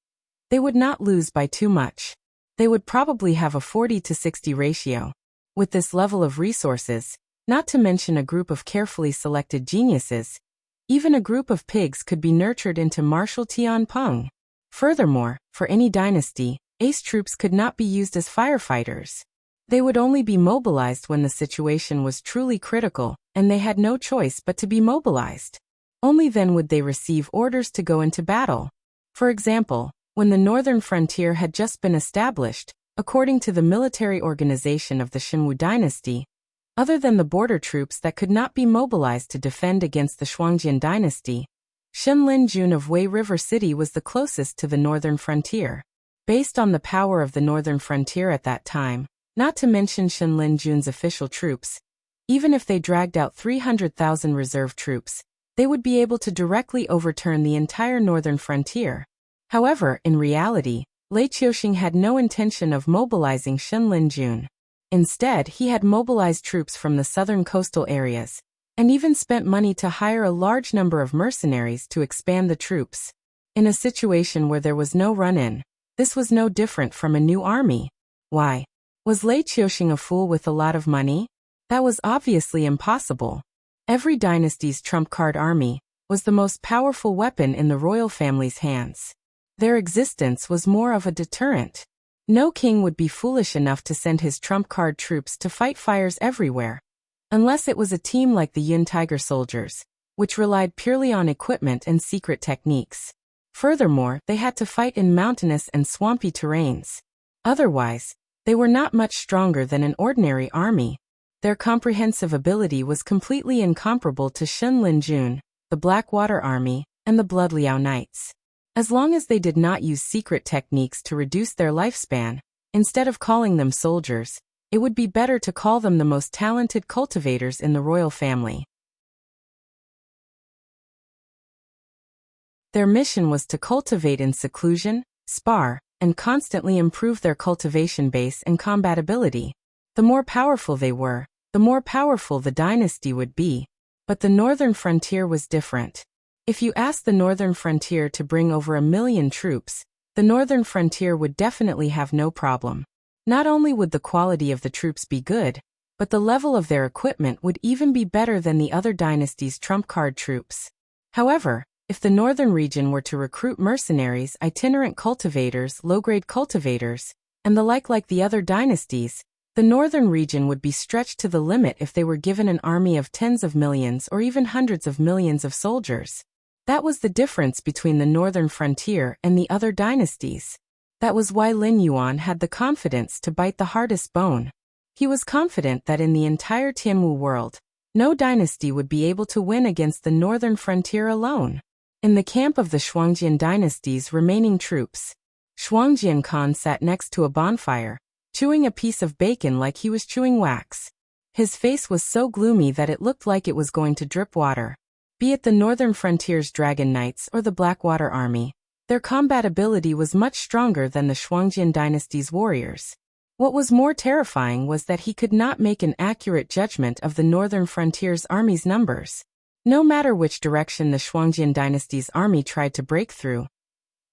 they would not lose by too much. They would probably have a 40-60 ratio. With this level of resources, not to mention a group of carefully selected geniuses, even a group of pigs could be nurtured into martial Tianpeng. Furthermore, for any dynasty, ace troops could not be used as firefighters. They would only be mobilized when the situation was truly critical, and they had no choice but to be mobilized. Only then would they receive orders to go into battle. For example, when the northern frontier had just been established, according to the military organization of the Xinwu dynasty, other than the border troops that could not be mobilized to defend against the Shuangjian dynasty, Shen Linjun of Wei River City was the closest to the northern frontier. Based on the power of the northern frontier at that time, not to mention Shen Linjun's official troops, even if they dragged out 300,000 reserve troops, they would be able to directly overturn the entire northern frontier. However, in reality, Lei Qiuxing had no intention of mobilizing Shen Linjun. Instead, he had mobilized troops from the southern coastal areas, and even spent money to hire a large number of mercenaries to expand the troops. In a situation where there was no run-in, this was no different from a new army. Why? Was Lei Qiuxing a fool with a lot of money? That was obviously impossible. Every dynasty's trump card army was the most powerful weapon in the royal family's hands. Their existence was more of a deterrent. No king would be foolish enough to send his trump card troops to fight fires everywhere, unless it was a team like the Yun Tiger soldiers, which relied purely on equipment and secret techniques. Furthermore, they had to fight in mountainous and swampy terrains. Otherwise, they were not much stronger than an ordinary army. Their comprehensive ability was completely incomparable to Shen Linjun, the Blackwater Army, and the Blood Liao Knights. As long as they did not use secret techniques to reduce their lifespan, instead of calling them soldiers, it would be better to call them the most talented cultivators in the royal family. Their mission was to cultivate in seclusion, spar, and constantly improve their cultivation base and combatability. The more powerful they were, the more powerful the dynasty would be. But the northern frontier was different. If you asked the northern frontier to bring over 1 million troops, the northern frontier would definitely have no problem. Not only would the quality of the troops be good, but the level of their equipment would even be better than the other dynasties' trump-card troops. However, if the northern region were to recruit mercenaries, itinerant cultivators, low-grade cultivators, and the like the other dynasties, the northern region would be stretched to the limit if they were given an army of tens of millions or even hundreds of millions of soldiers. That was the difference between the northern frontier and the other dynasties. That was why Lin Yuan had the confidence to bite the hardest bone. He was confident that in the entire Tianwu world, no dynasty would be able to win against the northern frontier alone. In the camp of the Shuangjian dynasty's remaining troops, Shuangjian Khan sat next to a bonfire, chewing a piece of bacon like he was chewing wax. His face was so gloomy that it looked like it was going to drip water. Be it the northern frontier's Dragon Knights or the Blackwater Army, their combatability was much stronger than the Shuangjian dynasty's warriors. What was more terrifying was that he could not make an accurate judgment of the northern frontier's army's numbers. No matter which direction the Shuangjian dynasty's army tried to break through,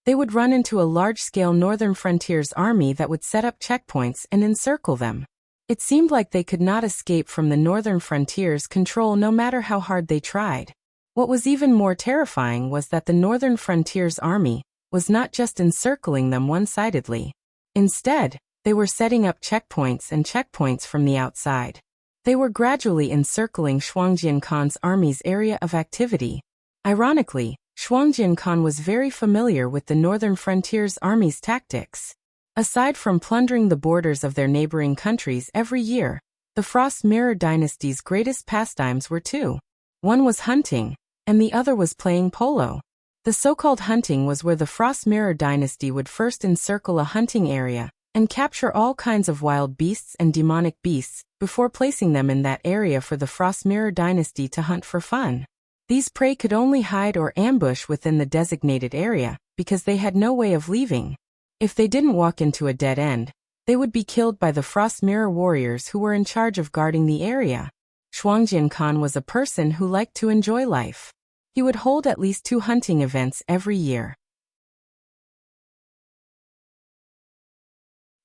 they would run into a large-scale northern frontier's army that would set up checkpoints and encircle them. It seemed like they could not escape from the northern frontier's control no matter how hard they tried. What was even more terrifying was that the northern frontier's army was not just encircling them one-sidedly. Instead, they were setting up checkpoints from the outside. They were gradually encircling Shuangjian Khan's army's area of activity. Ironically, Shuangjian Khan was very familiar with the northern frontier's army's tactics. Aside from plundering the borders of their neighboring countries every year, the Frost Mirror dynasty's greatest pastimes were two. One was hunting, and the other was playing polo. The so-called hunting was where the Frost Mirror dynasty would first encircle a hunting area and capture all kinds of wild beasts and demonic beasts before placing them in that area for the Frost Mirror dynasty to hunt for fun. These prey could only hide or ambush within the designated area because they had no way of leaving. If they didn't walk into a dead end, they would be killed by the Frost Mirror warriors who were in charge of guarding the area. Shuangjian Khan was a person who liked to enjoy life. He would hold at least 2 hunting events every year.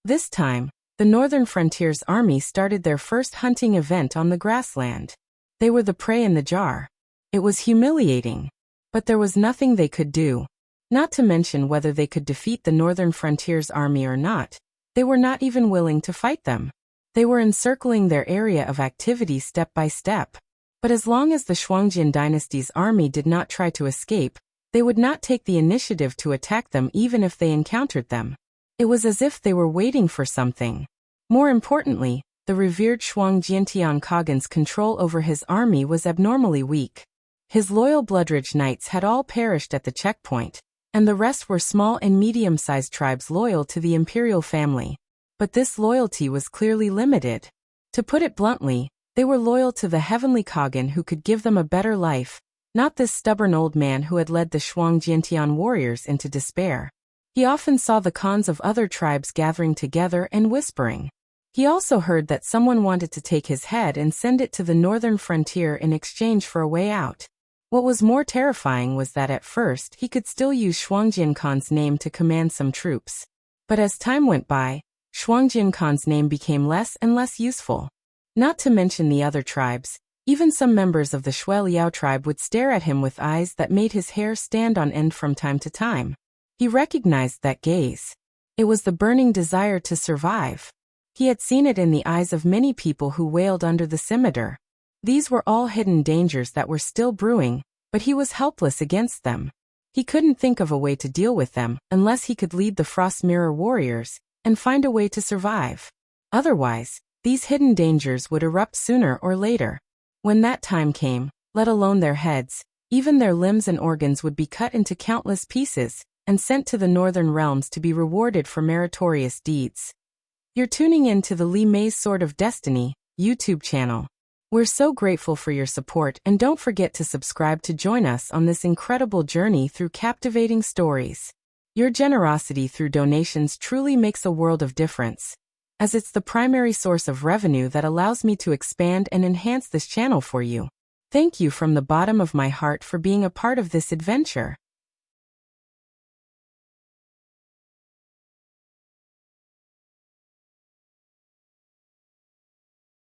This time, the northern frontier's army started their first hunting event on the grassland. They were the prey in the jar. It was humiliating. But there was nothing they could do. Not to mention whether they could defeat the northern frontier's army or not. They were not even willing to fight them. They were encircling their area of activity step by step. But as long as the Shuangjian dynasty's army did not try to escape, they would not take the initiative to attack them even if they encountered them. It was as if they were waiting for something. More importantly, the revered Shuangjiantian Khagan's control over his army was abnormally weak. His loyal Bloodridge Knights had all perished at the checkpoint, and the rest were small and medium-sized tribes loyal to the imperial family. But this loyalty was clearly limited. To put it bluntly, they were loyal to the heavenly Khagan who could give them a better life, not this stubborn old man who had led the Shuangjiantian warriors into despair. He often saw the Khans of other tribes gathering together and whispering. He also heard that someone wanted to take his head and send it to the northern frontier in exchange for a way out. What was more terrifying was that at first he could still use Shuangjian Khan's name to command some troops. But as time went by, Shuangjian Khan's name became less and less useful. Not to mention the other tribes, even some members of the Shui Liao tribe would stare at him with eyes that made his hair stand on end from time to time. He recognized that gaze. It was the burning desire to survive. He had seen it in the eyes of many people who wailed under the scimitar. These were all hidden dangers that were still brewing, but he was helpless against them. He couldn't think of a way to deal with them unless he could lead the Frost Mirror warriors and find a way to survive. Otherwise, these hidden dangers would erupt sooner or later. When that time came, let alone their heads, even their limbs and organs would be cut into countless pieces and sent to the Northern Realms to be rewarded for meritorious deeds. You're tuning in to the Lee May's Sword of Destiny YouTube channel. We're so grateful for your support, and don't forget to subscribe to join us on this incredible journey through captivating stories. Your generosity through donations truly makes a world of difference, as it's the primary source of revenue that allows me to expand and enhance this channel for you. Thank you from the bottom of my heart for being a part of this adventure.